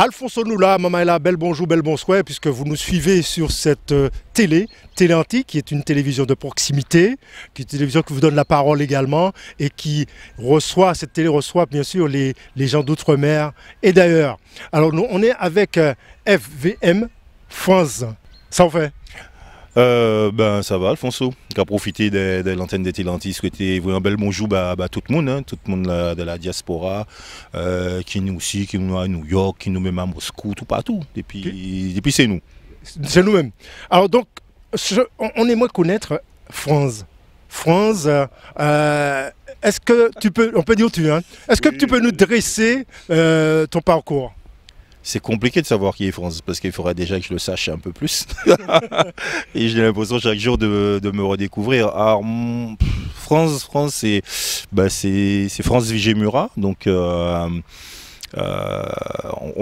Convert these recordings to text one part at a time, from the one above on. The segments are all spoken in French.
Alfonso Noula, maman est là, bel bonjour, bel bonsoir, puisque vous nous suivez sur cette télé Antique, qui est une télévision de proximité, qui est une télévision qui vous donne la parole également, et qui reçoit, cette télé reçoit bien sûr les gens d'outre-mer et d'ailleurs. Alors nous, on est avec FVM France. Ça en fait? Ben ça va Alfonso, qui a profité de l'antenne de Télantis, souhaiter un bel bonjour à tout le monde, hein, tout le monde de la diaspora, qui nous aussi, qui nous à New York, qui nous même à Moscou, tout partout. Et puis c'est nous. C'est nous-mêmes. Alors donc, on aimerait connaître France. France, est-ce que tu peux, on peut dire tu, hein, est-ce que tu peux nous dresser ton parcours? C'est compliqué de savoir qui est France, parce qu'il faudrait déjà que je le sache un peu plus. Et j'ai l'impression chaque jour de me redécouvrir. Alors, France, c'est France Vigée-Murat. Donc, on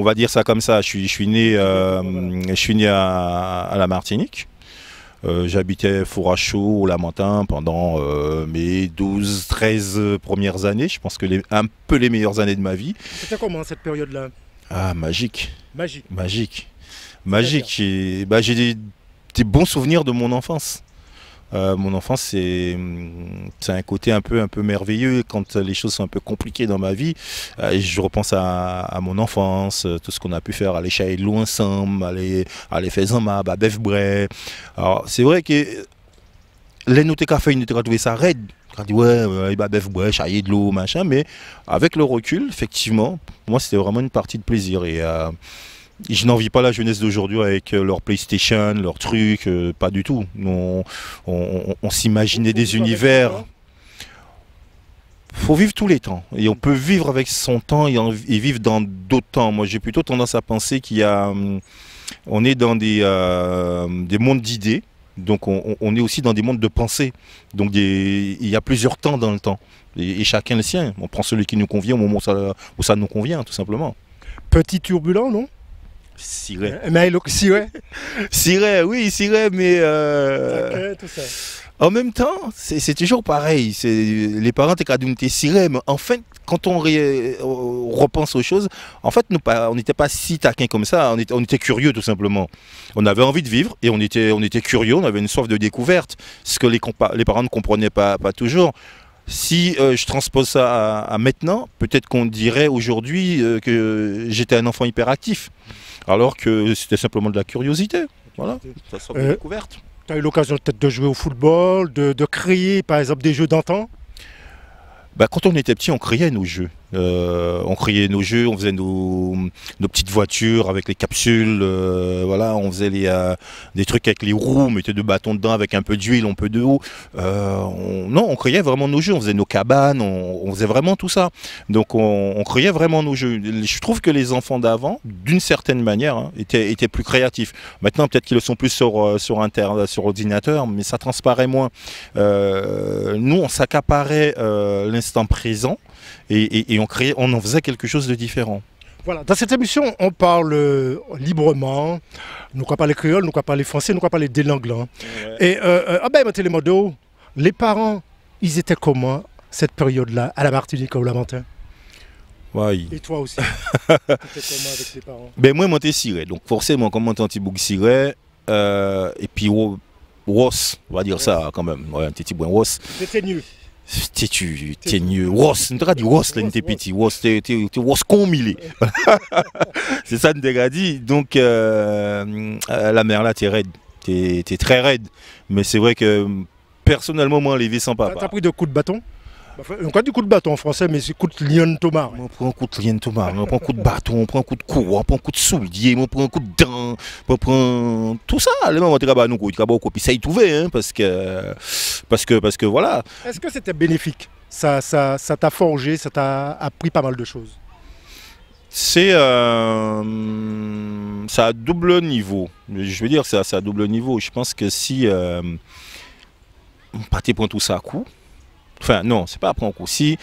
va dire ça comme ça. Je suis né à la Martinique. J'habitais Fourachot au Lamentin pendant mes 12-13 premières années. Je pense que un peu les meilleures années de ma vie. C'était comment cette période-là? Ah, magique. Magique. Magique. Magique. J'ai des bons souvenirs de mon enfance. Mon enfance, c'est un côté un peu merveilleux quand les choses sont un peu compliquées dans ma vie. Et je repense à mon enfance, tout ce qu'on a pu faire, aller chasser de l'eau ensemble, aller faire un mab, à Bef-Bray. Alors, c'est vrai que les notes café, ils nous trouvé ça raide. On dit ouais, il va Bef-Bray, chasser de l'eau, machin. Mais avec le recul, effectivement, pour moi, c'était vraiment une partie de plaisir. Et je n'envie pas la jeunesse d'aujourd'hui avec leur PlayStation, leurs trucs, pas du tout. On s'imaginait des univers. Il faut vivre tous les temps. Et on peut vivre avec son temps et vivre dans d'autres temps. Moi, j'ai plutôt tendance à penser on est dans des mondes d'idées. Donc on est aussi dans des mondes de pensée. Donc il y a plusieurs temps dans le temps. Et chacun le sien. On prend celui qui nous convient au moment où ça nous convient, tout simplement. Petit turbulent, non? Ciré. Mais Ciré. Ciré, oui, Ciré, mais tout ça. En même temps, c'est toujours pareil. Les parents étaient Ciré, mais en fait, quand on repense aux choses, en fait, on n'était pas si taquins comme ça. On était curieux, tout simplement. On avait envie de vivre et on était curieux. On avait une soif de découverte, ce que les parents ne comprenaient pas toujours. Si je transpose ça à maintenant, peut-être qu'on dirait aujourd'hui que j'étais un enfant hyperactif, alors que c'était simplement de la curiosité. Voilà, ça sort de découverte. Tu as eu l'occasion peut-être de jouer au football, de créer par exemple des jeux d'antan? Quand on était petit, on créait nos jeux. On faisait nos petites voitures avec les capsules, voilà, on faisait des trucs avec les roues, on mettait 2 bâtons dedans avec un peu d'huile, un peu d'eau. Non, on créait vraiment nos jeux, on faisait nos cabanes, on faisait vraiment tout ça. Donc on créait vraiment nos jeux. Je trouve que les enfants d'avant, d'une certaine manière, hein, étaient plus créatifs. Maintenant, peut-être qu'ils le sont plus sur ordinateur, mais ça transparaît moins. Nous, on s'accaparait l'instant présent. Et on en faisait quelque chose de différent. Voilà, dans cette émission, on parle librement. Nous ne parlons pas créole, nous ne parlons pas français, nous ne parlons pas des langues. Ouais. Et les parents, ils étaient comment cette période-là, à la Martinique ou au Lamentin? Ouais. Et toi aussi? Tu étais comment avec tes parents? Moi, je suis ciré. Donc forcément, comme on petit bouc ciré, et puis Ross, on va dire ça quand même. Ouais, un petit bout Ross. C'était nul. T'es mieux. Ross, on t'a dit Ross là, t'es petit. Ross, t'es Ross comme il est. C'est ça, on t'a dit. Donc, la mère là, t'es raide. T'es très raide. Mais c'est vrai que, personnellement, moi, l'élevé sans papa. T'as pris de coups de bâton? On a dit coup de bâton en français, mais c'est coup de lion de Thomas. On prend un coup de lion de Thomas, on prend un coup de bâton, on prend un coup de cou, on prend un coup de soulier, on prend un coup de dent, on prend tout ça. Les mamans, puis ça y trouvait, hein, parce que voilà. Est-ce que c'était bénéfique? Ça t'a forgé, ça t'a appris pas mal de choses? C'est ça a double niveau. Je veux dire, c'est à double niveau. Je pense que si on partait prendre tout ça à coup. Enfin, non, c'est pas à prendre un coup. Si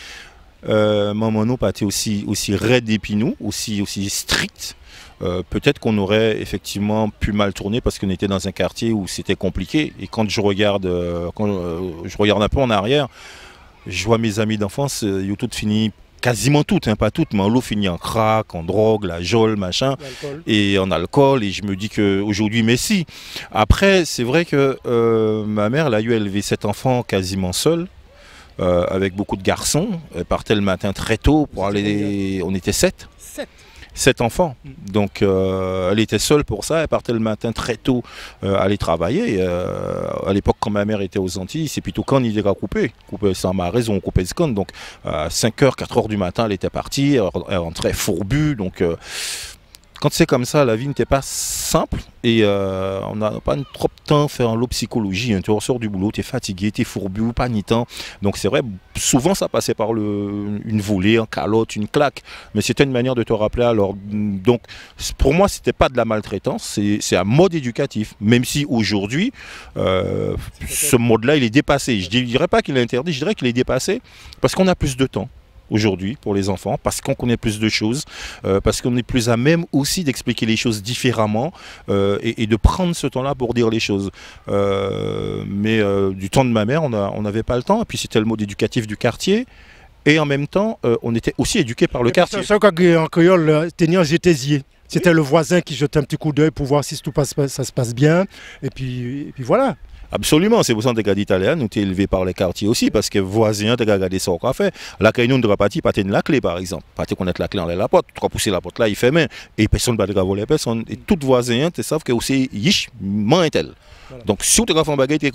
maman nous partait aussi raide épinou, aussi strict, peut-être qu'on aurait effectivement pu mal tourner parce qu'on était dans un quartier où c'était compliqué. Et quand je regarde un peu en arrière, je vois mes amis d'enfance, ils ont tous fini quasiment toutes, hein, pas toutes, mais l'eau finit en crack, en drogue, la jole, machin, et en alcool. Et je me dis qu'aujourd'hui, mais si. Après, c'est vrai que ma mère, elle a eu élevé 7 enfants quasiment seule. Avec beaucoup de garçons. Elle partait le matin très tôt pour aller. On était 7. 7 enfants. Donc elle était seule pour ça. Elle partait le matin très tôt aller travailler. À l'époque, quand ma mère était aux Antilles, c'est plutôt quand on y a coupé. Sans ma raison, on coupait ce con. Donc à 5h, 4h du matin, elle était partie. Elle rentrait fourbue. Donc quand c'est comme ça, la vie n'était pas simple et on n'a pas trop de temps à faire en psychologie. Hein. Tu ressors du boulot, tu es fatigué, tu es fourbu, paniquant. Donc c'est vrai, souvent ça passait par une volée, un calotte, une claque. Mais c'était une manière de te rappeler alors. Donc pour moi, c'était pas de la maltraitance, c'est un mode éducatif. Même si aujourd'hui, ce mode-là, il est dépassé. Je ne dirais pas qu'il est interdit, je dirais qu'il est dépassé parce qu'on a plus de temps aujourd'hui pour les enfants, parce qu'on connaît plus de choses, parce qu'on est plus à même aussi d'expliquer les choses différemment et de prendre ce temps-là pour dire les choses. Mais du temps de ma mère, on n'avait pas le temps, et puis c'était le mode éducatif du quartier, et en même temps, on était aussi éduqué par le quartier. C'est ça qu'en créole, c'était le voisin qui jetait un petit coup d'œil pour voir si tout ça se passe bien, et puis voilà. Absolument, c'est pour ça que les Italiens nous étaient élevés par les quartiers aussi, parce que voisins, tu as regardé ça au café. La caïnoune de Rapati, pas la clé par exemple. Pas connaître la clé en la porte, tu as poussé la porte là, il fait main. Et personne ne va voler personne. Et tout voisin, tu sais que aussi, yish, man tel. Donc, si tu as fait un bagage, tu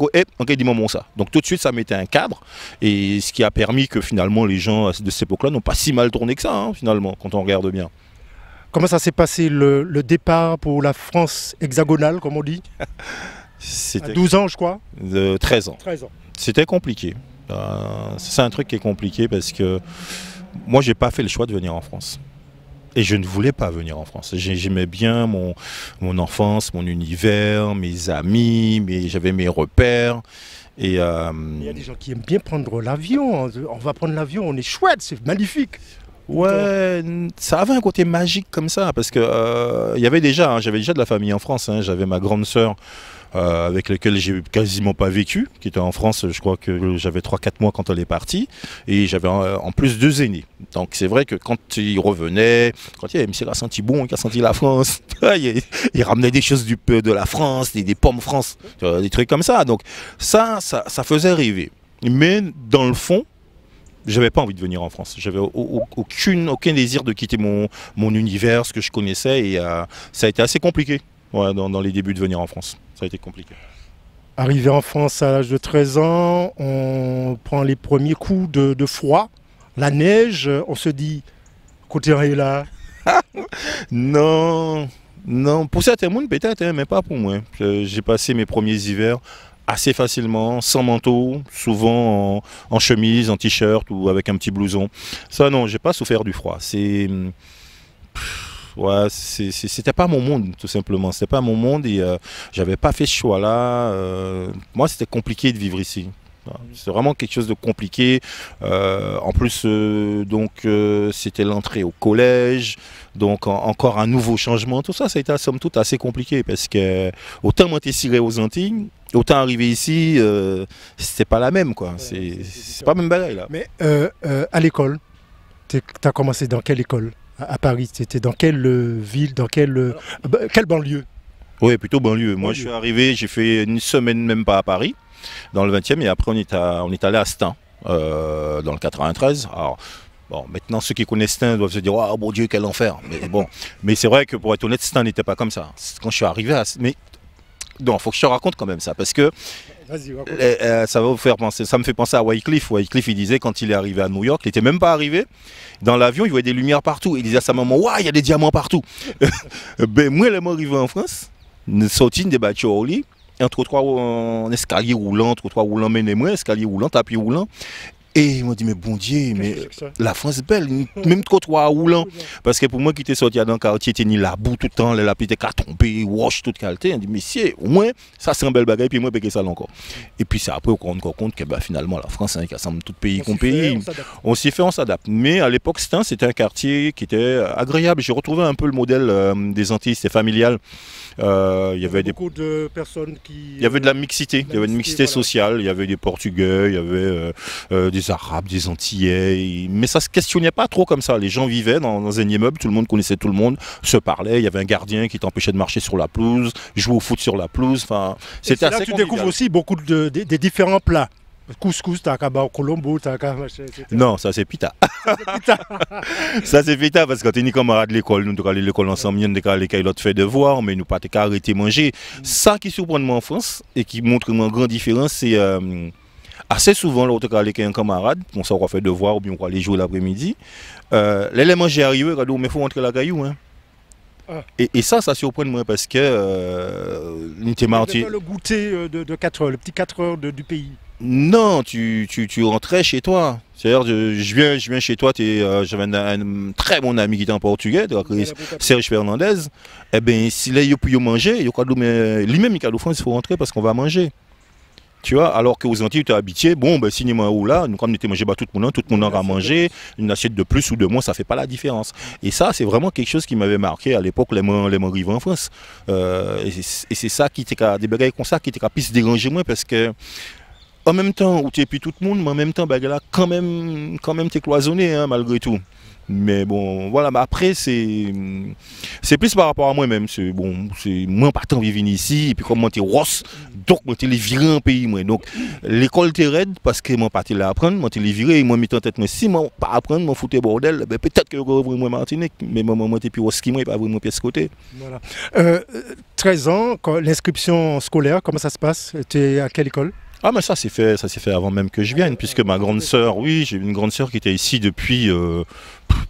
dis dis-moi ça. Donc, tout de suite, ça mettait un cadre. Et ce qui a permis que finalement, les gens de cette époque-là n'ont pas si mal tourné que ça, hein, finalement, quand on regarde bien. Comment ça s'est passé le départ pour la France hexagonale, comme on dit? À 12 ans, je crois. 13 ans. 13 ans. C'était compliqué. C'est un truc qui est compliqué parce que moi, j'ai pas fait le choix de venir en France. Et je ne voulais pas venir en France. J'aimais bien mon enfance, mon univers, mes amis, j'avais mes repères. Et, il y a des gens qui aiment bien prendre l'avion. On va prendre l'avion, on est chouette, c'est magnifique. Ouais, ça avait un côté magique comme ça, parce que j'avais déjà de la famille en France. Hein, j'avais ma grande sœur avec laquelle j'ai quasiment pas vécu, qui était en France, je crois que j'avais 3-4 mois quand elle est partie, et j'avais en plus 2 aînés. Donc c'est vrai que quand il revenait, quand il y avait M. Saint-Thibon qui a senti la France, il ramenait des choses de la France, des pommes France, des trucs comme ça. Donc ça faisait rêver. Mais dans le fond, j'avais pas envie de venir en France. J'avais aucun désir de quitter mon univers, ce que je connaissais, et ça a été assez compliqué dans les débuts de venir en France. Ça a été compliqué. Arrivé en France à l'âge de 13 ans, on prend les premiers coups de froid, la neige, on se dit, côté est là. Non, pour certains monde peut-être, hein, mais pas pour moi. J'ai passé mes premiers hivers assez facilement, sans manteau, souvent en chemise, en t-shirt ou avec un petit blouson. Ça non, j'ai pas souffert du froid. Ouais, c'était pas mon monde, tout simplement. C'était pas mon monde et j'avais pas fait ce choix-là. Moi, c'était compliqué de vivre ici. C'est vraiment quelque chose de compliqué. En plus, c'était l'entrée au collège, donc encore un nouveau changement. Tout ça, ça a été somme toute assez compliqué parce que autant moi t'es ciré aux Antilles, autant arriver ici, c'était pas la même, quoi. C'est pas la même bagaille là. Mais à l'école, t'as commencé dans quelle école? À Paris, c'était dans quelle ville, dans quelle banlieue? Oui, plutôt banlieue. Moi, je suis arrivé, j'ai fait une semaine même pas à Paris, dans le 20e, et après on est allé à Stein, dans le 93. Alors, bon, maintenant ceux qui connaissent Stein doivent se dire « Oh mon Dieu, quel enfer !» Mais bon, mais c'est vrai que pour être honnête, Stein n'était pas comme ça. Quand je suis arrivé à... Mais non, il faut que je te raconte quand même ça, parce que ça va vous faire penser, ça me fait penser à Wycliffe. Wycliffe, il disait quand il est arrivé à New York, il n'était même pas arrivé. Dans l'avion, il voyait des lumières partout. Il disait à sa maman, waouh, il y a des diamants partout. Ben, moi, je suis arrivé en France, nous sortis des bâtiments au lit, entre trois escaliers roulants, entre trois roulants, mais moi, escalier roulant, tapis roulant. Et ils m'ont dit, mais bon Dieu, mais la France est belle, même trottoir roulant. Parce que pour moi qui était sorti dans le quartier, était ni la boue tout le temps, les lapides étaient tombés, wash toute qualité. On dit, messieurs, au moins, ça c'est un bel bagage, puis moi, je ça encore. Et puis c'est après qu'on se rend compte que bah, finalement, la France, hein, qui ressemble tout pays qu'on pays, on s'y fait, on s'adapte. Mais à l'époque, c'était un quartier qui était agréable. J'ai retrouvé un peu le modèle des Antilles, c'était familial. Il y avait beaucoup de personnes qui... Il y avait de la mixité, il y avait une mixité sociale, il y avait des Portugais, il y avait des des Arabes, des Antillais, mais ça se questionnait pas trop comme ça. Les gens vivaient dans un immeuble, tout le monde connaissait tout le monde, se parlait, il y avait un gardien qui t'empêchait de marcher sur la pelouse, jouer au foot sur la pelouse, enfin, c'était assez là tu convivial. découvres aussi beaucoup des différents plats. Couscous, t'as qu'à Colombo, t'as qu'à machin, etc. Non, ça c'est pita. Ça c'est pita parce que quand tu es camarades de l'école, nous devons aller à l'école ensemble, nous devons aller à l'autre fait devoir, mais nous pas arrêter de manger. Ça qui surprend moi en France et qui montre une grande différence, c'est assez souvent, là, on va aller avec un camarade, on s'en va faire devoir ou bien on va aller jouer l'après-midi. Les manger arrivé, il faut rentrer la caillou. Hein. Et ça surprend moi parce que nous t'es marqué. Le goûter de 4 heures, le petit 4 heures du pays. Non, tu rentrais chez toi. C'est-à-dire, je viens chez toi, j'avais un très bon ami qui était en Portugais, Serge Fernandez. Eh bien, si là, il peut manger, lui-même, il faut rentrer parce qu'on va manger. Tu vois, alors qu'aux Antilles, tu es habitué, bon, ben, cinéma ou là, nous, comme nous étions mangé, tout le monde a mangé, une assiette de plus ou de moins, ça ne fait pas la différence. Et ça, c'est vraiment quelque chose qui m'avait marqué à l'époque, les mots arrivés en France. Et c'est ça qui était des bagailles comme ça, qui était plus déranger moi, parce que, en même temps, où tu es plus tout le monde, mais en même temps, ben, là, quand même tu es cloisonné, hein, malgré tout. Mais bon, voilà, mais après, c'est plus par rapport à moi-même. C'est bon, moi, pas tant vivre ici, et puis comme moi, t'es rosse, donc moi, t'es les viré en pays, moi. Donc, l'école t'es raide parce que moi, pas t'es là apprendre, moi, t'es les viré, et moi, mis en tête, moi, si moi, pas apprendre, moi, foutais bordel, ben, peut-être que je vais moi Martinique, mais moi, t'es plus rosse qui moi, et pas vraiment pièce côté. Voilà. 13 ans, l'inscription scolaire, comment ça se passe? Tu es à quelle école? Ah mais ça s'est fait avant même que je vienne, puisque ma grande sœur, oui, j'ai une grande sœur qui était ici depuis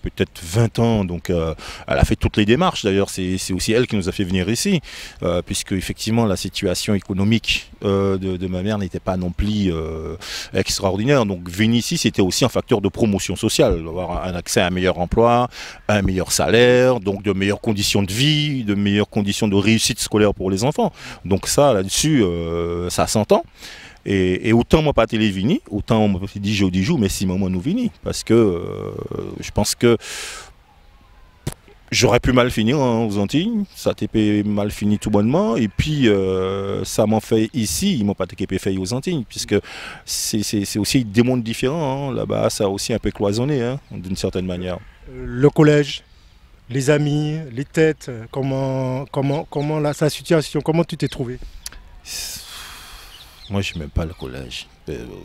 peut-être 20 ans, donc elle a fait toutes les démarches. D'ailleurs, c'est aussi elle qui nous a fait venir ici, puisque effectivement la situation économique de ma mère n'était pas non plus extraordinaire. Donc venir ici, c'était aussi un facteur de promotion sociale, avoir un accès à un meilleur emploi, un meilleur salaire, donc de meilleures conditions de vie, de meilleures conditions de réussite scolaire pour les enfants. Donc ça, là-dessus, ça s'entend. Et autant moi pas télévini, autant on me dit jour, mais si moi nous vini, parce que je pense que j'aurais pu mal finir hein, aux Antilles, ça t'est mal fini tout bonnement, et puis ça m'en fait ici, ils m'ont pas fait aux Antilles, puisque c'est aussi des mondes différents, hein. Là-bas ça a aussi un peu cloisonné, hein, d'une certaine manière. Le collège, les amis, les têtes, comment sa situation, comment tu t'es trouvé? Moi, je n'aime pas le collège.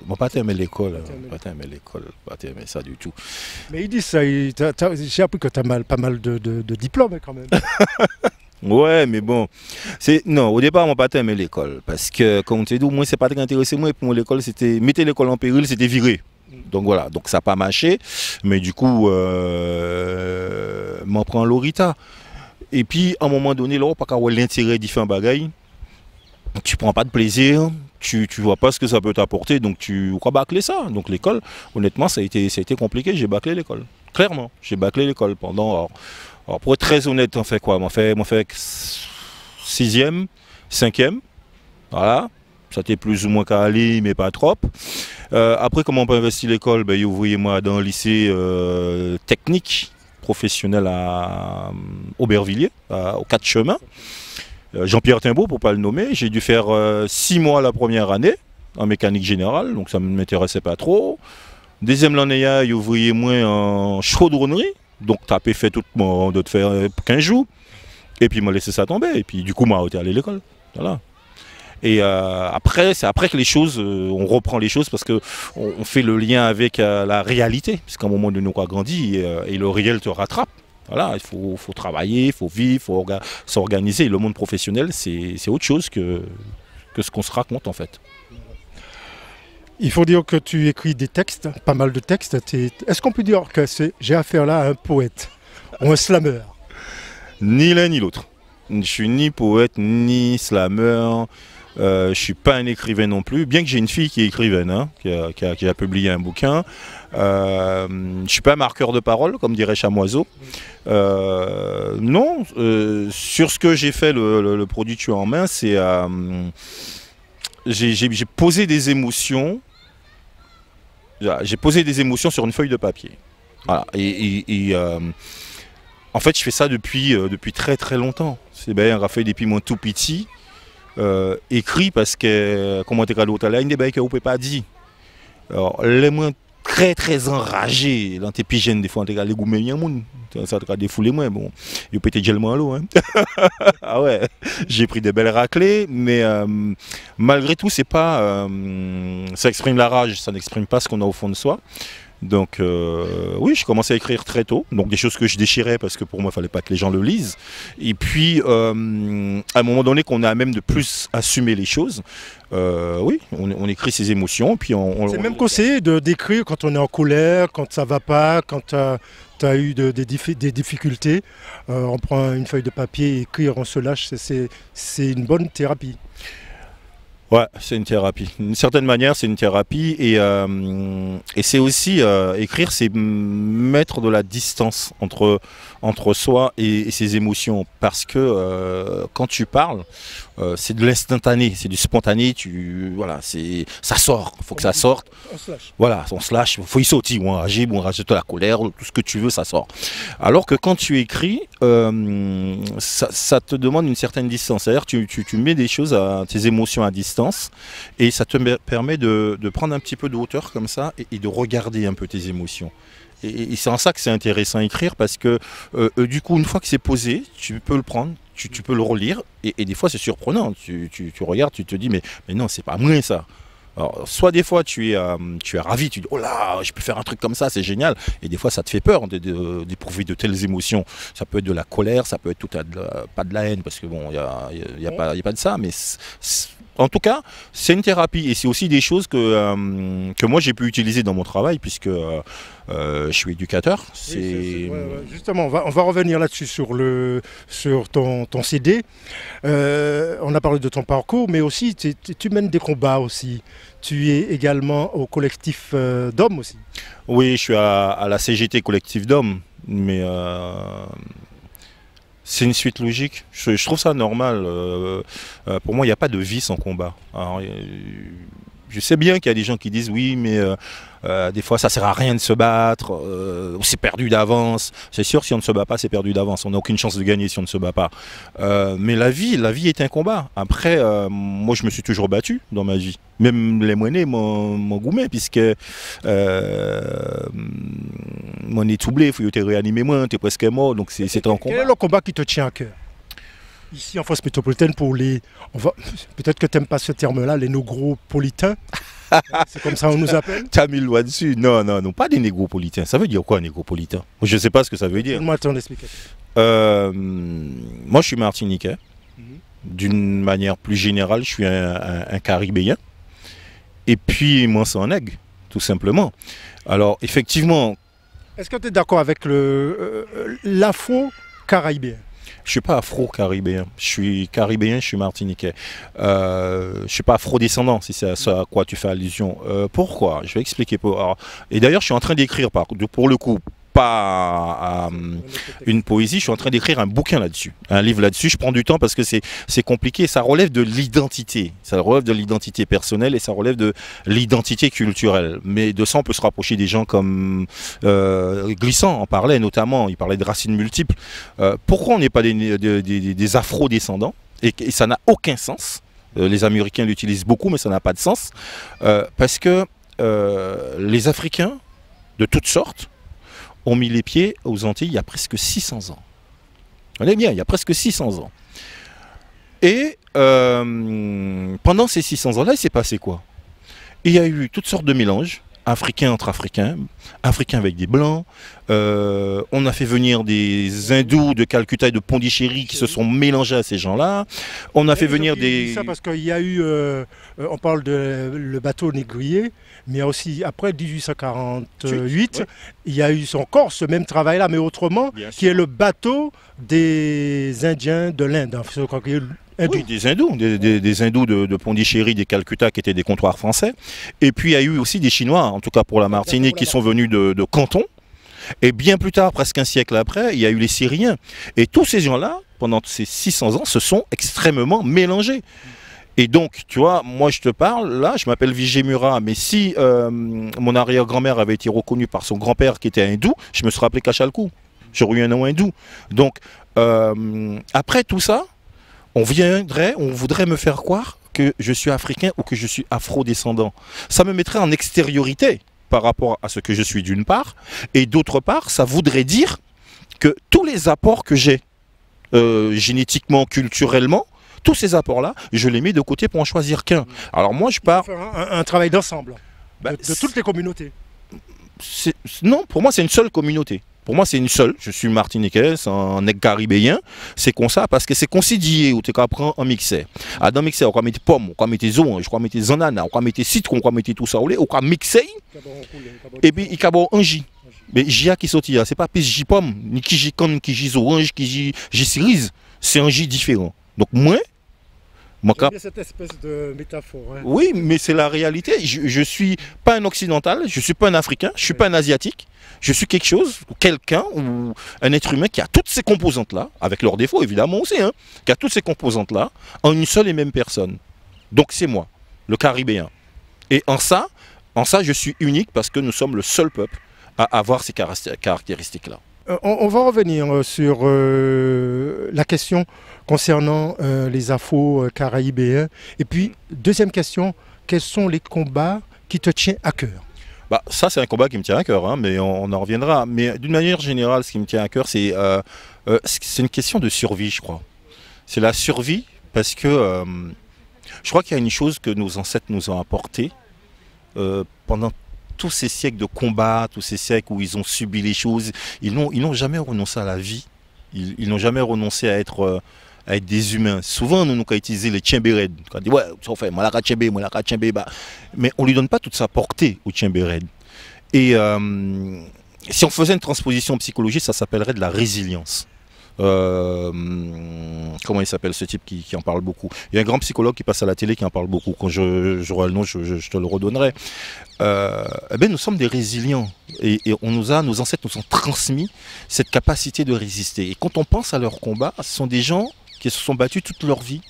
Moi, pas aimé l'école. Pas aimé l'école. Pas aimé ça du tout. Mais ils disent ça. J'ai appris que tu as pas mal de diplômes quand même. Ouais, mais bon. Non, au départ, moi, pas aimé l'école. Parce que, comme tu dis, moi, c'est pas très intéressé. Moi, pour moi, l'école, c'était mettre l'école en péril, c'était virer. Donc voilà, donc ça n'a pas marché. Mais du coup, m'en prend l'orita. Et puis, à un moment donné, là, pas qu'à voir l'intérêt différents bagailles. Tu prends pas de plaisir, tu vois pas ce que ça peut t'apporter, donc tu crois bâcler ça. Donc l'école, honnêtement, ça a été compliqué, j'ai bâclé l'école. Clairement, j'ai bâclé l'école pendant... Alors, pour être très honnête, on fait quoi? On fait 6e, 5e, voilà. Ça t'est plus ou moins qu'à aller, mais pas trop. Après, comment on peut investir l'école? Ben, vous voyez moi dans le lycée technique professionnel à Aubervilliers, aux 4 chemins. Jean-Pierre Timbaud, pour ne pas le nommer, j'ai dû faire 6 mois la première année en mécanique générale, donc ça ne m'intéressait pas trop. Deuxième année, il ouvrier moins en chaudronnerie, donc tu as fait tout le monde de faire 15 jours, et puis il m'a laissé ça tomber, et puis du coup, moi, j'ai allé à l'école. Voilà. Et après, c'est après que les choses, on reprend les choses parce qu'on fait le lien avec la réalité, puisqu'à un moment donné, on a grandi et le réel te rattrape. Voilà, il faut travailler, il faut vivre, il faut s'organiser. Le monde professionnel, c'est autre chose que ce qu'on se raconte en fait. Il faut dire que tu écris des textes, pas mal de textes. Est-ce qu'on peut dire que j'ai affaire là à un poète ou un slammer? Ni l'un ni l'autre. Je suis ni poète, ni slammer. Je ne suis pas un écrivain non plus, bien que j'ai une fille qui est écrivaine, hein, qui a publié un bouquin. Je ne suis pas un marqueur de parole, comme dirait Chamoiseau. Non, sur ce que j'ai fait, le produit Tu es en main, c'est j'ai posé des émotions. J'ai posé des émotions sur une feuille de papier. Voilà. En fait, je fais ça depuis très très longtemps. C'est bien, Raphaël, depuis mon tout petit. Écrit parce que, comment tu as l'autre là, il ne peut pas dire. Alors, les moins très très enragé. Dans tes pigeons, des fois, on les goûts meilleurs monde. Ça te défouler moins. Bon, il peut être gellement à l'eau. Hein. Ah ouais, j'ai pris des belles raclées, mais malgré tout, c'est pas. Ça exprime la rage, ça n'exprime pas ce qu'on a au fond de soi. Donc oui, je commençais à écrire très tôt, donc des choses que je déchirais parce que pour moi il fallait pas que les gens le lisent. Et puis à un moment donné qu'on a même de plus assumer les choses, oui, on écrit ses émotions. Puis c'est même conseillé d'écrire quand on est en colère, quand ça va pas, quand tu as eu des difficultés. On prend une feuille de papier, écrire, on se lâche, c'est une bonne thérapie. Ouais, c'est une thérapie. D'une certaine manière, c'est une thérapie et c'est aussi écrire, c'est mettre de la distance entre soi et ses émotions. Parce que quand tu parles, c'est de l'instantané, c'est du spontané. Voilà, ça sort. Il faut que ça sorte. On se lâche. Voilà, on se lâche. Il faut y sortir, ou enrager, ou enrager de la colère, tout ce que tu veux, ça sort. Alors que quand tu écris, ça te demande une certaine distance. C'est-à-dire que tu mets des choses, tes émotions à distance, et ça te permet de prendre un petit peu de hauteur comme ça et de regarder un peu tes émotions. Et c'est en ça que c'est intéressant à écrire parce que du coup, une fois que c'est posé, tu peux le prendre, tu peux le relire et des fois c'est surprenant. Tu regardes, tu te dis mais non, c'est pas moi ça. Alors, soit des fois tu es ravi, tu dis oh là, je peux faire un truc comme ça, c'est génial. Et des fois ça te fait peur d'éprouver de telles émotions. Ça peut être de la colère, ça peut être pas de la haine parce que bon, il y a pas de ça, mais en tout cas, c'est une thérapie et c'est aussi des choses que moi j'ai pu utiliser dans mon travail puisque je suis éducateur. Ouais. Justement, on va revenir là-dessus sur ton CD. On a parlé de ton parcours, mais aussi tu mènes des combats aussi. Tu es également au collectif d'hommes aussi. Oui, je suis à la CGT collectif d'hommes, mais c'est une suite logique. Je trouve ça normal. Pour moi, il n'y a pas de vie sans combat. Alors, je sais bien qu'il y a des gens qui disent oui, mais des fois ça sert à rien de se battre, c'est perdu d'avance. C'est sûr, si on ne se bat pas, c'est perdu d'avance. On n'a aucune chance de gagner si on ne se bat pas. Mais la vie est un combat. Après, moi je me suis toujours battu dans ma vie. Même les moineaux m'ont goumé, puisque mon est troublé, il faut te réanimer moi, tu es presque mort, donc c'est un combat. Quel est le combat qui te tient à cœur? Ici en France métropolitaine, peut-être que tu n'aimes pas ce terme-là, les négropolitains. C'est comme ça on nous appelle. Tu as mis le doigt dessus. Non, pas des négropolitains. Ça veut dire quoi, négropolitain? Je ne sais pas ce que ça veut dire. Donne-moi ton explication. Moi, je suis martiniquais. D'une manière plus générale, je suis un caribéen. Et puis, moi, c'est un aigle, tout simplement. Alors, effectivement... Est-ce que tu es d'accord avec l'afro-caribéen? Je ne suis pas afro-caribéen, je suis caribéen, je suis martiniquais. Je ne suis pas afro-descendant, si c'est à ça à quoi tu fais allusion. Pourquoi? Je vais expliquer. Et d'ailleurs, je suis en train d'écrire, pour le coup, pas une poésie, je suis en train d'écrire un bouquin là-dessus, un livre là-dessus. Je prends du temps parce que c'est compliqué, ça relève de l'identité. Ça relève de l'identité personnelle et ça relève de l'identité culturelle. Mais de ça, on peut se rapprocher des gens comme Glissant en parlait notamment, il parlait de racines multiples. Pourquoi on n'est pas des afro-descendants et ça n'a aucun sens. Les Américains l'utilisent beaucoup, mais ça n'a pas de sens. Parce que les Africains, de toutes sortes, ont mis les pieds aux Antilles il y a presque 600 ans. On est bien, il y a presque 600 ans. Et pendant ces 600 ans-là, il s'est passé quoi? Il y a eu toutes sortes de mélanges, africains entre africains, africains avec des blancs. On a fait venir des hindous de Calcutta et de Pondichéry qui se sont mélangés à ces gens-là. On a fait venir des... Ça parce qu'il y a eu, on parle de le bateau négrier, mais aussi après 1848, il y a eu encore ce même travail-là, mais autrement, qui est le bateau des Indiens de l'Inde. Oui, des hindous, des hindous de Pondichéry, des Calcutta qui étaient des comptoirs français. Et puis il y a eu aussi des Chinois, en tout cas pour la Martinique, qui sont venus de Canton. Et bien plus tard, presque un siècle après, il y a eu les Syriens. Et tous ces gens-là, pendant ces 600 ans, se sont extrêmement mélangés. Et donc, tu vois, moi je te parle, là, je m'appelle Vigée Murat, mais si mon arrière-grand-mère avait été reconnue par son grand-père qui était hindou, je me serais appelé Kachalkou. J'aurais eu un nom hindou. Donc, après tout ça, on voudrait me faire croire que je suis africain ou que je suis afro-descendant. Ça me mettrait en extériorité par rapport à ce que je suis d'une part, et d'autre part, ça voudrait dire que tous les apports que j'ai, génétiquement, culturellement, tous ces apports-là, je les mets de côté pour en choisir qu'un. Alors moi, je pars... Faire un travail d'ensemble, Bah, de toutes les communautés. Non, pour moi, c'est une seule communauté. Pour moi, c'est une seule. Je suis martiniquais, un nègre caribéen. C'est comme ça parce que c'est considéré où tu apprends en mixer. Dans mixer, on va mettre pommes, on va mettre oranges, on va mettre ananas, on va mettre citron, on va mettre tout ça. On va mixer. Et puis, il y a un J. Mais J qui sortit, c'est pas plus J pomme, ni qui J canne, qui J orange, qui J cerise. C'est un J différent. Donc, moi, j'aime cette espèce de métaphore. Hein. Oui, mais c'est la réalité. Je suis pas un occidental, je suis pas un africain, je suis pas un asiatique. Je suis quelque chose, quelqu'un ou un être humain qui a toutes ces composantes-là, avec leurs défauts évidemment aussi, hein, qui a toutes ces composantes-là en une seule et même personne. Donc c'est moi, le Caribéen. Et en ça, je suis unique parce que nous sommes le seul peuple à avoir ces caractéristiques-là. On va revenir sur la question concernant les Afro-Caribéens. Et puis, deuxième question, quels sont les combats qui te tiennent à cœur? Bah, ça, c'est un combat qui me tient à cœur, hein, mais on en reviendra. Mais d'une manière générale, ce qui me tient à cœur, c'est une question de survie, je crois. C'est la survie parce que je crois qu'il y a une chose que nos ancêtres nous ont apportée pendant tous ces siècles de combat, tous ces siècles où ils ont subi les choses. Ils n'ont jamais renoncé à la vie. Ils n'ont jamais renoncé à être des humains. Souvent, nous avons utilisé les tchembéred. On dit, ouais, ça fait, mais on ne lui donne pas toute sa portée au tchembéred. Et si on faisait une transposition psychologique, ça s'appellerait de la résilience. Comment il s'appelle ce type qui en parle beaucoup? Il y a un grand psychologue qui passe à la télé qui en parle beaucoup. Quand j'aurai le nom, je te le redonnerai. Nous sommes des résilients et nos ancêtres nous ont transmis cette capacité de résister. Et quand on pense à leur combat, ce sont des gens qui se sont battus toute leur vie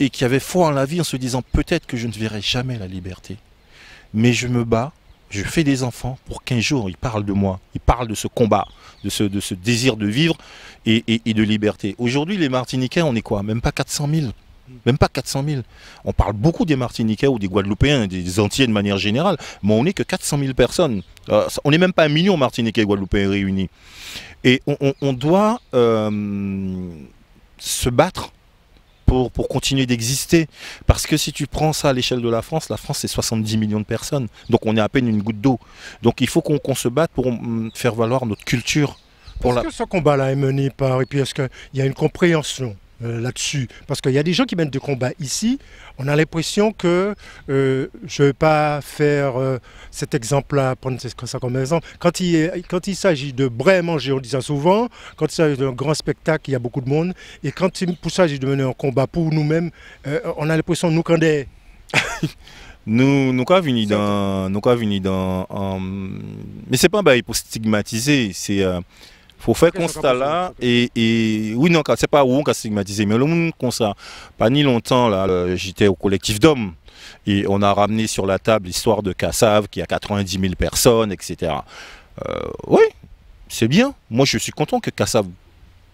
et qui avaient foi en la vie en se disant peut-être que je ne verrai jamais la liberté, mais je me bats, je fais des enfants pour qu'un jour ils parlent de moi, ils parlent de ce combat, de ce désir de vivre et de liberté. Aujourd'hui, les Martiniquais, on est quoi? Même pas 400 000. Même pas 400 000. On parle beaucoup des Martiniquais ou des Guadeloupéens, des Antillais de manière générale, mais on n'est que 400 000 personnes. On n'est même pas 1 million Martiniquais et Guadeloupéens réunis. Et on doit se battre pour continuer d'exister. Parce que si tu prends ça à l'échelle de la France c'est 70 millions de personnes. Donc on est à peine une goutte d'eau. Donc il faut qu'on se batte pour faire valoir notre culture. Est-ce que ce combat-là est mené par... Et puis est-ce qu'il y a une compréhension là-dessus? Parce qu'il y a des gens qui mènent des combats ici. On a l'impression que, je ne vais pas faire cet exemple-là, prendre ça comme exemple. Quand il s'agit de braie manger, on dit ça souvent, quand il s'agit d'un grand spectacle, il y a beaucoup de monde. Et quand il s'agit de mener un combat pour nous-mêmes, on a l'impression nous quand des... Nous avons venir dans... Mais c'est pas un bail pour stigmatiser, c'est... faut faire constat là et oui non c'est pas où on a stigmatisé mais le monde comme ça pas ni longtemps là j'étais au collectif d'hommes et on a ramené sur la table l'histoire de Kassav qui a 90 000 personnes etc. Oui c'est bien, moi je suis content que Kassav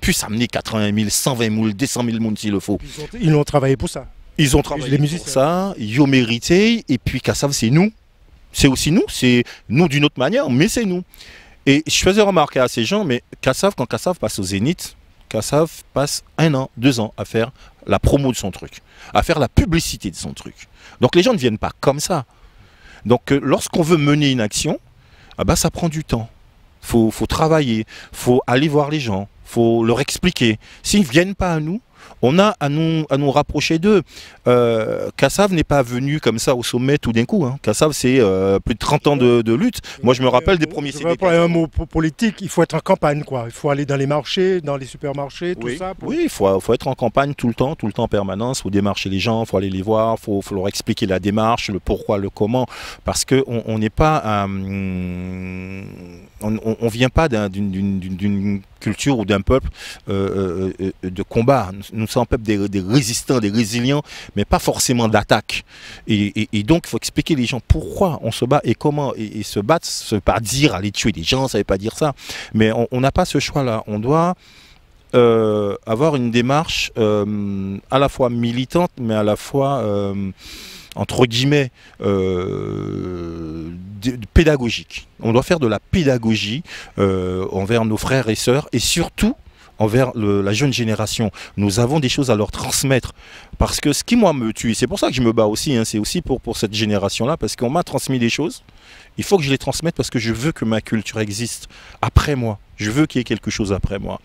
puisse amener 80 000 120 000 200 000 monde s'il le faut. Ils ont travaillé pour ça. Ils ont travaillé pour ça, ils ont mérité et puis Kassav c'est nous, c'est aussi nous, c'est nous d'une autre manière mais c'est nous. Et je faisais remarquer à ces gens, mais quand Kassav passe au Zénith, Kassav passe 1 an, 2 ans à faire la promo de son truc, à faire la publicité de son truc. Donc les gens ne viennent pas comme ça. Donc lorsqu'on veut mener une action, ça prend du temps. Faut travailler, faut aller voir les gens, faut leur expliquer. S'ils ne viennent pas à nous, on a à nous rapprocher d'eux. Kassav n'est pas venu comme ça au sommet tout d'un coup. Hein. Kassav, c'est plus de 30 ans de lutte. Moi, je me rappelle des premiers CD. Pour un mot politique, il faut être en campagne, quoi. Il faut aller dans les marchés, dans les supermarchés, tout ça. Oui, il faut être en campagne tout le temps en permanence. Il faut démarcher les gens, il faut aller les voir, il faut leur expliquer la démarche, le pourquoi, le comment. Parce qu'on n'est pas... on vient pas d'une culture ou d'un peuple de combat. Nous sommes un peuple des résistants, des résilients, mais pas forcément d'attaque. Et donc, il faut expliquer les gens pourquoi on se bat et comment. Et se battre, ça ne veut pas dire aller tuer des gens, ça ne veut pas dire ça. Mais on n'a pas ce choix-là. On doit avoir une démarche à la fois militante, mais à la fois entre guillemets, pédagogique. On doit faire de la pédagogie envers nos frères et sœurs et surtout envers la jeune génération. Nous avons des choses à leur transmettre. Parce que ce qui, moi, me tue, c'est pour ça que je me bats aussi, hein, c'est aussi pour cette génération-là, parce qu'on m'a transmis des choses. Il faut que je les transmette parce que je veux que ma culture existe après moi. Je veux qu'il y ait quelque chose après moi.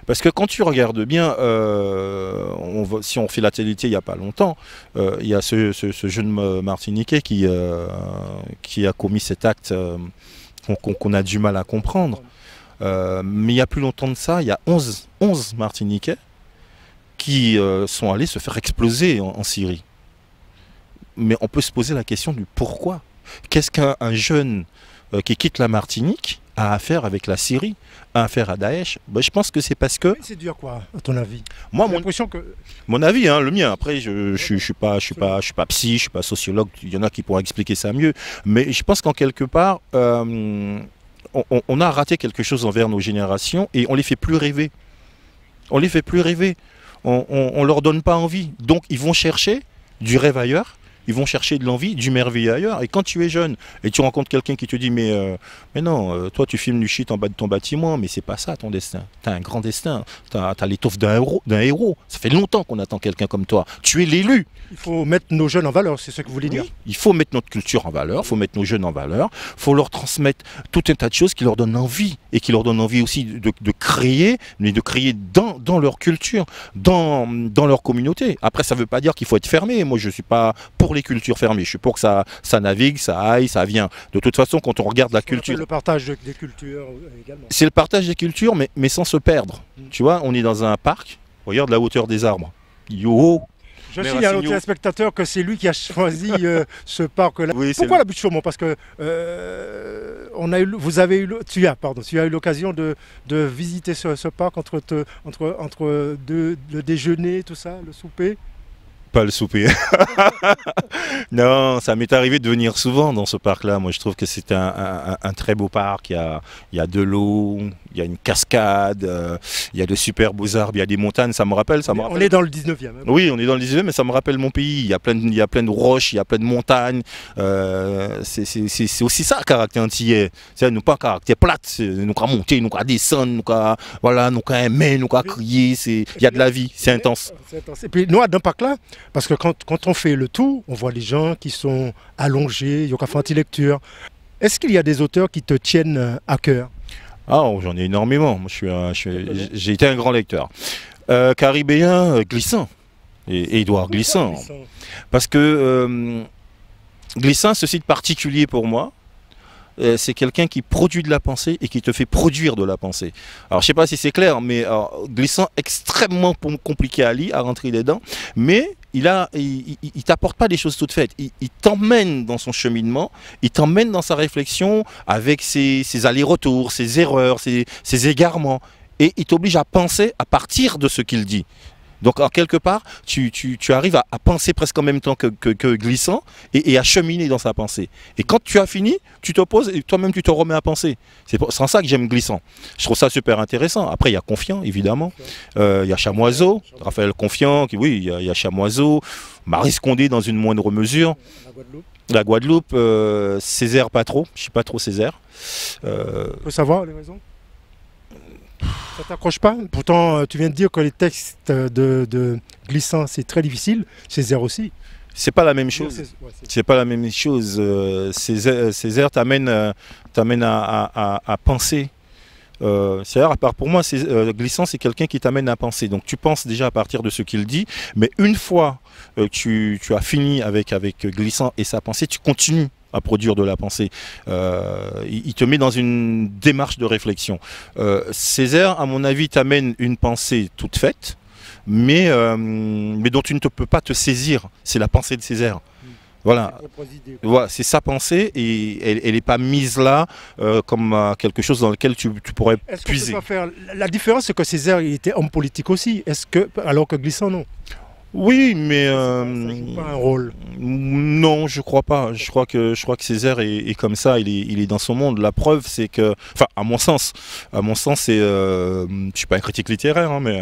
Parce que quand tu regardes bien, si on fait la télé il n'y a pas longtemps, il y a ce jeune Martiniquais qui a commis cet acte qu'on a du mal à comprendre. Mais il y a plus longtemps de ça, il y a 11 Martiniquais qui sont allés se faire exploser en Syrie. Mais on peut se poser la question du pourquoi. Qu'est-ce qu'un jeune qui quitte la Martinique a à faire avec la Syrie, a à faire à Daesh? Ben, je pense que c'est parce que... C'est dur quoi, à ton avis? Moi, mon avis, hein, le mien. Après, je suis pas psy, je suis pas sociologue. Il y en a qui pourront expliquer ça mieux. Mais je pense qu'en quelque part, on a raté quelque chose envers nos générations et on les fait plus rêver. On les fait plus rêver. On leur donne pas envie. Donc, ils vont chercher du rêve ailleurs. Ils vont chercher de l'envie, du merveilleux ailleurs. Et quand tu es jeune et tu rencontres quelqu'un qui te dit mais non, toi tu filmes du shit en bas de ton bâtiment, mais c'est pas ça ton destin. Tu as un grand destin, tu as l'étoffe d'un héros. Ça fait longtemps qu'on attend quelqu'un comme toi. Tu es l'élu. Il faut mettre nos jeunes en valeur, c'est ce que vous voulez dire. Il faut mettre notre culture en valeur, il faut mettre nos jeunes en valeur, il faut leur transmettre tout un tas de choses qui leur donnent envie et qui leur donnent envie aussi de créer, mais de créer dans leur culture, dans leur communauté. Après, ça ne veut pas dire qu'il faut être fermé. Moi, je ne suis pas pour les cultures fermées. Je suis pour que ça navigue, ça aille, ça vient. De toute façon, quand on regarde la culture... Le partage des cultures également. C'est le partage des cultures, mais sans se perdre. Tu vois, on est dans un parc, regarde la hauteur des arbres. Yo! Je signale aux téléspectateurs que c'est lui qui a choisi ce parc-là. Oui, pourquoi la butte Chaumont? Parce que tu as eu l'occasion de visiter ce parc entre le déjeuner, tout ça, le souper. Pas le souper. Non, ça m'est arrivé de venir souvent dans ce parc-là. Moi, je trouve que c'est un très beau parc. Il y a de l'eau, il y a une cascade, il y a de super beaux arbres, il y a des montagnes. Ça me rappelle. On est dans le 19e. Hein. Oui, on est dans le 19e, mais ça me rappelle mon pays. Il y a plein de roches, il y a plein de montagnes. C'est aussi ça, le caractère antillais. C'est nous pas un caractère plate. Nous qu'à monter, nous qu'à descendre, nous qu'à aimer, nous qu'à crier. Il y a de la vie, c'est intense. Et puis, nous, dans le parc-là, parce que quand on fait le tour, on voit les gens qui sont allongés, ils ont fait anti-lecture. Est-ce qu'il y a des auteurs qui te tiennent à cœur? Ah, j'en ai énormément. Moi, j'ai été un grand lecteur. Caribéen, Glissant. Et Édouard Glissant. Parce que Glissant, ce site particulier pour moi, c'est quelqu'un qui produit de la pensée et qui te fait produire de la pensée. Alors je sais pas si c'est clair, mais Glissant, extrêmement compliqué à rentrer dedans, mais il t'apporte pas des choses toutes faites. Il t'emmène dans son cheminement, il t'emmène dans sa réflexion avec ses allers-retours, ses erreurs, ses égarements, et il t'oblige à penser à partir de ce qu'il dit. Donc, en quelque part, tu arrives à penser presque en même temps que Glissant et à cheminer dans sa pensée. Et quand tu as fini, tu te poses et toi-même tu te remets à penser. C'est en ça que j'aime Glissant. Je trouve ça super intéressant. Après, il y a Confiant, évidemment. Il y a Chamoiseau, Raphaël Confiant, oui, il y a Chamoiseau. Marie Scondé dans une moindre mesure. La Guadeloupe, Césaire pas trop. Je ne suis pas trop Césaire. On peut savoir les raisons? Ça t'accroche pas? Pourtant, tu viens de dire que les textes de Glissant, c'est très difficile. Césaire aussi. C'est pas la même chose. C'est pas la même chose. Césaire t'amène à penser. Pour moi, Glissant, c'est quelqu'un qui t'amène à penser. Donc tu penses déjà à partir de ce qu'il dit, mais une fois que tu as fini avec Glissant et sa pensée, tu continues à produire de la pensée. Il te met dans une démarche de réflexion. Césaire, à mon avis, t'amène une pensée toute faite, mais dont tu ne peux pas te saisir. C'est la pensée de Césaire. Voilà, c'est sa pensée et elle n'est pas mise là comme quelque chose dans lequel tu pourrais puiser. La différence, c'est que Césaire il était homme politique aussi, alors que Glissant, non? Oui, mais ça joue pas un rôle. Non, je crois pas. Je crois que Césaire est comme ça. Il est dans son monde. La preuve, c'est que, enfin, à mon sens, c'est, je suis pas un critique littéraire, hein, mais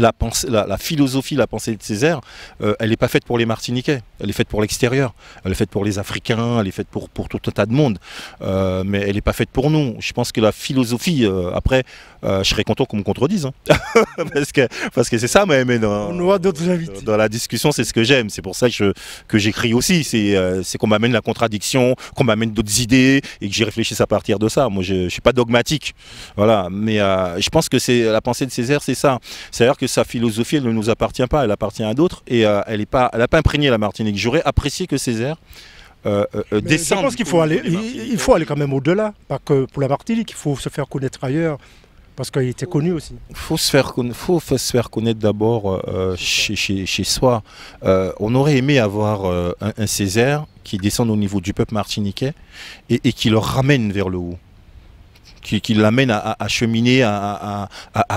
la philosophie, la pensée de Césaire, elle n'est pas faite pour les Martiniquais, elle est faite pour l'extérieur, elle est faite pour les Africains, elle est faite pour tout un tas de monde, mais elle n'est pas faite pour nous. Je pense que la philosophie, après, je serais content qu'on me contredise, hein. parce que c'est ça, mais On aura d'autres invités. dans la discussion, c'est ce que j'aime, c'est pour ça que j'écris aussi, c'est qu'on m'amène la contradiction, qu'on m'amène d'autres idées, et que j'y réfléchisse à partir de ça. Moi, je ne suis pas dogmatique, voilà, mais je pense que la pensée de Césaire, c'est ça. C'est-à-dire que sa philosophie, elle ne nous appartient pas, elle appartient à d'autres, et elle n'a pas imprégné la Martinique. J'aurais apprécié que Césaire descende. Je pense qu'il faut aller, il faut aller quand même au-delà, pas que pour la Martinique, il faut se faire connaître ailleurs, parce qu'il était connu aussi. Il faut se faire connaître d'abord chez soi. On aurait aimé avoir un Césaire qui descende au niveau du peuple martiniquais et qui le ramène vers le haut. Qui l'amène à cheminer, à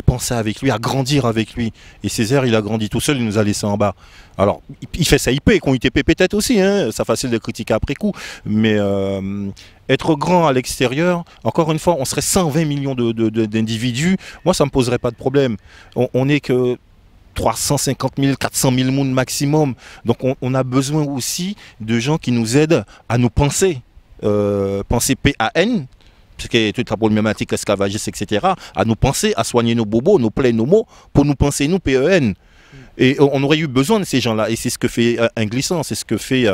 penser avec lui, à grandir avec lui. Et Césaire, il a grandi tout seul, il nous a laissé en bas. Alors, il fait sa IP, qu'on ITP peut-être aussi, hein, c'est facile de critiquer après coup, mais être grand à l'extérieur, encore une fois, on serait 120 millions d'individus, moi ça ne me poserait pas de problème. On n'est que 350 000, 400 000 monde maximum, donc on a besoin aussi de gens qui nous aident à nous penser, penser PAN, parce que toute la problématique esclavagiste, etc., à nous penser, à soigner nos bobos, nos plaies, nos maux, pour nous penser, nous, PEN. Et on aurait eu besoin de ces gens-là. Et c'est ce que fait un Glissant, c'est ce que fait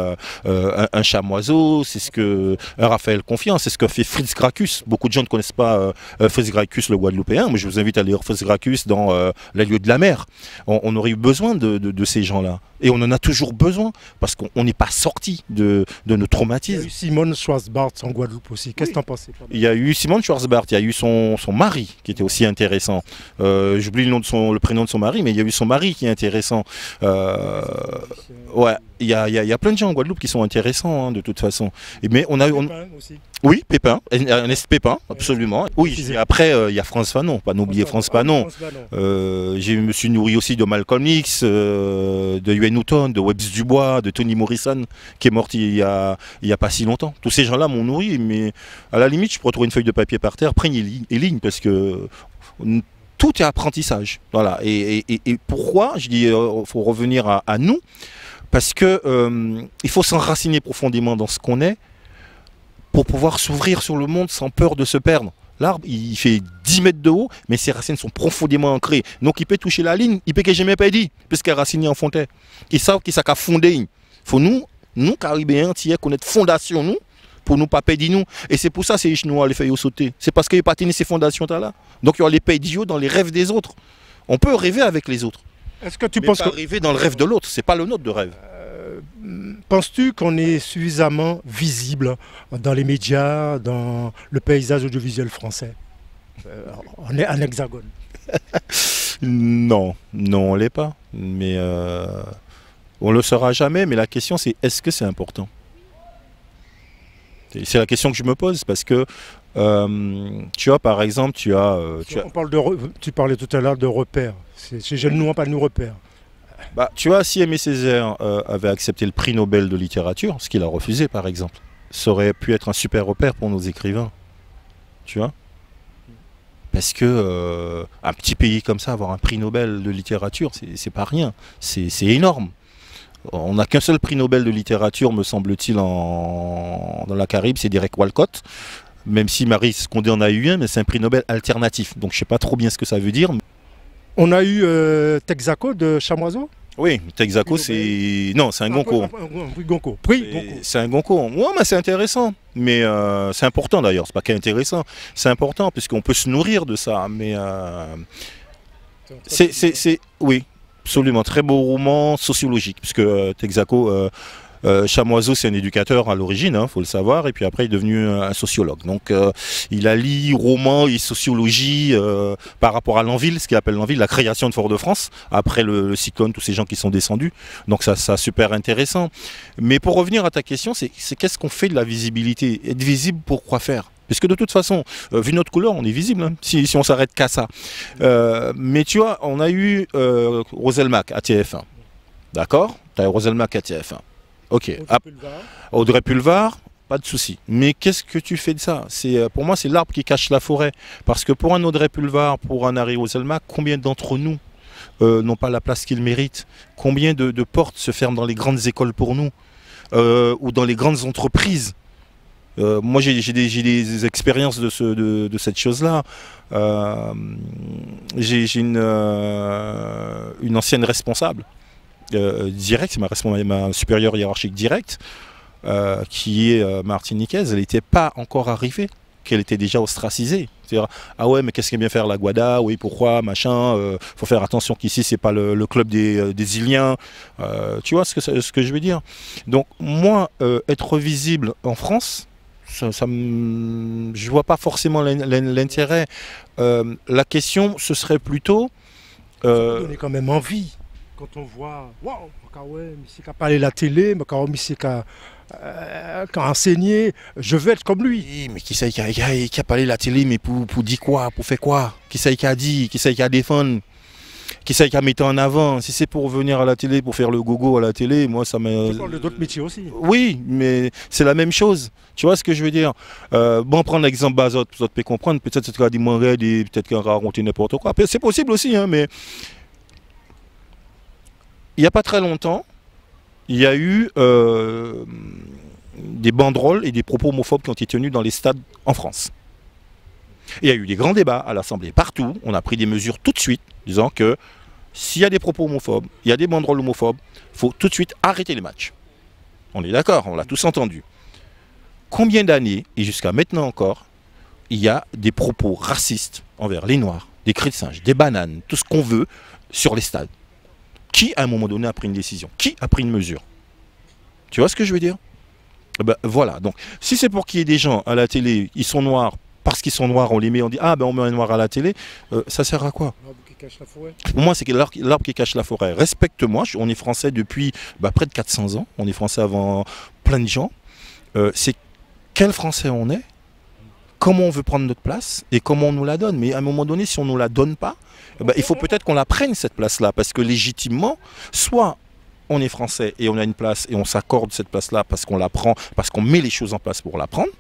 un Chamoiseau, c'est ce que un Raphaël Confiance, c'est ce que fait Fritz Gracchus. Beaucoup de gens ne connaissent pas Fritz Gracchus, le Guadeloupéen, mais je vous invite à lire Fritz Gracchus dans Les lieux de la mer. On aurait eu besoin de ces gens-là. Et on en a toujours besoin, parce qu'on n'est pas sorti de nos traumatismes. Il y a eu Simone Schwarzbart en Guadeloupe aussi. Qu'est-ce que tu en pensais? Il y a eu Simone Schwarzbart, il y a eu son mari qui était aussi intéressant. J'oublie le prénom de son mari, mais il y a eu son mari qui est intéressant. Ouais, il y a plein de gens en Guadeloupe qui sont intéressants, hein, de toute façon. Mais on a eu... aussi. Oui, Pépin, Ernest Pépin, absolument. Oui, et après, il y a France Fanon, pas n'oublier France Fanon. Je me suis nourri aussi de Malcolm X, de Huey Newton, de Webbs Dubois, de Toni Morrison, qui est mort il y a pas si longtemps. Tous ces gens-là m'ont nourri, mais à la limite, je pourrais trouver une feuille de papier par terre, prenne et ligne, parce que tout est apprentissage. Voilà. Et pourquoi je dis faut revenir à nous, parce que il faut s'enraciner profondément dans ce qu'on est, pour pouvoir s'ouvrir sur le monde sans peur de se perdre. L'arbre, il fait 10 mètres de haut, mais ses racines sont profondément ancrées. Donc il peut toucher la ligne, il peut que jamais pas dit, puisqu'il racine en fontaine. Ils savent qu'il s'est fondé. Il faut nous Caribéens, connaître fondation, nous, pour nous pas perdre nous. Et c'est pour ça que ces nous les faire sauter. C'est parce qu'ils patinent ces fondations là. Donc il y a les perdre dans les rêves des autres. On peut rêver avec les autres. Est-ce que tu penses que rêver dans le rêve de l'autre, c'est pas le nôtre de rêve. Penses-tu qu'on est suffisamment visible dans les médias, dans le paysage audiovisuel français, en hexagone? Non, on l'est pas. Mais on le saura jamais. Mais la question c'est, est-ce que c'est important? C'est la question que je me pose, parce que tu vois, par exemple, tu parlais tout à l'heure de repères. Je ne nous pas de nos repères. Bah, tu vois, si Aimé Césaire avait accepté le prix Nobel de littérature, ce qu'il a refusé par exemple, ça aurait pu être un super repère pour nos écrivains. Tu vois? Parce que un petit pays comme ça, avoir un prix Nobel de littérature, c'est pas rien. C'est énorme. On n'a qu'un seul prix Nobel de littérature, me semble-t-il, dans la Caraïbe, c'est Derek Walcott. Même si Marie Scondé en a eu un, mais c'est un prix Nobel alternatif. Donc je ne sais pas trop bien ce que ça veut dire. On a eu Texaco de Chamoiseau. Oui, Texaco, c'est... Non, c'est un Goncourt. C'est un Goncourt. Ouais, mais c'est intéressant. Mais c'est important d'ailleurs. C'est pas qu'intéressant. C'est important puisqu'on peut se nourrir de ça. Mais oui, absolument. Très beau roman sociologique. Puisque Texaco... Chamoiseau, c'est un éducateur à l'origine, hein, faut le savoir, et puis après il est devenu un sociologue. Donc il allie roman et sociologie par rapport à Lanville, ce qu'il appelle Lanville, la création de Fort-de-France, après le cyclone, tous ces gens qui sont descendus. Donc ça super intéressant. Mais pour revenir à ta question, c'est qu'est-ce qu'on fait de la visibilité? Être visible, pour quoi faire? Parce que de toute façon, vu notre couleur, on est visible, hein, si on s'arrête qu'à ça. Mais tu vois, on a eu Roselmack à TF1. D'accord? Tu as eu Roselmack à TF1. Ok. Audrey Pulvar, pas de souci. Mais qu'est-ce que tu fais de ça? Pour moi, c'est l'arbre qui cache la forêt. Parce que pour un Audrey Pulvar, pour un Harry Roselmack, combien d'entre nous n'ont pas la place qu'ils méritent? Combien de portes se ferment dans les grandes écoles pour nous, ou dans les grandes entreprises? Moi, j'ai des expériences de cette chose-là. J'ai une ancienne responsable directe, ma supérieure hiérarchique directe, qui est martiniquaise. Elle n'était pas encore arrivée, qu'elle était déjà ostracisée. C'est-à-dire, ah ouais, mais qu'est-ce qu'elle vient faire la Guada? Oui, pourquoi, machin, faut faire attention qu'ici, c'est pas le club des Iliens. Tu vois ce que je veux dire? Donc, moi, être visible en France, je vois pas forcément l'intérêt. La question, ce serait plutôt... On est quand même envie. Quand on voit, waouh, monsieur qui a parlé la télé, monsieur qui a enseigné, je veux être comme lui. Oui, mais qui c'est qui a parlé la télé, mais pour dire quoi? Pour faire quoi? Qui c'est qui a dit? Qui c'est qui a défendu? Qui c'est qui a mis en avant? Si c'est pour venir à la télé, pour faire le gogo à la télé, moi ça me... Tu parles d'autres métiers aussi. Oui, mais c'est la même chose. Tu vois ce que je veux dire? Bon, prendre l'exemple Bazot, vous peut comprendre, peut-être que tu as dit moins raide et peut-être qu'il a raconté n'importe quoi. C'est possible aussi, hein, mais... Il n'y a pas très longtemps, il y a eu des banderoles et des propos homophobes qui ont été tenus dans les stades en France. Il y a eu des grands débats à l'Assemblée partout. On a pris des mesures tout de suite, disant que s'il y a des propos homophobes, il y a des banderoles homophobes, il faut tout de suite arrêter les matchs. On est d'accord, on l'a tous entendu. Combien d'années, et jusqu'à maintenant encore, il y a des propos racistes envers les Noirs, des cris de singe, des bananes, tout ce qu'on veut sur les stades? Qui, à un moment donné, a pris une décision? Qui a pris une mesure? Tu vois ce que je veux dire? Ben, voilà. Donc, si c'est pour qu'il y ait des gens à la télé, ils sont noirs, parce qu'ils sont noirs, on les met, on dit, ah ben on met un noir à la télé, ça sert à quoi? L'arbre qui cache la forêt. Pour moi, c'est l'arbre qui cache la forêt. Respecte-moi, on est français depuis près de 400 ans, on est français avant plein de gens. C'est quel français on est, comment on veut prendre notre place et comment on nous la donne. Mais à un moment donné, si on ne nous la donne pas, il faut peut-être qu'on la prenne cette place-là, parce que légitimement, soit on est français et on a une place et on s'accorde cette place-là parce qu'on la prend, parce qu'on met les choses en place pour la prendre,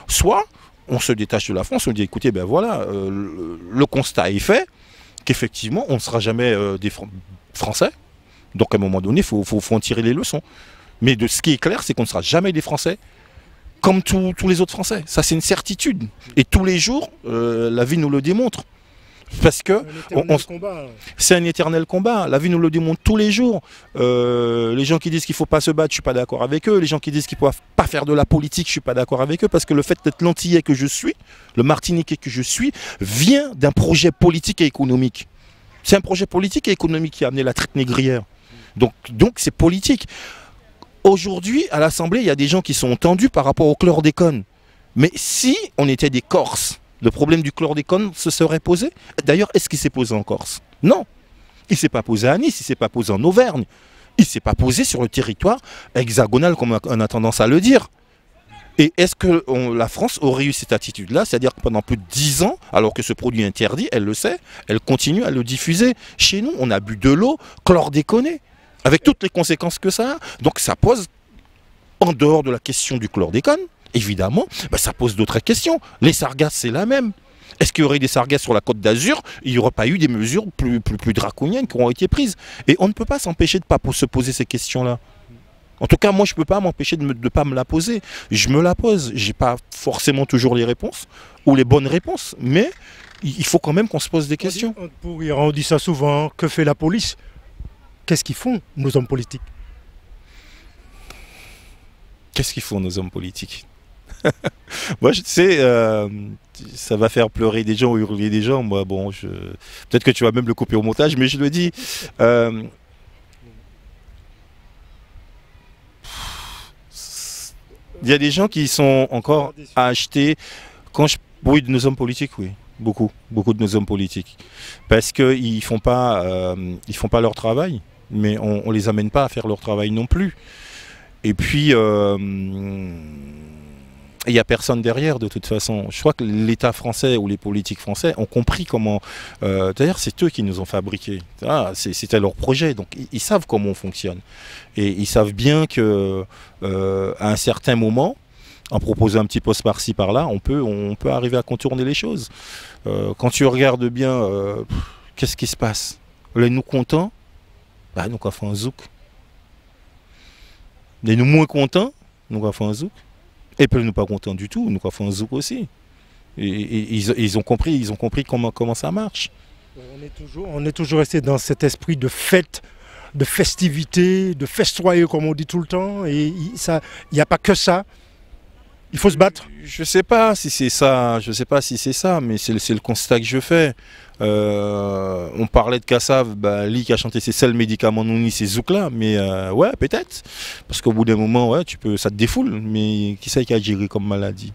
soit on se détache de la France, on dit écoutez, ben voilà, le constat est fait, qu'effectivement on ne sera jamais des Français, donc à un moment donné, il faut en tirer les leçons. Mais de ce qui est clair, c'est qu'on ne sera jamais des Français comme tous les autres Français. Ça, c'est une certitude. Et tous les jours, la vie nous le démontre. Parce que c'est un éternel combat. La vie nous le démontre tous les jours. Les gens qui disent qu'il ne faut pas se battre, je ne suis pas d'accord avec eux. Les gens qui disent qu'ils ne peuvent pas faire de la politique, je ne suis pas d'accord avec eux. Parce que le fait d'être l'antillais que je suis, le martiniquais que je suis, vient d'un projet politique et économique. C'est un projet politique et économique qui a amené la traite négrière. Donc c'est politique. Aujourd'hui, à l'Assemblée, il y a des gens qui sont tendus par rapport au chlordécone. Mais si on était des Corses, le problème du chlordécone se serait posé. D'ailleurs, est-ce qu'il s'est posé en Corse? Non. Il ne s'est pas posé à Nice, il ne s'est pas posé en Auvergne. Il ne s'est pas posé sur le territoire hexagonal, comme on a tendance à le dire. Et est-ce que la France aurait eu cette attitude-là? C'est-à-dire que pendant plus de 10 ans, alors que ce produit est interdit, elle le sait, elle continue à le diffuser. Chez nous, on a bu de l'eau chlordéconée, avec toutes les conséquences que ça a. Donc ça pose, en dehors de la question du chlordécone, évidemment, ça pose d'autres questions. Les sargasses, c'est la même. Est-ce qu'il y aurait des sargasses sur la Côte d'Azur? Il n'y aurait pas eu des mesures plus draconiennes qui auront été prises. Et on ne peut pas s'empêcher de ne pas se poser ces questions-là. En tout cas, moi, je ne peux pas m'empêcher de ne pas me la poser. Je me la pose. Je n'ai pas forcément toujours les réponses ou les bonnes réponses, mais il faut quand même qu'on se pose des questions. On dit ça souvent. Que fait la police? Qu'est-ce qu'ils font, nos hommes politiques? Qu'est-ce qu'ils font, nos hommes politiques? Moi, je sais, ça va faire pleurer des gens ou hurler des gens. Moi, bon, peut-être que tu vas même le couper au montage, mais je le dis. Il y a des gens qui sont encore à acheter. Oui, de nos hommes politiques, oui. Beaucoup de nos hommes politiques. Parce qu'ils ne font pas leur travail, mais on ne les amène pas à faire leur travail non plus. Et puis, il n'y a personne derrière de toute façon. Je crois que l'État français ou les politiques français ont compris comment... D'ailleurs, c'est eux qui nous ont fabriqués. C'était leur projet, donc ils savent comment on fonctionne. Et ils savent bien qu'à un certain moment, en proposant un petit poste par-ci, par-là, on peut arriver à contourner les choses. Quand tu regardes bien, qu'est-ce qui se passe? Les nous contents, bah, nous avons fait un zouk. Les nous moins contents, nous avons fait un zouk. Et puis nous pas contents du tout, nous avons fait un zouk aussi. Et ils ont compris comment ça marche. On est toujours resté dans cet esprit de fête, de festivité, de festoyer comme on dit tout le temps. Et il n'y a pas que ça. Il faut se battre. Je sais pas si c'est ça, mais c'est le constat que je fais. On parlait de Kassav, bah, lui qui a chanté ses seuls médicaments non c'est Zouk là, mais ouais, peut-être. Parce qu'au bout d'un moment, ouais, ça te défoule, mais qui c'est qui a géré comme maladie?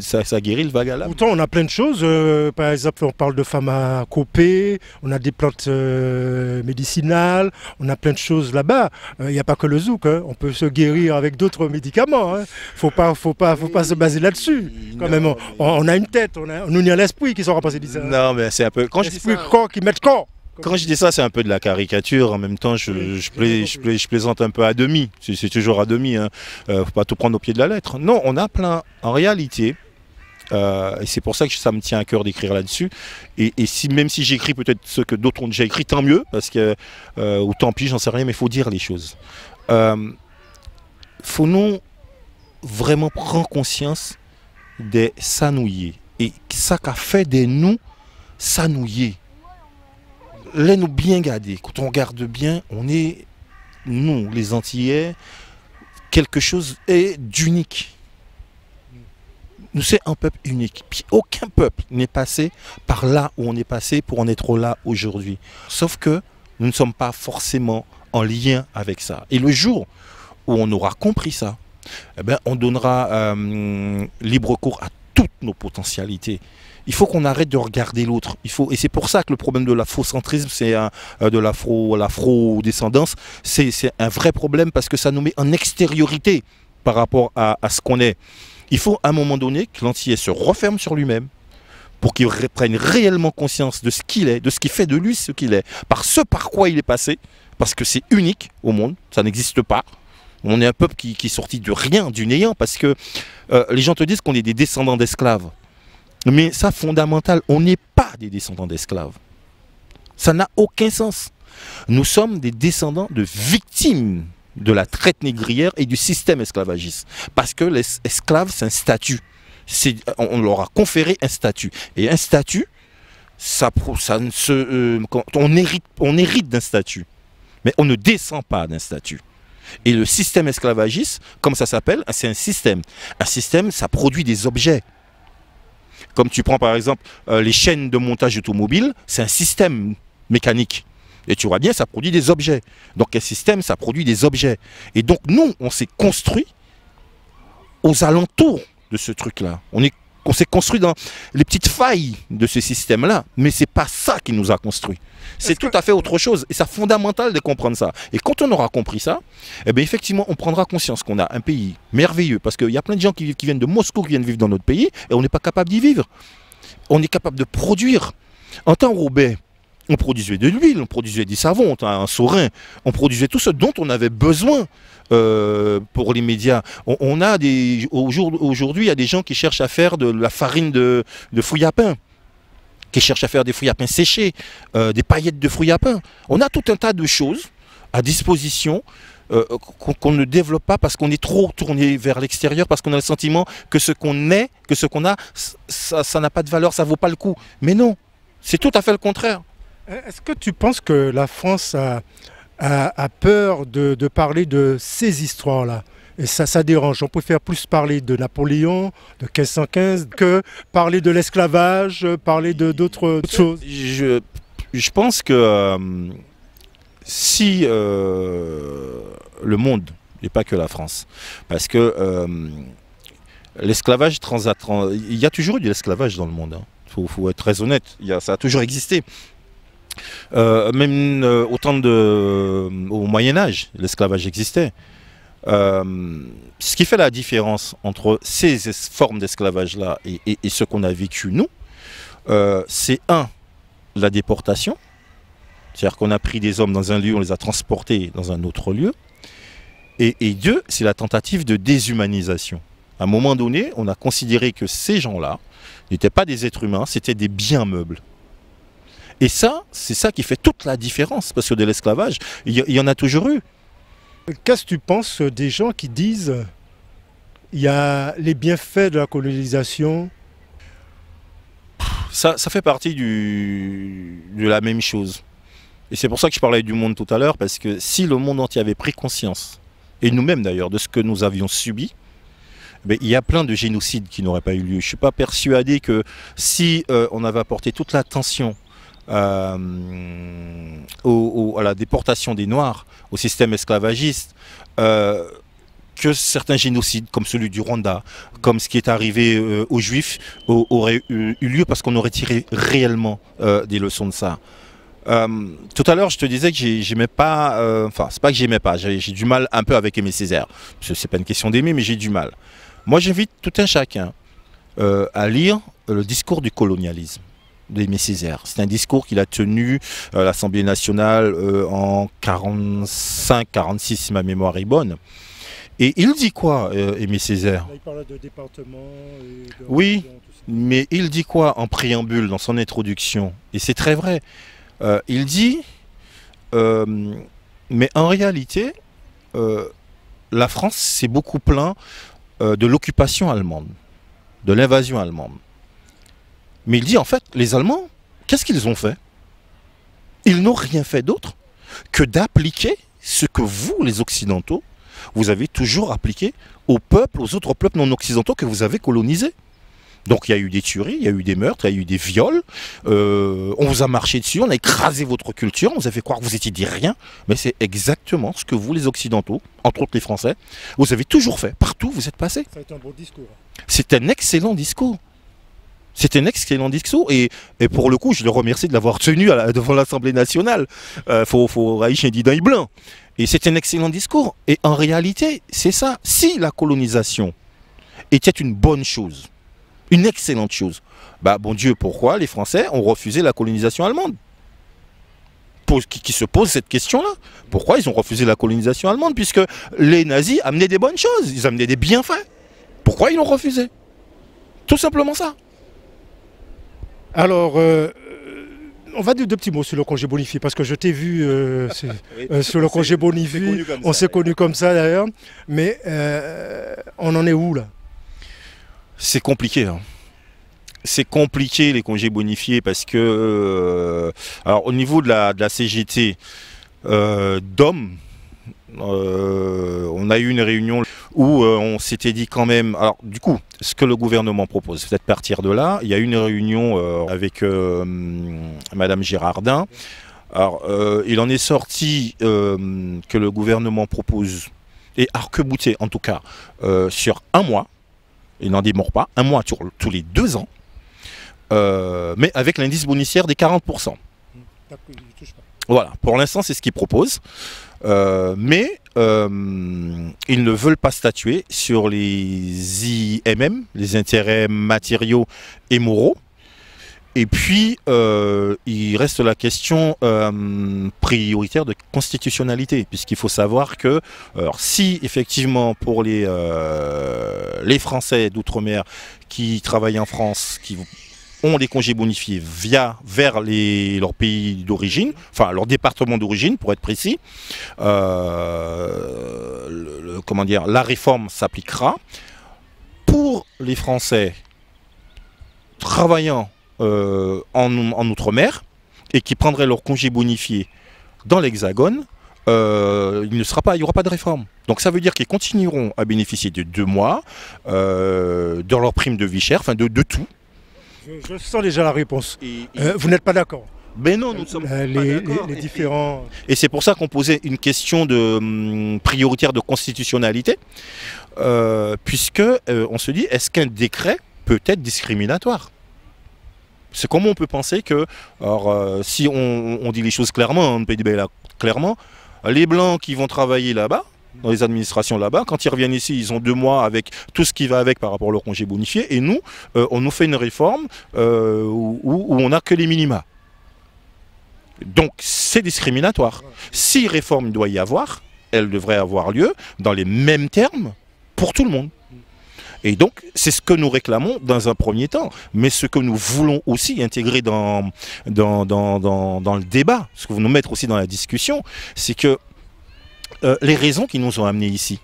Ça guérit le vague à l'âme. Pourtant, on a plein de choses. Par exemple, on parle de pharmacopée, on a des plantes médicinales, on a plein de choses là-bas. Il n'y a pas que le zouk, hein. On peut se guérir avec d'autres médicaments. Hein. Faut pas se baser là-dessus. Quand même, on a une tête, nous y a l'esprit qui sera passé d'ici. Non, mais c'est un peu. Quand l'esprit corps qui met le corps. Quand je dis ça, c'est un peu de la caricature. En même temps, je plaisante un peu à demi. C'est toujours à demi. Hein. Faut pas tout prendre au pied de la lettre. Non, on a plein. En réalité, et c'est pour ça que ça me tient à cœur d'écrire là-dessus. Et même si j'écris peut-être ce que d'autres ont déjà écrit, tant mieux, parce que ou tant pis, j'en sais rien, mais il faut dire les choses. Faut nous vraiment prendre conscience des sanouillés et ça qu'a fait des nous sanouillés. Là, nous bien garder. Quand on regarde bien, on est, nous, les Antillais, quelque chose d'unique. Nous, c'est un peuple unique. Puis aucun peuple n'est passé par là où on est passé pour en être là aujourd'hui. Sauf que nous ne sommes pas forcément en lien avec ça. Et le jour où on aura compris ça, eh ben, on donnera libre cours à toutes nos potentialités. Il faut qu'on arrête de regarder l'autre. Et c'est pour ça que le problème de l'afrocentrisme, c'est de l'afro-descendance, c'est un vrai problème parce que ça nous met en extériorité par rapport à ce qu'on est. Il faut à un moment donné que l'Antillais se referme sur lui-même pour qu'il prenne réellement conscience de ce qu'il est, de ce qui fait de lui ce qu'il est, par quoi il est passé, parce que c'est unique au monde, ça n'existe pas. On est un peuple qui est sorti de rien, du néant, parce que les gens te disent qu'on est des descendants d'esclaves. Mais ça, fondamental, on n'est pas des descendants d'esclaves. Ça n'a aucun sens. Nous sommes des descendants de victimes de la traite négrière et du système esclavagiste. Parce que les esclaves, c'est un statut. On leur a conféré un statut. Et un statut, on hérite d'un statut. Mais on ne descend pas d'un statut. Et le système esclavagiste, comme ça s'appelle, c'est un système. Un système, ça produit des objets. Comme tu prends par exemple les chaînes de montage automobile, c'est un système mécanique. Et tu vois bien, ça produit des objets. Donc un système, ça produit des objets. Et donc nous, on s'est construit aux alentours de ce truc-là. On s'est construit dans les petites failles de ce système-là. Mais ce n'est pas ça qui nous a construit. C'est tout à fait autre chose. Et c'est fondamental de comprendre ça. Et quand on aura compris ça, eh bien effectivement, on prendra conscience qu'on a un pays merveilleux. Parce qu'il y a plein de gens qui viennent de Moscou, qui viennent vivre dans notre pays, et on n'est pas capable d'y vivre. On est capable de produire. En temps Robert, on produisait de l'huile, on produisait du savon, un serein, on produisait tout ce dont on avait besoin pour les médias. Aujourd'hui, il y a des gens qui cherchent à faire de la farine de fruits à pain, qui cherchent à faire des fruits à pain séchés, des paillettes de fruits à pain. On a tout un tas de choses à disposition qu'on ne développe pas parce qu'on est trop tourné vers l'extérieur, parce qu'on a le sentiment que ce qu'on est, que ce qu'on a, ça n'a pas de valeur, ça ne vaut pas le coup. Mais non, c'est tout à fait le contraire. Est-ce que tu penses que la France a peur de parler de ces histoires-là? Et ça dérange. On préfère plus parler de Napoléon, de 1515, que parler de l'esclavage, parler d'autres choses. Je pense que si le monde, et pas que la France, parce que l'esclavage il y a toujours eu de l'esclavage dans le monde. Hein. Faut être très honnête. Ça a toujours existé. Même au Moyen-Âge, l'esclavage existait. Ce qui fait la différence entre ces formes d'esclavage-là et ce qu'on a vécu nous, c'est la déportation. C'est-à-dire qu'on a pris des hommes dans un lieu, on les a transportés dans un autre lieu. Et deux, c'est la tentative de déshumanisation. À un moment donné, on a considéré que ces gens-là n'étaient pas des êtres humains, c'était des biens meubles. Et ça, c'est ça qui fait toute la différence, parce que de l'esclavage, il y en a toujours eu. Qu'est-ce que tu penses des gens qui disent il y a les bienfaits de la colonisation? Ça fait partie de la même chose. Et c'est pour ça que je parlais du monde tout à l'heure, parce que si le monde entier avait pris conscience, et nous-mêmes d'ailleurs, de ce que nous avions subi, mais il y a plein de génocides qui n'auraient pas eu lieu. Je ne suis pas persuadé que si on avait apporté toute l'attention à la déportation des Noirs, au système esclavagiste, que certains génocides, comme celui du Rwanda, comme ce qui est arrivé aux Juifs, auraient eu lieu parce qu'on aurait tiré réellement des leçons de ça. Tout à l'heure, je te disais que j'aimais pas, enfin, c'est pas que j'aimais pas, j'ai du mal un peu avec Aimé Césaire. C'est pas une question d'aimer, mais j'ai du mal. Moi, j'invite tout un chacun à lire le discours du colonialisme d'Aimé Césaire. C'est un discours qu'il a tenu à l'Assemblée nationale en 45-46, si ma mémoire est bonne. Et il dit quoi, Aimé Césaire? Il parlait de département. Oui, mais il dit quoi en préambule dans son introduction? Et c'est très vrai. Il dit, mais en réalité, la France s'est beaucoup plaint de l'occupation allemande, de l'invasion allemande. Mais il dit en fait, les Allemands, qu'est-ce qu'ils ont fait? Ils n'ont rien fait d'autre que d'appliquer ce que vous, les Occidentaux, vous avez toujours appliqué aux peuples, aux autres peuples non occidentaux que vous avez colonisés. Donc il y a eu des tueries, il y a eu des meurtres, il y a eu des viols, on vous a marché dessus, on a écrasé votre culture, on vous a fait croire que vous étiez des riens, mais c'est exactement ce que vous les Occidentaux, entre autres les Français, vous avez toujours fait, partout où vous êtes passés. Ça a été un bon discours. C'est un excellent discours. C'est un excellent discours et pour le coup, je le remercie de l'avoir tenu devant l'Assemblée nationale. Faut raïcher dit d'un blanc. Et c'est un excellent discours. Et en réalité, c'est ça. Si la colonisation était une bonne chose, une excellente chose, bah bon Dieu, pourquoi les Français ont refusé la colonisation allemande? Qui se pose cette question-là. Pourquoi ils ont refusé la colonisation allemande? Puisque les nazis amenaient des bonnes choses, ils amenaient des bienfaits. Pourquoi ils l'ont refusé? Tout simplement ça. Alors, on va dire deux petits mots sur le congé bonifié, parce que je t'ai vu sur le congé bonifié, on s'est connus comme ça d'ailleurs, mais on en est où là? C'est compliqué. Hein. C'est compliqué les congés bonifiés parce que, alors au niveau de la CGT d'hommes, on a eu une réunion où on s'était dit quand même, alors du coup, ce que le gouvernement propose, peut-être partir de là, il y a eu une réunion avec Madame Girardin. Alors, il en est sorti que le gouvernement propose, et arc-bouté en tout cas, sur un mois, il n'en démord pas, un mois tous les 2 ans, mais avec l'indice boniciaire des 40%. Voilà, pour l'instant c'est ce qu'ils proposent. Mais ils ne veulent pas statuer sur les IMM, les intérêts matériaux et moraux. Et puis, il reste la question prioritaire de constitutionnalité, puisqu'il faut savoir que alors, si effectivement pour les Français d'outre-mer qui travaillent en France, qui ont des congés bonifiés vers leur pays d'origine, enfin leur département d'origine pour être précis, comment dire, la réforme s'appliquera. Pour les Français travaillant en outre-mer et qui prendraient leur congé bonifié dans l'Hexagone, il n'y aura pas de réforme. Donc ça veut dire qu'ils continueront à bénéficier de 2 mois, de leur prime de vie chère, enfin de tout. Je sens déjà la réponse. Vous n'êtes pas d'accord? Mais non, nous ne sommes pas d'accord. Les différents... Et c'est pour ça qu'on posait une question prioritaire de constitutionnalité, puisque on se dit, est-ce qu'un décret peut être discriminatoire? C'est comment on peut penser que, alors, si on dit les choses clairement, on peut dire là, clairement, les Blancs qui vont travailler là-bas, dans les administrations là-bas, quand ils reviennent ici, ils ont 2 mois avec tout ce qui va avec par rapport au congé bonifié, et nous, on nous fait une réforme où on n'a que les minima. Donc c'est discriminatoire. Si réforme doit y avoir, elle devrait avoir lieu dans les mêmes termes pour tout le monde. Et donc, c'est ce que nous réclamons dans un premier temps. Mais ce que nous voulons aussi intégrer dans le débat, ce que vous nous mettre aussi dans la discussion, c'est que les raisons qui nous ont amenés ici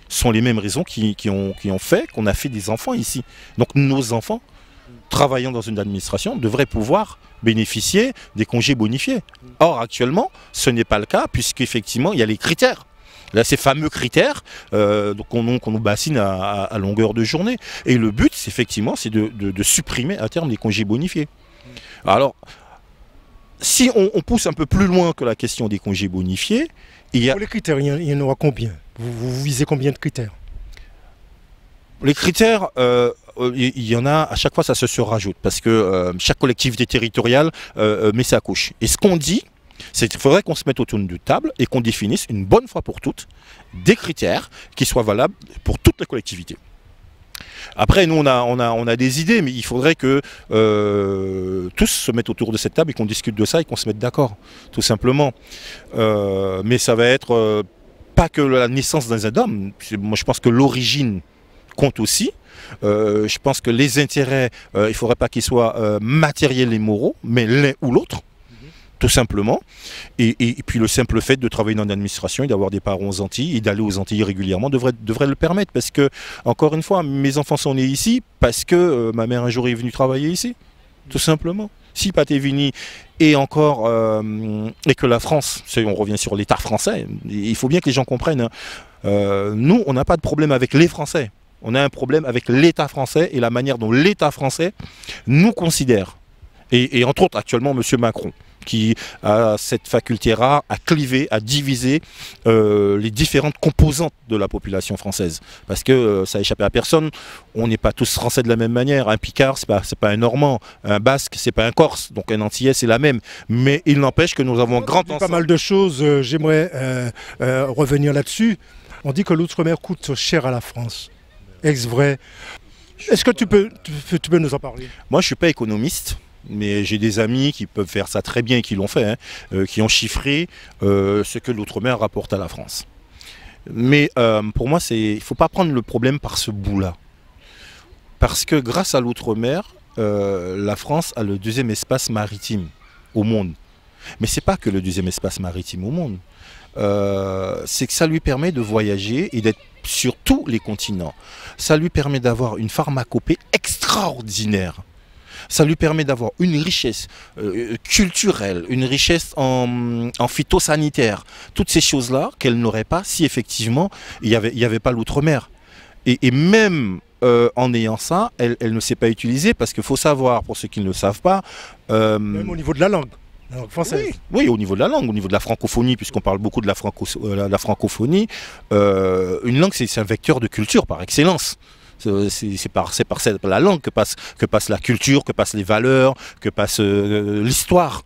sont les mêmes raisons qui ont fait qu'on a fait des enfants ici. Donc nos enfants, travaillant dans une administration, devraient pouvoir bénéficier des congés bonifiés. Or, actuellement, ce n'est pas le cas, puisqu'effectivement, il y a les critères. Là, ces fameux critères qu'on nous bassine à longueur de journée. Et le but, effectivement, c'est de supprimer à terme les congés bonifiés. Alors, si on pousse un peu plus loin que la question des congés bonifiés, il y a... Pour les critères, il y en aura combien? Vous visez combien de critères? Les critères, il y en a, à chaque fois ça se surajoute, parce que chaque collectivité territoriale met sa couche. Et ce qu'on dit, c'est qu'il faudrait qu'on se mette autour d'une table et qu'on définisse une bonne fois pour toutes des critères qui soient valables pour toutes les collectivités. Après, nous, on a des idées, mais il faudrait que tous se mettent autour de cette table et qu'on discute de ça et qu'on se mette d'accord, tout simplement. Mais ça va être pas que la naissance d'un homme. Moi, je pense que l'origine compte aussi. Je pense que les intérêts, il ne faudrait pas qu'ils soient matériels et moraux, mais l'un ou l'autre. Tout simplement. Et puis le simple fait de travailler dans l'administration et d'avoir des parents aux Antilles et d'aller aux Antilles régulièrement devrait le permettre. Parce que, encore une fois, mes enfants sont nés ici parce que ma mère un jour est venue travailler ici. Tout simplement. Si pas t'es venu et encore et que la France, on revient sur l'État français, il faut bien que les gens comprennent. Hein, nous, on n'a pas de problème avec les Français. On a un problème avec l'État français et la manière dont l'État français nous considère. Et entre autres, actuellement, M. Macron, qui a cette faculté rare à cliver, à diviser les différentes composantes de la population française. Parce que ça a échappé à personne, on n'est pas tous français de la même manière. Un Picard, c'est pas un Normand, un Basque, c'est pas un Corse, donc un Antillais, c'est la même. Mais il n'empêche que nous avons grand ensemble. Pas mal de choses, j'aimerais revenir là-dessus. On dit que l'outre-mer coûte cher à la France. Est-ce vrai? Est-ce que tu peux nous en parler? Moi, je ne suis pas économiste. Mais j'ai des amis qui peuvent faire ça très bien et qui l'ont fait, hein, qui ont chiffré ce que l'outre-mer rapporte à la France. Mais pour moi, il ne faut pas prendre le problème par ce bout-là. Parce que grâce à l'outre-mer, la France a le deuxième espace maritime au monde. Mais ce n'est pas que le deuxième espace maritime au monde. C'est que ça lui permet de voyager et d'être sur tous les continents. Ça lui permet d'avoir une pharmacopée extraordinaire. Ça lui permet d'avoir une richesse culturelle, une richesse en phytosanitaire. Toutes ces choses-là qu'elle n'aurait pas si effectivement il n'y avait pas l'outre-mer. Et même en ayant ça, elle ne s'est pas utilisée parce qu'il faut savoir, pour ceux qui ne le savent pas... même au niveau de la langue française. Oui, au niveau de la langue, au niveau de la francophonie, puisqu'on parle beaucoup de la francophonie, une langue c'est un vecteur de culture par excellence. C'est par la langue que passe la culture, que passent les valeurs, que passe l'histoire.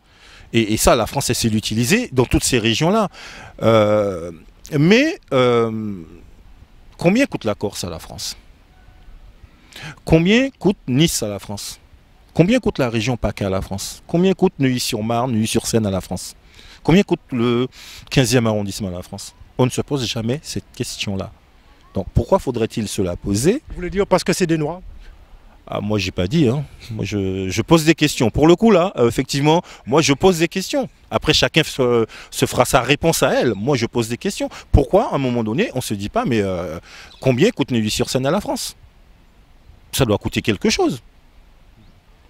Et ça, la France essaie d'utiliser dans toutes ces régions-là. Mais combien coûte la Corse à la France? Combien coûte Nice à la France? Combien coûte la région PACA à la France? Combien coûte Neuilly-sur-Marne, Neuilly-sur-Seine à la France? Combien coûte le 15e arrondissement à la France? On ne se pose jamais cette question-là. Donc pourquoi faudrait-il se la poser? Vous voulez dire parce que c'est des Noirs? Ah, moi j'ai pas dit, hein. Moi je pose des questions. Pour le coup là, effectivement, moi je pose des questions. Après chacun se fera sa réponse à elle. Moi je pose des questions. Pourquoi à un moment donné on se dit pas mais combien coûte Neuilly-sur-Seine à la France? Ça doit coûter quelque chose.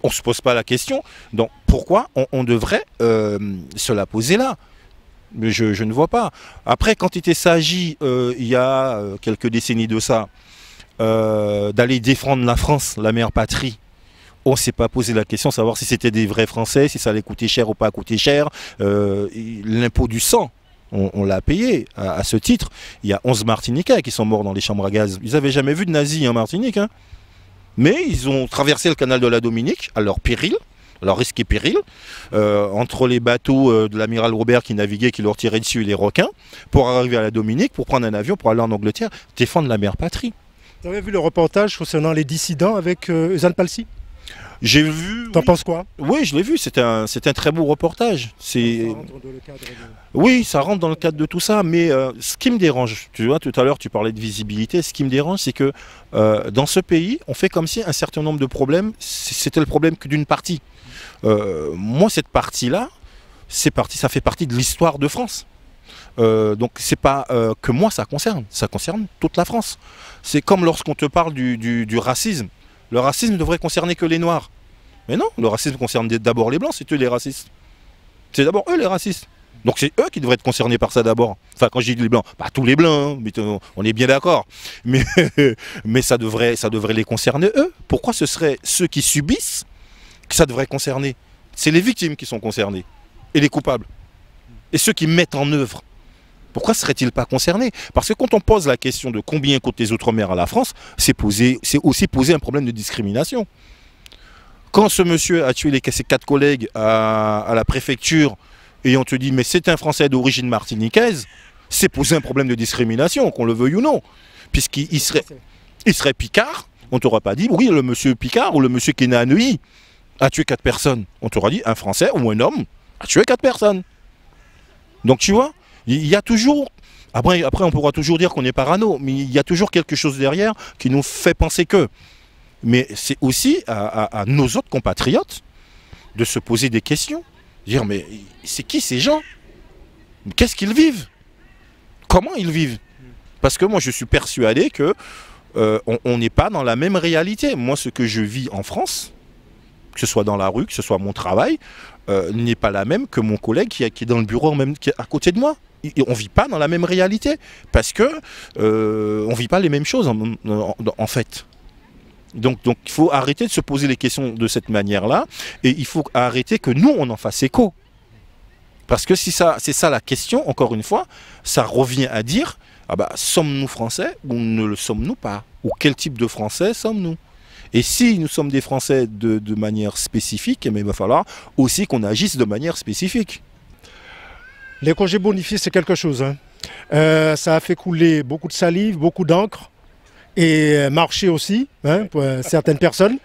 On ne se pose pas la question. Donc pourquoi on devrait se la poser là? Mais je ne vois pas. Après, quand il s'agit, il y a quelques décennies de ça, d'aller défendre la France, la mère patrie, on ne s'est pas posé la question de savoir si c'était des vrais Français, si ça allait coûter cher ou pas coûter cher. L'impôt du sang, on l'a payé à ce titre. Il y a 11 Martiniquais qui sont morts dans les chambres à gaz. Ils n'avaient jamais vu de nazis en Martinique. Hein. Mais ils ont traversé le canal de la Dominique à leur péril. Alors risque et péril, entre les bateaux de l'amiral Robert qui naviguaient, qui leur tiraient dessus et les requins, pour arriver à la Dominique, pour prendre un avion, pour aller en Angleterre, défendre la mère patrie. Vous avez vu le reportage concernant les dissidents avec Eusanne Palcy? J'ai vu... T'en penses quoi? Oui, je l'ai vu, c'est un très beau reportage. Ça rentre dans le cadre Oui, ça rentre dans le cadre de tout ça, mais ce qui me dérange, tu vois, tout à l'heure tu parlais de visibilité, ce qui me dérange, c'est que dans ce pays, on fait comme si un certain nombre de problèmes, c'était le problème que d'une partie. Moi, cette partie-là, ça fait partie de l'histoire de France. Donc c'est pas que moi ça concerne toute la France. C'est comme lorsqu'on te parle du racisme. Le racisme ne devrait concerner que les Noirs. Mais non, le racisme concerne d'abord les Blancs, c'est eux les racistes. C'est d'abord eux les racistes. Donc c'est eux qui devraient être concernés par ça d'abord. Enfin quand je dis les Blancs, pas tous les Blancs, hein, mais on est bien d'accord. Mais, mais ça devrait les concerner eux. Pourquoi ce serait ceux qui subissent que ça devrait concerner? C'est les victimes qui sont concernées. Et les coupables. Et ceux qui mettent en œuvre. Pourquoi ne seraient-ils pas concernés? Parce que quand on pose la question de combien coûtent les Outre-mer à la France, c'est aussi poser un problème de discrimination. Quand ce monsieur a tué ses 4 collègues à la préfecture et on te dit mais c'est un Français d'origine martiniquaise, c'est poser un problème de discrimination, qu'on le veuille ou non. Puisqu'il serait Picard, on ne t'aura pas dit oui le monsieur Picard ou le monsieur qui est né à Neuilly a tué 4 personnes. On t'aura dit un Français ou un homme a tué 4 personnes. Donc tu vois, il y a toujours... Après on pourra toujours dire qu'on est parano, mais il y a toujours quelque chose derrière qui nous fait penser que... Mais c'est aussi à nos autres compatriotes de se poser des questions. Dire, mais c'est qui ces gens? Qu'est-ce qu'ils vivent? Comment ils vivent? Parce que moi, je suis persuadé que on n'est pas dans la même réalité. Moi, ce que je vis en France, que ce soit dans la rue, que ce soit mon travail, n'est pas la même que mon collègue qui est dans le bureau même, qui est à côté de moi. On ne vit pas dans la même réalité. Parce que on ne vit pas les mêmes choses en fait. Donc il faut arrêter de se poser les questions de cette manière-là et il faut arrêter que nous, on en fasse écho. Parce que si c'est ça la question, encore une fois, ça revient à dire, ah bah, sommes-nous français ou ne le sommes-nous pas? Ou quel type de français sommes-nous? Et si nous sommes des français de manière spécifique, il va falloir aussi qu'on agisse de manière spécifique. Les congés bonifiés, c'est quelque chose. Hein. Ça a fait couler beaucoup de salive, beaucoup d'encre. Et marcher aussi, hein, pour certaines personnes.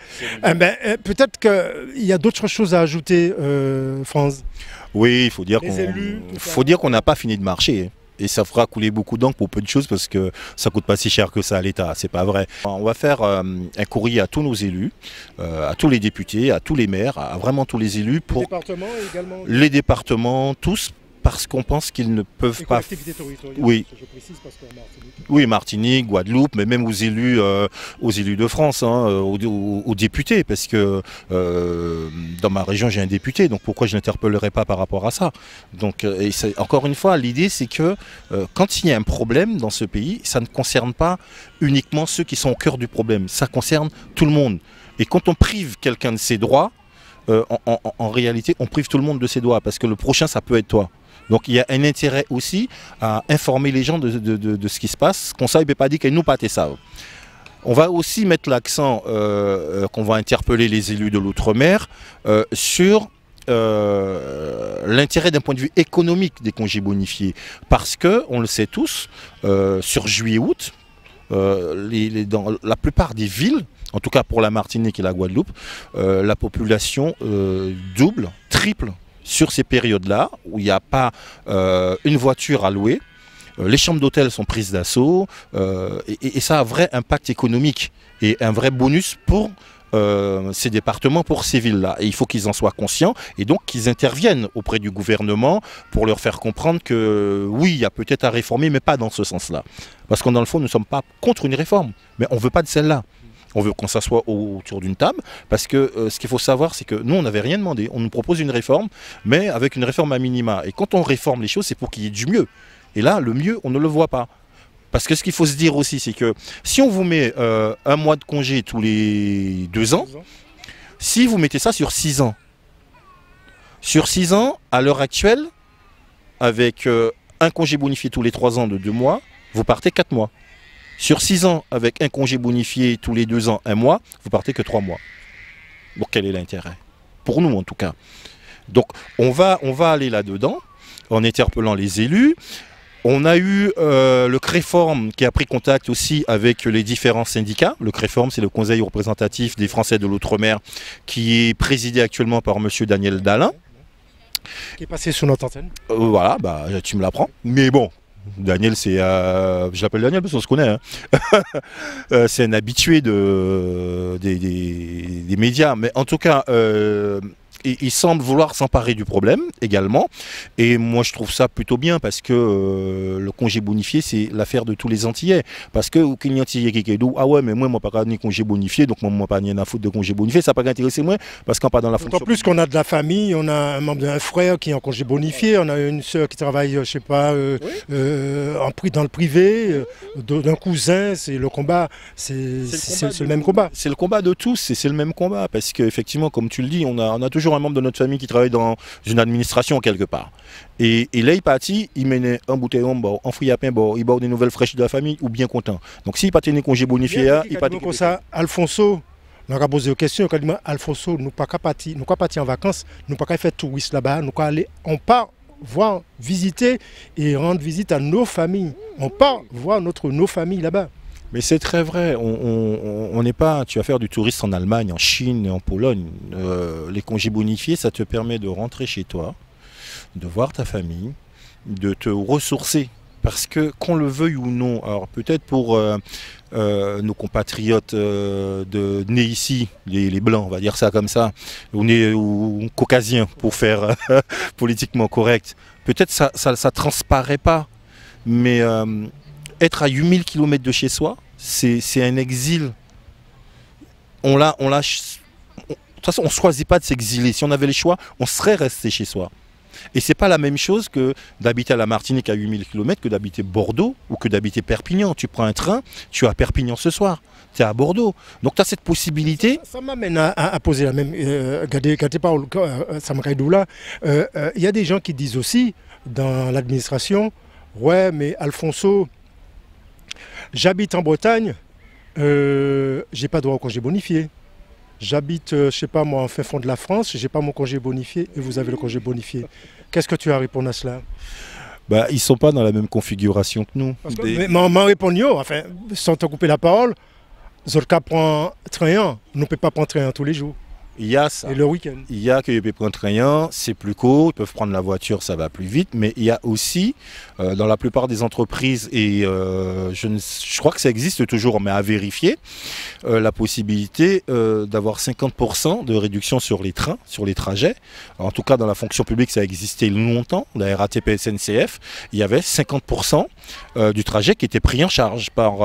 Peut-être qu'il y a d'autres choses à ajouter, Franz. Oui, il faut dire qu'on n'a pas fini de marcher. Hein. Et ça fera couler beaucoup d'encre pour peu de choses parce que ça ne coûte pas si cher que ça à l'État, c'est pas vrai. On va faire un courrier à tous nos élus, à tous les députés, à tous les maires, à vraiment tous les élus. Pour les départements également. Les départements, tous. Parce qu'on pense qu'ils ne peuvent pas... Oui. Je précise parce que Martinique... Oui, Martinique, Guadeloupe, mais même aux élus de France, hein, aux députés, parce que dans ma région j'ai un député, donc pourquoi je n'interpellerai pas par rapport à ça? Donc, encore une fois, l'idée c'est que quand il y a un problème dans ce pays, ça ne concerne pas uniquement ceux qui sont au cœur du problème, ça concerne tout le monde. Et quand on prive quelqu'un de ses droits, en réalité on prive tout le monde de ses droits, parce que le prochain ça peut être toi. Donc il y a un intérêt aussi à informer les gens de ce qui se passe. Comme ça, il ne peut pas dire qu'ils nous pâtent ça. On va aussi mettre l'accent qu'on va interpeller les élus de l'outre-mer sur l'intérêt d'un point de vue économique des congés bonifiés. Parce que, on le sait tous, sur juillet-août, dans la plupart des villes, en tout cas pour la Martinique et la Guadeloupe, la population double, triple sur ces périodes-là, où il n'y a pas une voiture à louer. Les chambres d'hôtel sont prises d'assaut et ça a un vrai impact économique et un vrai bonus pour ces départements, pour ces villes-là. Et il faut qu'ils en soient conscients et donc qu'ils interviennent auprès du gouvernement pour leur faire comprendre que oui, il y a peut-être à réformer, mais pas dans ce sens-là. Parce que dans le fond, nous ne sommes pas contre une réforme, mais on ne veut pas de celle-là. On veut qu'on s'assoie autour d'une table, parce que ce qu'il faut savoir, c'est que nous, on n'avait rien demandé. On nous propose une réforme, mais avec une réforme à minima. Et quand on réforme les choses, c'est pour qu'il y ait du mieux. Et là, le mieux, on ne le voit pas. Parce que ce qu'il faut se dire aussi, c'est que si on vous met un mois de congé tous les 2 ans, si vous mettez ça sur 6 ans, à l'heure actuelle, avec un congé bonifié tous les 3 ans de 2 mois, vous partez 4 mois. Sur 6 ans, avec un congé bonifié tous les 2 ans, 1 mois, vous partez que 3 mois. Donc quel est l'intérêt? Pour nous en tout cas. Donc on va aller là-dedans, en interpellant les élus. On a eu le CREFORM qui a pris contact aussi avec les différents syndicats. Le CREFORM, c'est le Conseil représentatif des Français de l'Outre-mer qui est présidé actuellement par M. Daniel Dalin. Qui est passé sur notre antenne. Voilà, bah, tu me l'apprends. Mais bon, Daniel, c'est... je l'appelle Daniel parce qu'on se connaît. Hein. C'est un habitué des médias. Mais en tout cas... il semble vouloir s'emparer du problème également, et moi je trouve ça plutôt bien parce que le congé bonifié c'est l'affaire de tous les Antillais, parce que aucun Antillais qui dit ah ouais mais moi pas ni congé bonifié donc moi pas ni à foutre de congé bonifié, ça n'a pas intéressé moi parce qu'on pas dans la fonction. En plus qu'on a de la famille, on a un membre d'un frère qui est en congé bonifié, on a une soeur qui travaille je sais pas dans le privé, d'un cousin, c'est le combat, c'est le même combat. C'est le combat de tous et c'est le même combat parce qu'effectivement comme tu le dis on a toujours un membre de notre famille qui travaille dans une administration quelque part. Et là, il partit, il mène un bouteillon, un fruit à pain, il boit des nouvelles fraîches de la famille, ou bien content. Donc s'il pas tenu congé bonifié, il pas comme ça, Alfonso, on a posé une question, il a dit Alfonso, nous pas partir en vacances, nous pas faire touriste là-bas, nous pas aller, on part voir, visiter et rendre visite à nos familles. On part voir nos familles là-bas. Mais c'est très vrai, on n'est pas, tu vas faire du tourisme en Allemagne, en Chine, en Pologne. Les congés bonifiés, ça te permet de rentrer chez toi, de voir ta famille, de te ressourcer. Parce que qu'on le veuille ou non, alors peut-être pour nos compatriotes nés ici, les blancs, on va dire ça comme ça, ou caucasiens pour faire politiquement correct, peut-être ça transparaît pas, mais... être à 8000 km de chez soi, c'est un exil. De toute façon, on ne choisit pas de s'exiler. Si on avait le choix, on serait resté chez soi. Et ce n'est pas la même chose que d'habiter à la Martinique à 8000 km que d'habiter Bordeaux ou que d'habiter Perpignan. Tu prends un train, tu es à Perpignan ce soir, tu es à Bordeaux. Donc tu as cette possibilité. Ça m'amène à poser la même... il y a des gens qui disent aussi, dans l'administration, ouais, mais Alfonso... J'habite en Bretagne, j'ai pas droit au congé bonifié. J'habite, je sais pas moi, en fin fond de la France, j'ai pas mon congé bonifié et vous avez le congé bonifié. Qu'est-ce que tu as répondu à cela? Bah, ils sont pas dans la même configuration que nous. Mais m'en répondu, enfin, sans te couper la parole, Zorka prend train, nous ne peut pas prendre train tous les jours. Il y a ça. Et le week-end. Il y a que ils peuvent prendre train, c'est plus court, ils peuvent prendre la voiture, ça va plus vite. Mais il y a aussi, dans la plupart des entreprises, et je crois que ça existe toujours, mais à vérifier, la possibilité d'avoir 50% de réduction sur les trains, sur les trajets. En tout cas, dans la fonction publique, ça a existé longtemps. La RATP SNCF, il y avait 50% du trajet qui était pris en charge par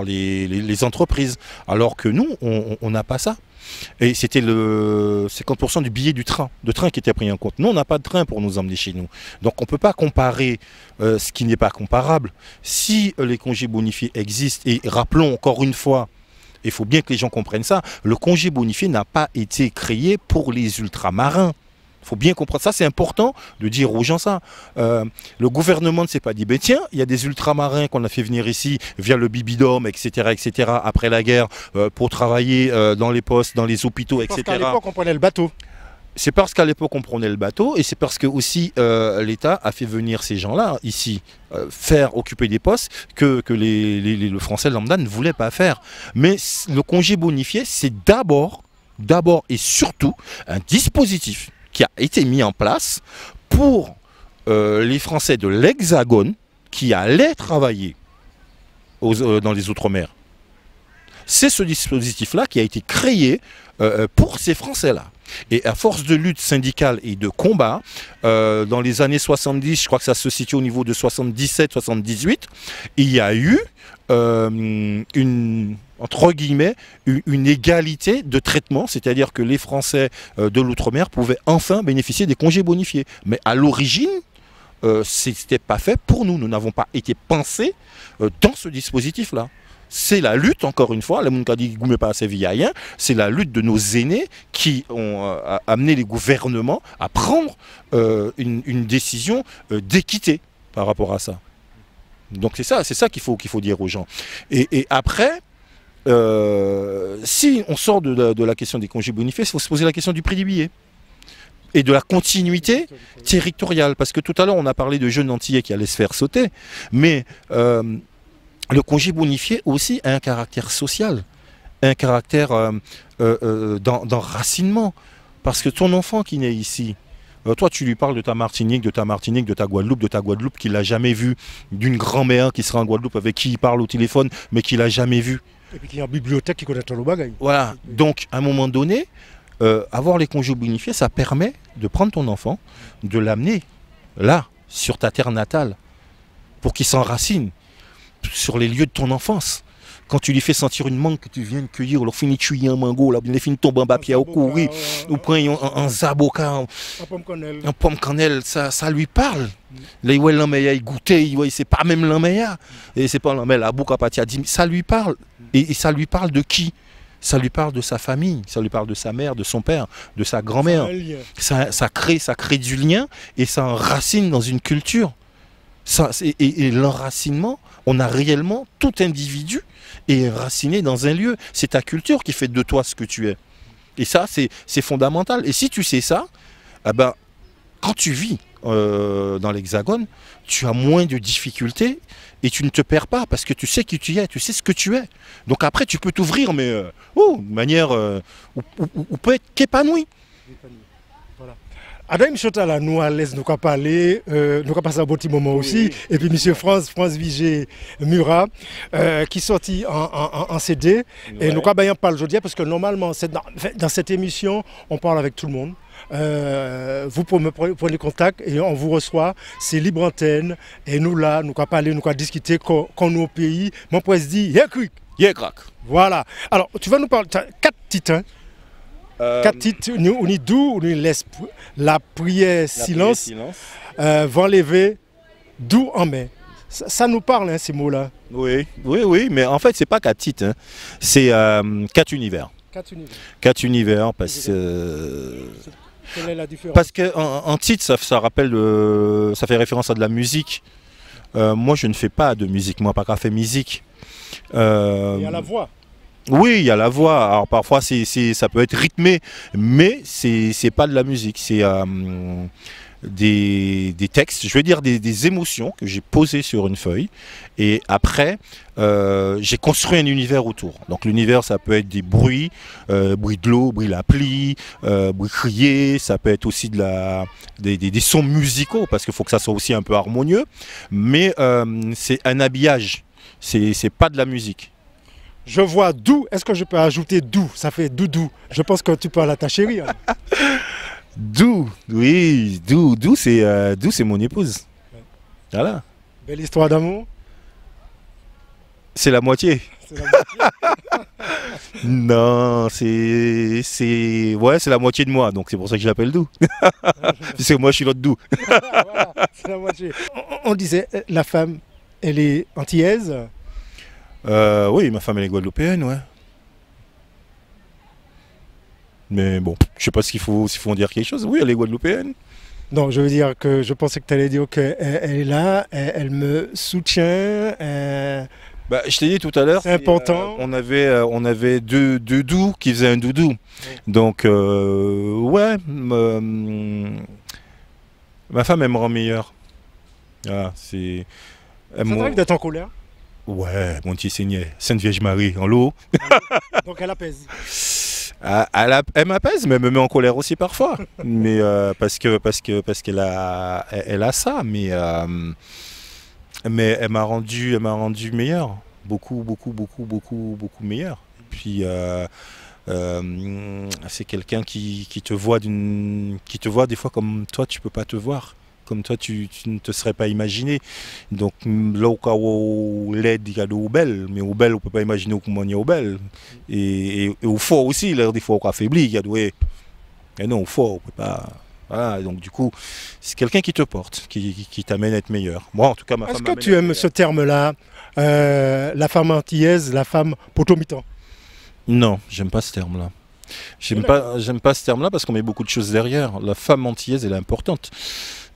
les entreprises. Alors que nous, on n'a pas ça. Et c'était le 50% du billet de train qui était pris en compte. Nous, on n'a pas de train pour nous emmener chez nous. Donc, on ne peut pas comparer ce qui n'est pas comparable. Si les congés bonifiés existent, et rappelons encore une fois, il faut bien que les gens comprennent ça, le congé bonifié n'a pas été créé pour les ultramarins. Il faut bien comprendre ça, c'est important de dire aux gens ça. Le gouvernement ne s'est pas dit, ben tiens, il y a des ultramarins qu'on a fait venir ici via le Bibidome, etc., après la guerre, pour travailler dans les postes, dans les hôpitaux, etc. Parce qu'à l'époque, on prenait le bateau. C'est parce qu'à l'époque, on prenait le bateau, et c'est parce que aussi l'État a fait venir ces gens-là ici, faire occuper des postes que le Français lambda ne voulait pas faire. Mais le congé bonifié, c'est d'abord et surtout un dispositif qui a été mis en place pour les Français de l'Hexagone qui allaient travailler dans les Outre-mer. C'est ce dispositif-là qui a été créé pour ces Français-là. Et à force de lutte syndicale et de combat, dans les années 70, je crois que ça se situe au niveau de 77-78, il y a eu entre guillemets, une égalité de traitement, c'est-à-dire que les Français de l'Outre-mer pouvaient enfin bénéficier des congés bonifiés. Mais à l'origine, ce n'était pas fait pour nous. Nous n'avons pas été pensés dans ce dispositif-là. C'est la lutte, encore une fois, c'est la lutte de nos aînés qui ont amené les gouvernements à prendre une décision d'équité par rapport à ça. Donc c'est ça qu'il faut dire aux gens. Et après, si on sort de la question des congés bonifiés, il faut se poser la question du prix du billet. et de la continuité territoriale. Parce que tout à l'heure, on a parlé de jeunes antillais qui allaient se faire sauter, mais le congé bonifié aussi a un caractère social, un caractère d'enracinement. Parce que ton enfant qui naît ici, toi tu lui parles de ta Martinique, de ta Guadeloupe qu'il n'a jamais vu, d'une grand-mère qui sera en Guadeloupe avec qui il parle au téléphone, mais qu'il n'a jamais vu. Et puis qu'il y a une bibliothèque qui connaît tout le bagage. Voilà, donc à un moment donné, avoir les congés bonifiés, ça permet de prendre ton enfant, de l'amener là, sur ta terre natale, pour qu'il s'enracine sur les lieux de ton enfance. Quand tu lui fais sentir une mangue que tu viens de cueillir, ou finit de tuer un mango, là, il finit de tomber en bas pied au courir, ou prend un zaboka, un pomme cannelle, ça lui parle. Là, il voit l'emmeilleur, il goûtait, il voit, c'est pas même l'emmeilleur, et c'est pas l'emmeilleur, la boucle à partir dit, ça lui parle. Et ça lui parle de qui? Ça lui parle de sa famille, ça lui parle de sa mère, de son père, de sa grand-mère. Ça crée du lien et ça enracine dans une culture. Et l'enracinement, on a réellement tout individu est enraciné dans un lieu. C'est ta culture qui fait de toi ce que tu es. Et ça, c'est fondamental. Et si tu sais ça, eh ben, quand tu vis dans l'Hexagone, tu as moins de difficultés et tu ne te perds pas parce que tu sais qui tu es, tu sais ce que tu es. Donc après, tu peux t'ouvrir, mais de manière où peut être qu'épanoui. Voilà. Adam Chotala, nous à l'aise, nous avons parlé, nous avons passé un bon petit moment aussi. Oui. Et puis M. France Vigé Murat, qui sortit en CD. Ouais. Et nous avons parlé aujourd'hui parce que normalement, dans cette émission, on parle avec tout le monde. Vous pouvez me prendre contact et on vous reçoit. C'est libre antenne. Et nous là, nous avons parlé, nous avons discuté quand nous au pays. Mon président dit, yeah, quick. Yeah, crack. Voilà. Alors, tu vas nous parler, 4 titres. Hein? 4 titres, on y d'où, on laisse la prière silence, va lever d'où en mai. Ça nous parle, hein, ces mots-là. Oui, mais en fait, c'est pas 4 titres, hein. C'est 4 univers. 4 univers, parce que... Quelle est la différence? Parce qu'en titre, ça rappelle, ça fait référence à de la musique. Moi, je ne fais pas de musique, moi, pas qu'à faire musique. Il y a la voix. Oui, il y a la voix. Alors parfois, ça peut être rythmé, mais c'est pas de la musique. C'est des textes, je veux dire des émotions que j'ai posées sur une feuille. Et après, j'ai construit un univers autour. Donc l'univers, ça peut être des bruits, bruit de l'eau, bruit de la pluie, bruit crié. Ça peut être aussi des sons musicaux, parce qu'il faut que ça soit aussi un peu harmonieux. Mais c'est un habillage. C'est pas de la musique. Je vois d'où. Est-ce que je peux ajouter d'où? Ça fait doudou. Je pense que tu parles à ta chérie. Hein. D'où, oui, d'où c'est mon épouse. Ouais. Voilà. Belle histoire d'amour. C'est la moitié. C'est la moitié. Non, c'est la moitié de moi, donc c'est pour ça que je l'appelle Dou. Parce que moi je suis l'autre Dou. Voilà, c'est la moitié. On disait la femme, elle est antillaise. Oui, ma femme elle est guadeloupéenne, ouais. Mais bon, je sais pas s'il faut en dire quelque chose. Oui, elle est guadeloupéenne. Non, je veux dire que je pensais que tu allais dire qu'elle est là, elle me soutient. Bah, je t'ai dit tout à l'heure, c'est important. On avait deux doux qui faisaient un doudou. Oui. Donc, ouais, ma femme elle me rend meilleur. Ah, ça t'arrive d'être en colère? Ouais, mon petit Seigneur, Sainte Vierge Marie, en l'eau. Donc elle apaise. Elle m'apaise, mais elle me met en colère aussi parfois. Mais parce qu'elle a ça, mais elle m'a rendu meilleur, beaucoup meilleur. Puis c'est quelqu'un qui te voit des fois comme toi tu peux pas te voir. Comme toi, tu ne te serais pas imaginé. Donc, là où l'aide, il y a de belle, mais au belle, on ne peut pas imaginer comment il y a au belle. Et au fort aussi, là, des fois, on affaibli, il y a de. Et non, au fort, on ne peut pas. Voilà, donc du coup, c'est quelqu'un qui te porte, qui t'amène à être meilleur. Moi, en tout cas, ma femme. Est-ce que tu aimes ce terme-là, la femme antillaise, la femme potomitan? Non, j'aime pas ce terme-là. J'aime pas ce terme-là parce qu'on met beaucoup de choses derrière. La femme antillaise, elle est importante.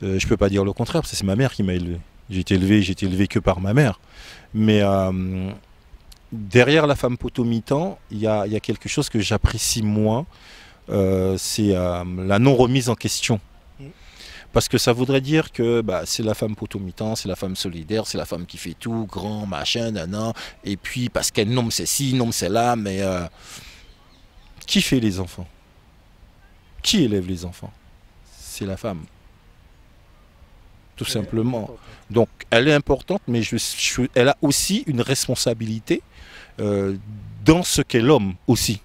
Je peux pas dire le contraire, parce que c'est ma mère qui m'a élevé. J'ai été élevé que par ma mère. Mais derrière la femme potomitan, il y a quelque chose que j'apprécie moins. c'est la non-remise en question. Parce que ça voudrait dire que c'est la femme potomitan, c'est la femme solidaire, c'est la femme qui fait tout, grand, machin, nanan. Et puis parce qu'elle nomme ceci, nomme cela, mais qui fait les enfants? Qui élève les enfants? C'est la femme. Tout simplement. Donc elle est importante, mais elle a aussi une responsabilité dans ce qu'est l'homme aussi.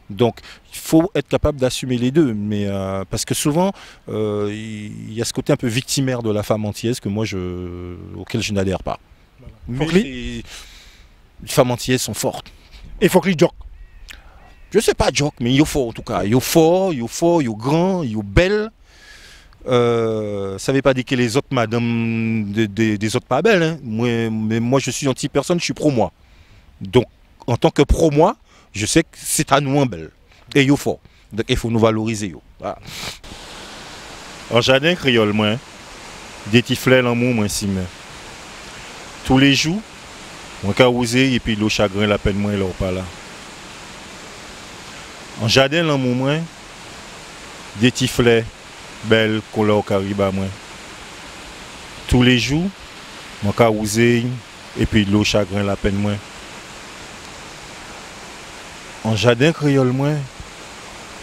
Donc il faut être capable d'assumer les deux, mais parce que souvent il y a ce côté un peu victimaire de la femme antillaise auquel je n'adhère pas. Voilà. Mais les femmes antillaises sont fortes. Il faut que les joke. Je sais pas joke, mais il est fort en tout cas. Il est fort, il est grand, il est belle. Ça ne veut pas dire que les autres madame des autres pas belles, hein. Mais moi je suis anti-personne, je suis pro-moi. Donc en tant que pro-moi, je sais que c'est à nous en belle. Et il faut. Donc il faut nous valoriser. Voilà. En jardin créole, moi, des petits fleurs l'amour, moi, si, mais tous les jours, on carousé et puis l'eau chagrin, la peine, moi, là, pas là. En jardin, l'amour, moi, des petits fleurs belles, qu'on l'a au Caribe, moi. Tous les jours, on carousé et puis l'eau chagrin, la peine, moi. En jardin créole, moi,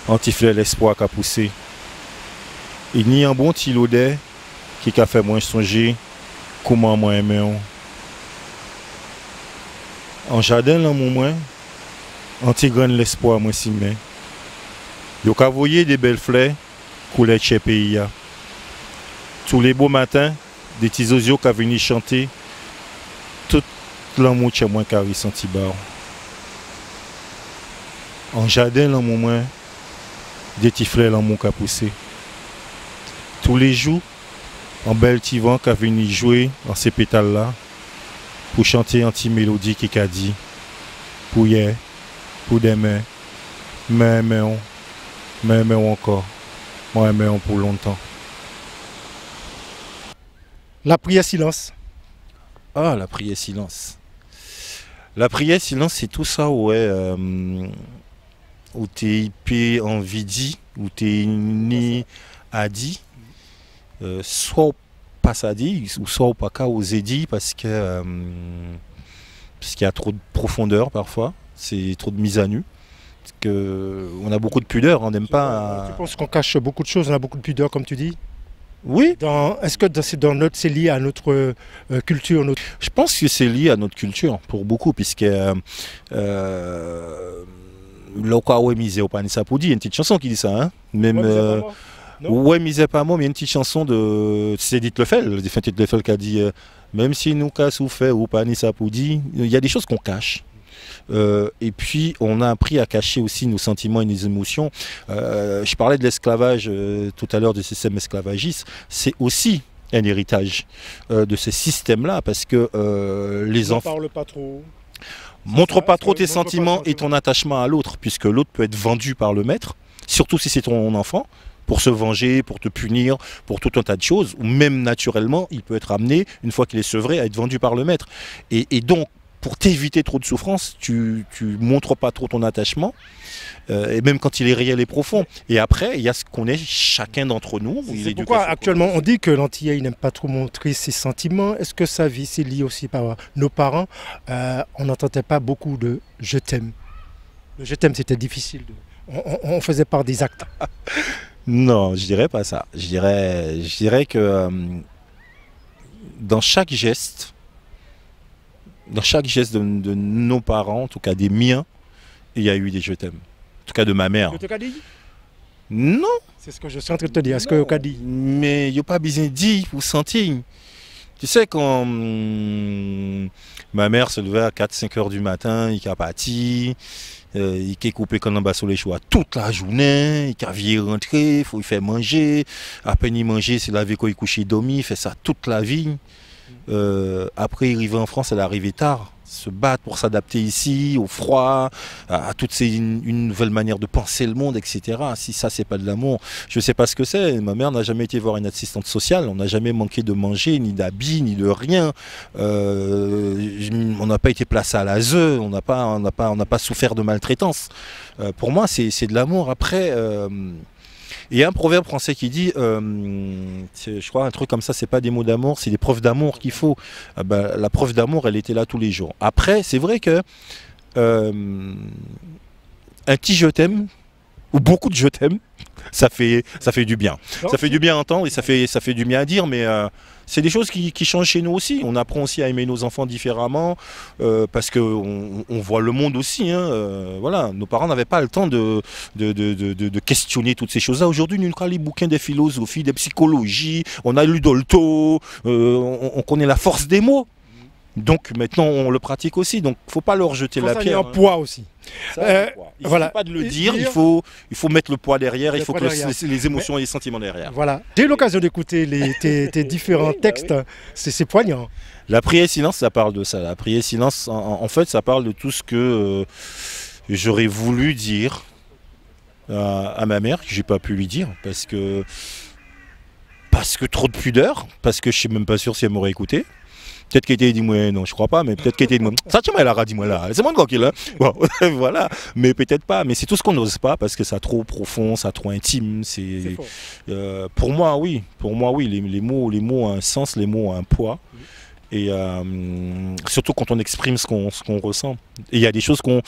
anti-fleur l'espoir qu'a poussé. Il n'y a un bon petit l'odeur qui a fait moi songer comment moi aimer. En jardin, là, moi, anti-grand l'espoir, moi, si, mais. Il y a voyé des belles fleurs couler chez le pays. Tous les beaux matins, des petits oiseaux qui viennent chanter. Tout l'amour chez moi qui a ressenti bas. En jardin, là, moi, des petits fleurs là, mon qui a poussé. Tous les jours, un bel petit vent qui a venu jouer dans ces pétales-là pour chanter un petit mélodie qui a dit pour hier, pour demain, mais encore, moi mais pour longtemps. La prière silence. Ah, la prière silence. La prière silence, c'est tout ça, ouais. Où tu es envie dit, où tu es ni à dit, soit pas ça dit, ou soit pas qu'à oser dire parce qu'il y a trop de profondeur parfois, c'est trop de mise à nu. Parce que on a beaucoup de pudeur, on n'aime pas. Tu penses qu'on cache beaucoup de choses, on a beaucoup de pudeur comme tu dis? Oui. Est-ce que c'est lié à notre culture? Je pense que c'est lié à notre culture pour beaucoup, puisque L'Okawe Misé au Panisapodi, il y a une petite chanson qui dit ça, hein? Même ouais, Misé pas moi, mais il y a une petite chanson de Edith Lefel, Edith Lefel qui a dit même si nous qu'a souffert au Panisapodi, il y a des choses qu'on cache. Et puis on a appris à cacher aussi nos sentiments et nos émotions. Je parlais de l'esclavage tout à l'heure, du système esclavagiste, c'est aussi un héritage de ce système-là, parce que les enfants... Ne parle pas trop. Montre pas trop tes sentiments et ton attachement à l'autre, puisque l'autre peut être vendu par le maître, surtout si c'est ton enfant, pour se venger, pour te punir, pour tout un tas de choses, ou même naturellement, il peut être amené, une fois qu'il est sevré, à être vendu par le maître. Et donc, pour t'éviter trop de souffrance, tu montres pas trop ton attachement, et même quand il est réel et profond. Et après, il y a ce qu'on est chacun d'entre nous. C'est pourquoi actuellement on dit que l'Antillais n'aime pas trop montrer ses sentiments. Est-ce que sa vie c'est lié aussi par nos parents? On n'entendait pas beaucoup de « je t'aime ». Le « je t'aime » c'était difficile. On faisait part des actes. Non, je dirais pas ça. Je dirais que dans chaque geste de nos parents, en tout cas des miens, il y a eu des je t'aime. En tout cas de ma mère. Tu t'as dit? Non. C'est ce que je suis en train de te dire. Est-ce que tu as dit? Mais il n'y a pas besoin de dire pour sentir. Tu sais, quand ma mère se levait à 4-5 heures du matin, il a parti, il a coupé quand on bas sur les choix toute la journée, il a vu rentrer, il faut lui faire manger. À peine il mangeait, c'est laver quand il couchait, il dormit, il fait ça toute la vie. Après, il arrivait en France, elle est arrivée tard. se battre pour s'adapter ici, au froid, à toutes ces une nouvelle manière de penser le monde, etc. Si ça, c'est pas de l'amour, je sais pas ce que c'est. Ma mère n'a jamais été voir une assistante sociale, on n'a jamais manqué de manger, ni d'habits, ni de rien. On n'a pas été placé à l'ASE, on n'a pas souffert de maltraitance. Pour moi, c'est de l'amour. Après, il y a un proverbe français qui dit, je crois un truc comme ça, c'est pas des mots d'amour, c'est des preuves d'amour qu'il faut. La preuve d'amour, elle était là tous les jours. Après, c'est vrai que un petit je t'aime, ou beaucoup de je t'aime, ça fait du bien. Ça fait du bien à entendre et ça fait du bien à dire, mais c'est des choses qui changent chez nous aussi. On apprend aussi à aimer nos enfants différemment parce qu'on voit le monde aussi. Voilà. Nos parents n'avaient pas le temps de questionner toutes ces choses-là. Aujourd'hui, nous avons les bouquins de philosophie, de psychologie, on a lu Dolto, on connaît la force des mots. Donc maintenant on le pratique aussi, donc il ne faut pas leur jeter la pierre. Il y a un poids aussi. Il ne faut pas de le dire, il faut mettre le poids derrière, il faut que les émotions et les sentiments derrière. Voilà. J'ai eu l'occasion d'écouter tes différents textes, c'est poignant. La prière silence, ça parle de ça. La prière silence, en fait, ça parle de tout ce que j'aurais voulu dire à ma mère, que j'ai pas pu lui dire, parce que trop de pudeur, parce que je ne suis même pas sûr si elle m'aurait écouté. Peut-être qu'elle était dit moi non, je crois pas, mais peut-être qu'elle était dit moi ça tu m'as dit moi là, c'est moi tranquille hein. Bon, voilà, mais peut-être pas, mais c'est tout ce qu'on n'ose pas parce que ça trop profond, ça trop intime, c'est pour moi oui, les mots ont un sens, les mots ont un poids. Et surtout quand on exprime ce qu'on ressent. Et il y a des choses qu'on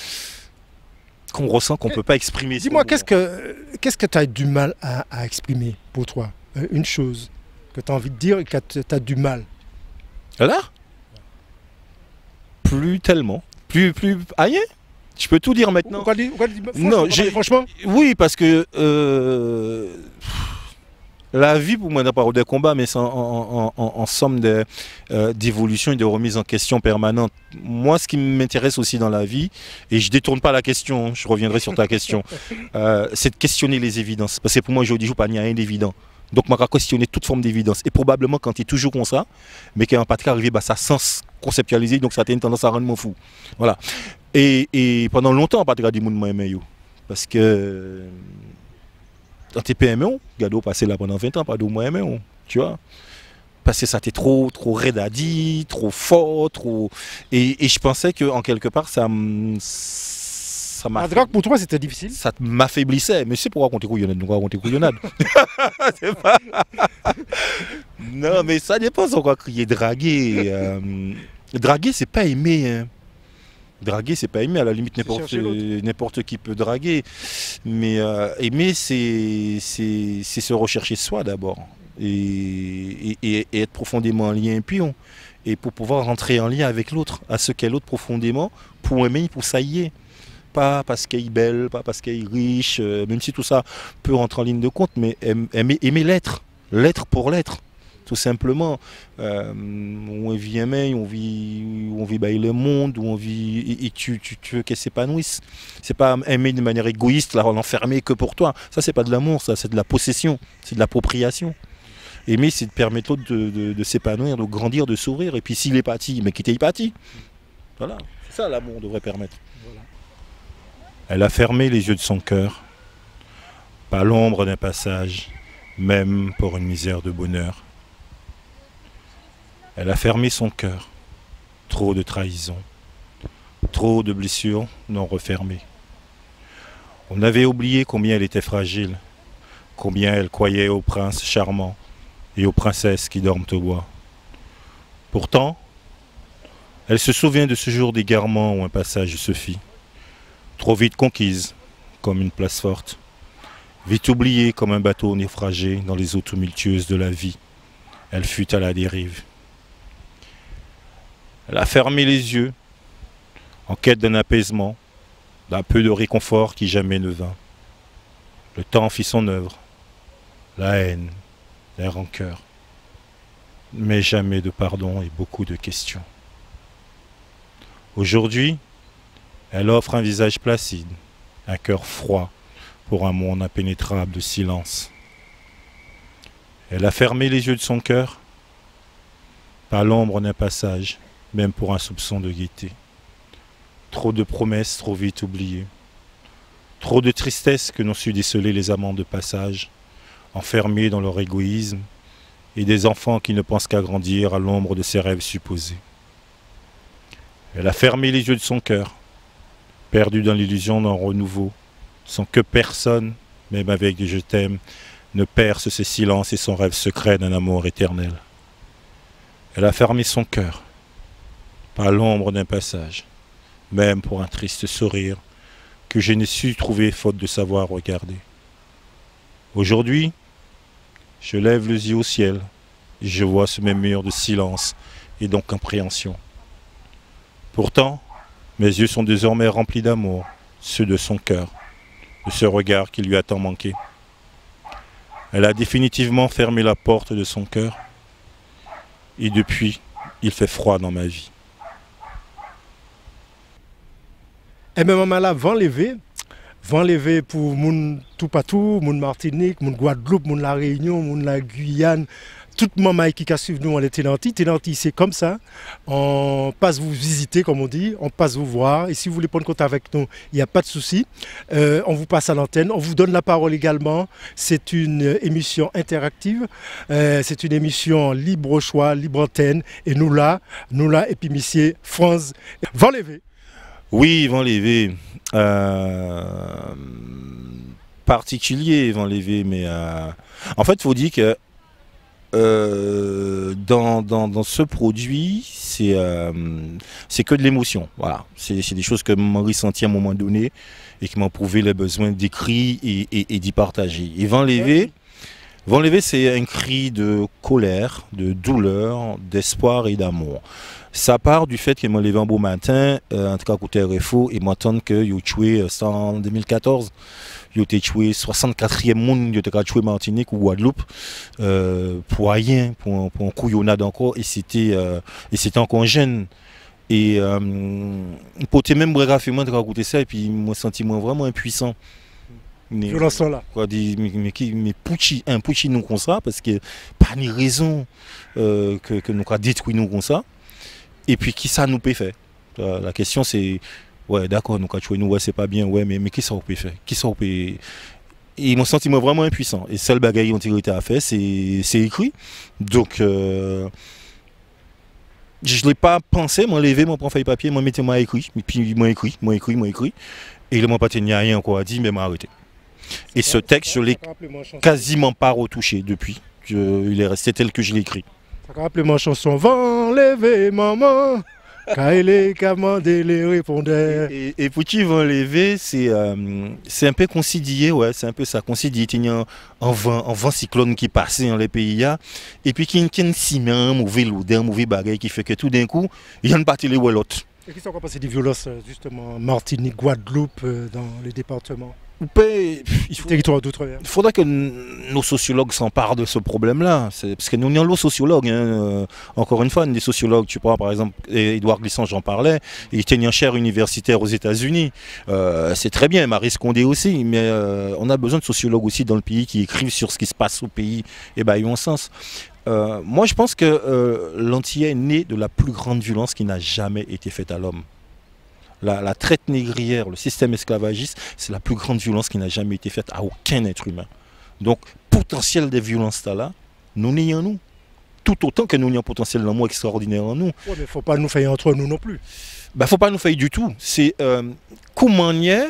ressent qu'on ne peut pas exprimer. Dis-moi, qu'est-ce que tu as du mal à exprimer pour toi? Une chose que tu as envie de dire et que tu as du mal. Là? Plus tellement. Plus. Aïe? Je peux tout dire maintenant. Non, franchement. Oui, parce que la vie, pour moi, n'a pas des combats, mais c'est en somme d'évolution et de remise en question permanente. Moi, ce qui m'intéresse aussi dans la vie, et je ne détourne pas la question, je reviendrai sur ta question, c'est de questionner les évidences. Parce que pour moi, aujourd'hui, je ne n'y a rien d'évident. Donc, je vais questionner toute forme d'évidence. Et probablement, quand tu es toujours comme ça, mais qu'il n'y a pas de cas arrivé, ça sens conceptualisé, donc ça a une tendance à rendre moi fou. Voilà. Et pendant longtemps, pas de dire que parce que dans tes PME, Gado passé là pendant 20 ans, pas de moi tu vois. Parce que ça t'est trop raide à dire, trop fort, trop. Et je pensais qu'en quelque part, ça la drague pour toi c'était difficile? Ça m'affaiblissait, mais c'est pour raconter couillonnade. Pas... Non, mais ça dépend sur quoi crier draguer. Draguer, c'est pas aimer. Hein. Draguer, c'est pas aimer, à la limite n'importe qui peut draguer. Mais aimer, c'est se rechercher soi d'abord. Et être profondément en lien pion. Et pour pouvoir rentrer en lien avec l'autre, à ce qu'est l'autre profondément, pour aimer, pour ça y est. Pas parce qu'elle est belle, pas parce qu'elle est riche, même si tout ça peut rentrer en ligne de compte, mais aimer l'être, l'être pour l'être, tout simplement. On vit aimer, on vit le monde, on vit et tu veux qu'elle s'épanouisse. C'est pas aimer de manière égoïste, l'enfermer que pour toi. Ça c'est pas de l'amour, ça c'est de la possession, c'est de l'appropriation. Aimer, c'est de permettre l'autre de s'épanouir, de grandir, de s'ouvrir. Et puis s'il est parti, mais qu'il est parti. Voilà, c'est ça l'amour devrait permettre. Voilà. Elle a fermé les yeux de son cœur, pas l'ombre d'un passage, même pour une misère de bonheur. Elle a fermé son cœur, trop de trahison, trop de blessures non refermées. On avait oublié combien elle était fragile, combien elle croyait aux princes charmants et aux princesses qui dorment au bois. Pourtant, elle se souvient de ce jour d'égarement où un passage se fit. Trop vite conquise, comme une place forte. Vite oubliée comme un bateau naufragé dans les eaux tumultueuses de la vie. Elle fut à la dérive. Elle a fermé les yeux, en quête d'un apaisement, d'un peu de réconfort qui jamais ne vint. Le temps fit son œuvre. La haine, la rancœur. Mais jamais de pardon et beaucoup de questions. Aujourd'hui, elle offre un visage placide, un cœur froid pour un monde impénétrable de silence. Elle a fermé les yeux de son cœur, pas l'ombre d'un passage, même pour un soupçon de gaieté. Trop de promesses trop vite oubliées. Trop de tristesse que n'ont su déceler les amants de passage, enfermés dans leur égoïsme, et des enfants qui ne pensent qu'à grandir à l'ombre de ses rêves supposés. Elle a fermé les yeux de son cœur, perdu dans l'illusion d'un renouveau, sans que personne, même avec des je t'aime, ne perce ses silences et son rêve secret d'un amour éternel. Elle a fermé son cœur, pas l'ombre d'un passage, même pour un triste sourire que je n'ai su trouver faute de savoir regarder. Aujourd'hui, je lève les yeux au ciel et je vois ce même mur de silence et d'incompréhension. Pourtant, mes yeux sont désormais remplis d'amour, ceux de son cœur, de ce regard qui lui a tant manqué. Elle a définitivement fermé la porte de son cœur et depuis, il fait froid dans ma vie. Et même maman là, vent levé pour moun tout partout, moun Martinique, moun Guadeloupe, moun la Réunion, moun la Guyane, toute maman qui a suivi nous en Tenanti. Tenanti, c'est comme ça. On passe vous visiter, comme on dit, on passe vous voir. Et si vous voulez prendre contact avec nous, il n'y a pas de souci. On vous passe à l'antenne, on vous donne la parole également. C'est une émission interactive, c'est une émission libre choix, libre antenne. Et nous là, et puis monsieur France, vent levé. Oui, vent levé. Particulier, vent levé, mais en fait, il faut dire que dans ce produit, c'est que de l'émotion. Voilà. C'est des choses que j'ai ressenties à un moment donné et qui m'ont prouvé le besoin d'écrire et d'y partager. Et vent levé, c'est un cri de colère, de douleur, d'espoir et d'amour. Ça part du fait que m'a levé un beau matin, en tout cas côté RFO, et m'entendre que yo tué ça en 2014. Yo été tué 64e monde, yo été tué Martinique ou Guadeloupe pour rien, pour un couillonnade encore, et c'était encore jeune. Et pour même brefement de raconter ça, et puis moi senti moi vraiment impuissant. Violence là. Quoi dit mais Pucci nous comme ça parce que pas ni raison que nous a détruit nous comme ça. Et puis qui ça nous peut faire? La question c'est ouais d'accord nous tué nous ouais c'est pas bien ouais mais qui ça peut faire? Qui ça peut et mon sentiment vraiment impuissant et seul bagaille ont été à faire c'est écrit donc je l'ai pas pensé m'en lever m'en prendre feuille papier m'en mettre moi écrit et puis moi écrit et il m'a pas tenu rien encore à dire mais m'a arrêté. Et ce texte je l'ai quasiment pas retouché depuis il est resté tel que je l'ai écrit. Ça rappelle ma chanson vent levé maman. Kaele Kamandé les répondait. Et Pucci vent levé, c'est un peu considillé, ouais, c'est un peu ça, considillé. Il y a un vent cyclone qui passait dans les pays, et puis qui y a un ciment, un mauvais lourdin, un mauvais bagage qui fait que tout d'un coup, il y a une partie de l'autre. Et qui sont passé des violences, justement, Martinique, Guadeloupe, dans les départements? Il faudrait que nos sociologues s'emparent de ce problème-là. Parce que nous sommes les sociologues. Hein. Encore une fois, des sociologues, tu vois, par exemple, Édouard Glissant, j'en parlais, il était un cher universitaire aux États-Unis. C'est très bien, Marie Scondé aussi, mais on a besoin de sociologues aussi dans le pays qui écrivent sur ce qui se passe au pays. Et bien, ils ont un sens. Moi, je pense que l'Antillais est né de la plus grande violence qui n'a jamais été faite à l'homme. La traite négrière, le système esclavagiste, c'est la plus grande violence qui n'a jamais été faite à aucun être humain. Donc, potentiel des violences là, nous n'ayons nous. Tout autant que nous ayons un potentiel d'amour extraordinaire en nous. Ouais, mais il ne faut pas nous faire entre nous non plus. Il ne faut pas nous faire du tout. C'est comment y est,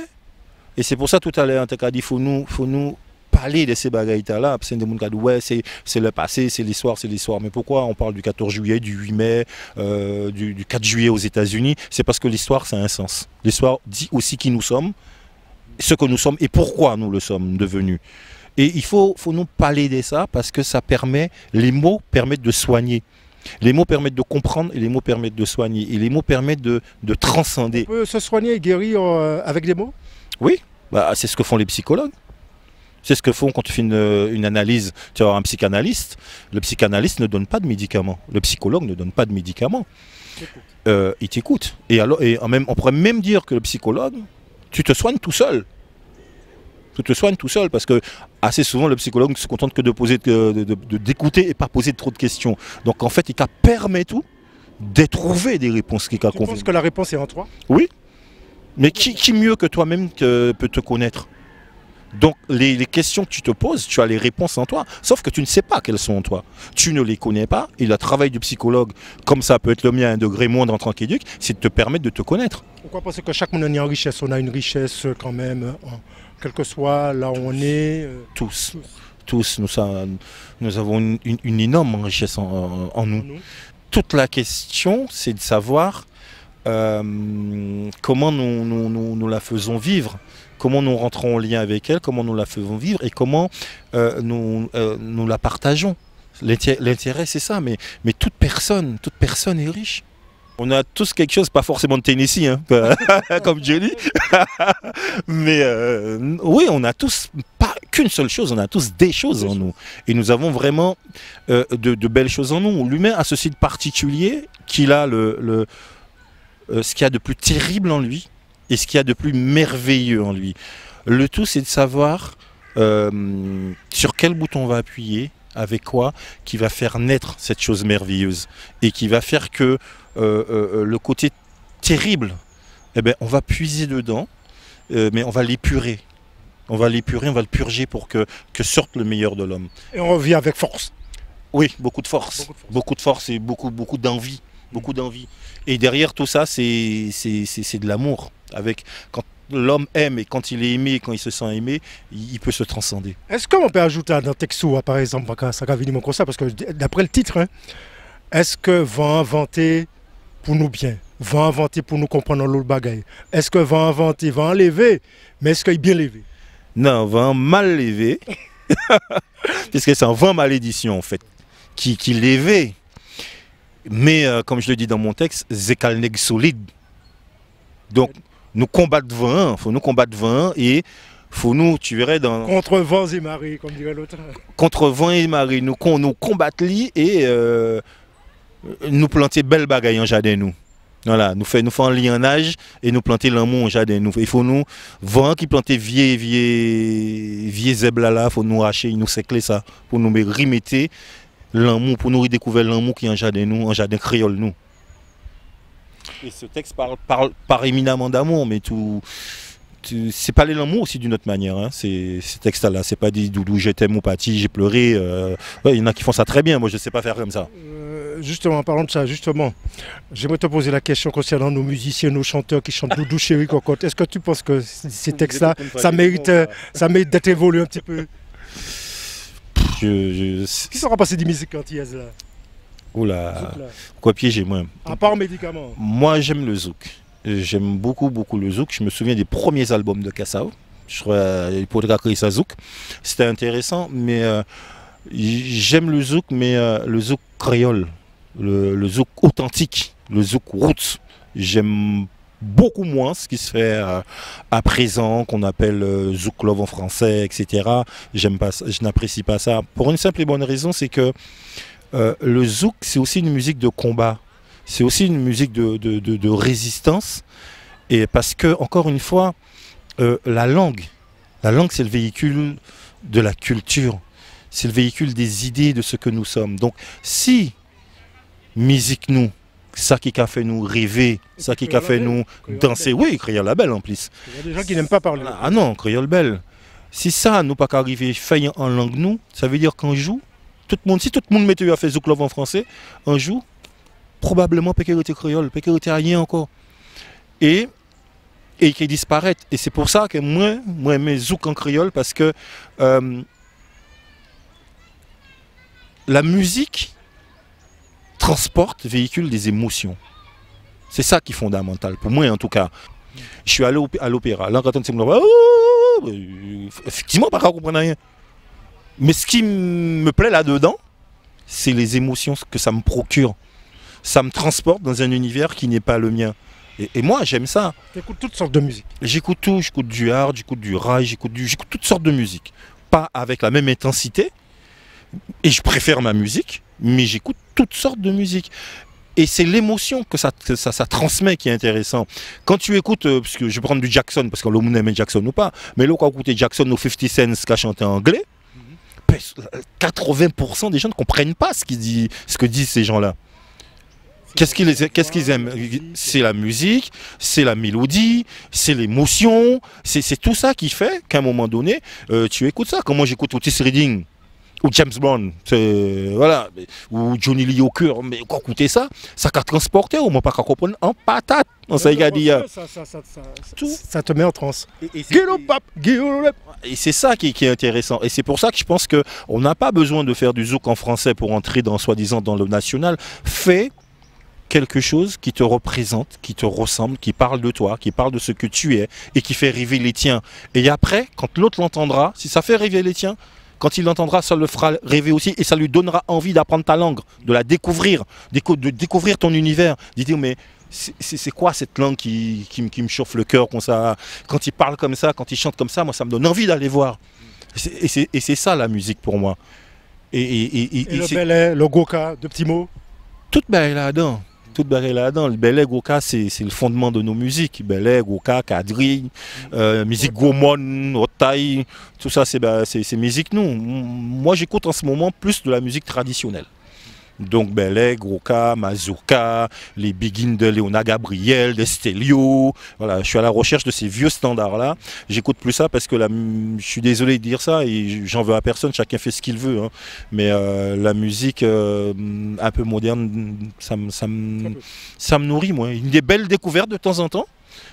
et c'est pour ça tout à l'heure, en tout cas, il faut nous parler de ces bagailles-là, parce que des gens qui disent ouais, c'est le passé, c'est l'histoire. Mais pourquoi on parle du 14 juillet, du 8 mai, du 4 juillet aux États-Unis? C'est parce que l'histoire, ça a un sens. L'histoire dit aussi qui nous sommes, ce que nous sommes et pourquoi nous le sommes devenus. Et il faut nous parler de ça parce que ça permet, les mots permettent de soigner. Les mots permettent de comprendre et les mots permettent de soigner. Et les mots permettent de transcender. On peut se soigner et guérir avec des mots? Oui, bah, c'est ce que font les psychologues. C'est ce que font quand tu fais une analyse, tu vois, un psychanalyste. Le psychanalyste ne donne pas de médicaments. Le psychologue ne donne pas de médicaments. Il t'écoute. Et on pourrait même dire que le psychologue, tu te soignes tout seul. Tu te soignes tout seul parce que assez souvent le psychologue ne se contente que d'écouter et pas poser trop de questions. Donc en fait, il permet tout de trouver des réponses qui conviennent. Tu penses que la réponse est en toi? Oui. Mais qui mieux que toi-même peut te connaître? Donc les questions que tu te poses, tu as les réponses en toi, sauf que tu ne sais pas quelles sont en toi. Tu ne les connais pas, et le travail du psychologue, comme ça peut être le mien à un degré moindre en tant qu'éduc, c'est de te permettre de te connaître. Pourquoi penser que chaque monde est en richesse? On a une richesse quand même, quel que soit là où on est. Tous, nous avons une énorme richesse en nous. Toute la question, c'est de savoir comment nous la faisons vivre. Comment nous rentrons en lien avec elle, comment nous la faisons vivre et comment nous la partageons. L'intérêt, c'est ça, mais toute personne est riche. On a tous quelque chose, pas forcément de Tennessee, hein, comme Johnny, mais oui, on a tous, pas qu'une seule chose, on a tous des choses en nous. Et nous avons vraiment de belles choses en nous. L'humain a ceci de particulier, qu'il a ce qu'il y a de plus terrible en lui, et ce qu'il y a de plus merveilleux en lui. Le tout, c'est de savoir sur quel bouton on va appuyer, avec quoi, qui va faire naître cette chose merveilleuse. Et qui va faire que le côté terrible, eh ben, on va puiser dedans, mais on va l'épurer. On va l'épurer, on va le purger pour que sorte le meilleur de l'homme. Et on revient avec force. Oui, beaucoup de force. Beaucoup de force et beaucoup d'envie. Beaucoup d'envie. Et derrière tout ça, c'est de l'amour. Quand l'homme aime et quand il est aimé, quand il se sent aimé, il peut se transcender. Est-ce qu'on peut ajouter dans Texo, par exemple, ça va venir mon conseil, parce que d'après le titre, hein, est-ce que va inventer pour nous bien, va inventer pour nous comprendre l'autre bagaille? Est-ce que va inventer, va enlever, mais est-ce qu'il est bien levé? Non, va mal levé, puisque c'est un vent malédiction en fait, qui l'éveille. Mais comme je le dis dans mon texte, Zekalneg solide. Donc, nous combattre vent, faut nous combattre vent et faut nous, tu verrais dans... Contre vents et marées, comme dirait l'autre. Contre vent et marée, nous combattre et nous planter belle bagaille en jardin nous. Voilà, nous faire un lignage et nous planter l'amour en jardin nous. Il faut nous, vent qui planter vieux zèbres là, faut nous racher, nous sécler ça, pour nous remettre l'amour, pour nous redécouvrir l'amour qui est en jardin créole nous. Et ce texte parle éminemment d'amour, mais c'est parler l'amour aussi d'une autre manière. Hein. Ces textes-là, c'est pas dit doudou, je t'aime ou pati, j'ai pleuré. Ouais, il y en a qui font ça très bien, moi je ne sais pas faire comme ça. Justement, en parlant de ça, j'aimerais te poser la question concernant nos musiciens, nos chanteurs qui chantent Doudou, Chéri, Cocotte. Est-ce que tu penses que ces textes-là, ça mérite d'être évolué un petit peu? Qui sera passé des musiques antillaises là? Oula, quoi piéger moi. À part médicaments. Moi j'aime le zouk. J'aime beaucoup le zouk. Je me souviens des premiers albums de Kassao. Je crois qu'il pourrait créer ça zouk. C'était intéressant, mais j'aime le zouk, mais le zouk créole, le zouk authentique, le zouk roots. J'aime beaucoup moins ce qui se fait à présent, qu'on appelle zouk love en français, etc. J'aime pas, je n'apprécie pas ça. Pour une simple et bonne raison, c'est que le zouk, c'est aussi une musique de combat. C'est aussi une musique de résistance. Et parce que, encore une fois, la langue c'est le véhicule de la culture. C'est le véhicule des idées de ce que nous sommes. Donc, si musique nous, ça qui a fait nous rêver, ça qui a fait nous danser, oui, créole la belle en plus. Il y a des gens qui n'aiment pas parler. Ah non, créole belle. Si ça, nous pas qu'arriver faillir en langue nous, ça veut dire qu'un jour, si tout le monde mettait à faire zouk love en français, un jour, probablement peut-être était créole, peut-être était rien encore. Et qui disparaît. Et c'est pour ça que moi j'aime zouk en créole, parce que la musique transporte, véhicule des émotions. C'est ça qui est fondamental, pour moi en tout cas. Je suis allé à l'opéra, là quand on effectivement, pas comprendre rien. Mais ce qui me plaît là-dedans, c'est les émotions que ça me procure. Ça me transporte dans un univers qui n'est pas le mien. Et moi, j'aime ça. J'écoute toutes sortes de musique. J'écoute tout, j'écoute du hard, j'écoute du rail, j'écoute toutes sortes de musique. Pas avec la même intensité, et je préfère ma musique, mais j'écoute toutes sortes de musique. Et c'est l'émotion que ça transmet qui est intéressant. Quand tu écoutes, parce que je vais prendre du Jackson, parce que l'homme aime Jackson ou pas, mais là, quand on écoute Jackson ou 50 Cent qui a chanté en anglais, 80% des gens ne comprennent pas ce que disent ces gens-là. Qu'est-ce qu'ils aiment? C'est la musique, c'est la mélodie, c'est l'émotion, c'est tout ça qui fait qu'à un moment donné, tu écoutes ça. Comment j'écoute Otis Redding ou James Brown, voilà, ou Johnny Lee Hooker, mais quand écoutez ça, ça qu'a transporté, au moins pas qu'à comprendre en patate. Ça te met en transe. Et c'est ça qui est intéressant. Et c'est pour ça que je pense qu'on n'a pas besoin de faire du zouk en français pour entrer dans, soi-disant, dans le national. Fais quelque chose qui te représente, qui te ressemble, qui parle de toi, qui parle de ce que tu es et qui fait rêver les tiens. Et après, quand l'autre l'entendra, si ça fait rêver les tiens, quand il l'entendra, ça le fera rêver aussi et ça lui donnera envie d'apprendre ta langue, de la découvrir, de découvrir ton univers. De dire, mais c'est quoi cette langue qui me chauffe le cœur comme ça? Quand il parle comme ça, quand il chante comme ça, moi ça me donne envie d'aller voir. Et c'est ça la musique pour moi. Et le belay, le goka, deux petits mots? Toute baille là-dedans. Toute barrée là-dedans. Le belay, goka, c'est le fondement de nos musiques. Belay, goka, quadrille, musique gomon, otaï, tout ça, c'est musique nous. Moi, j'écoute en ce moment plus de la musique traditionnelle. Donc Belay, Goka, Mazurka, les Begin de Léona Gabriel, de Stelio. Voilà, je suis à la recherche de ces vieux standards-là. J'écoute plus ça parce que je suis désolé de dire ça et j'en veux à personne, chacun fait ce qu'il veut. Hein. Mais la musique un peu moderne, ça me nourrit, moi. Une des belles découvertes de temps en temps.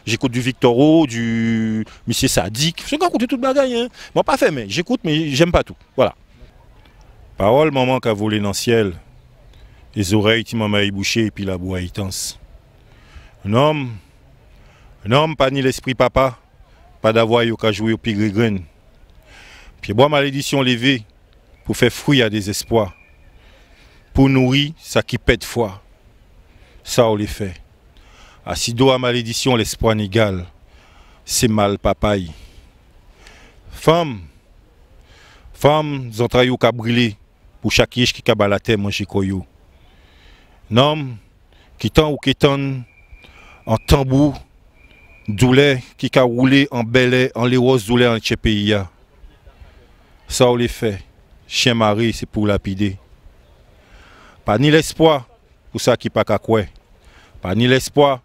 J'écoute du Victoro, du Monsieur Sadik. Je vais écouter toute bagaille. Hein. Moi, pas fait, mais j'écoute, mais j'aime pas tout. Voilà. Parole, maman qui a volé dans le ciel. Les oreilles, tu m'as bouché et puis la boue intense. Un homme, pas ni l'esprit papa, pas d'avoir eu qu'à jouer au pigre. Puis bois malédiction levée pour faire fruit à des espoirs. Pour nourrir ça qui pète foi. Ça on les fait. Assido à malédiction l'espoir n'égale. C'est mal papaye. Femme, entrailles qu'a brûlé pour chaque yèche qui a la terre manger koyo. Nom qui tend ou qui tend en tambour, douleur qui a roulé en belay, en les roses douleur en pays. Ça on les fait. Chien mari c'est pour lapider. Pas ni l'espoir pour ça qui pas qu'à quoi. Pas ni l'espoir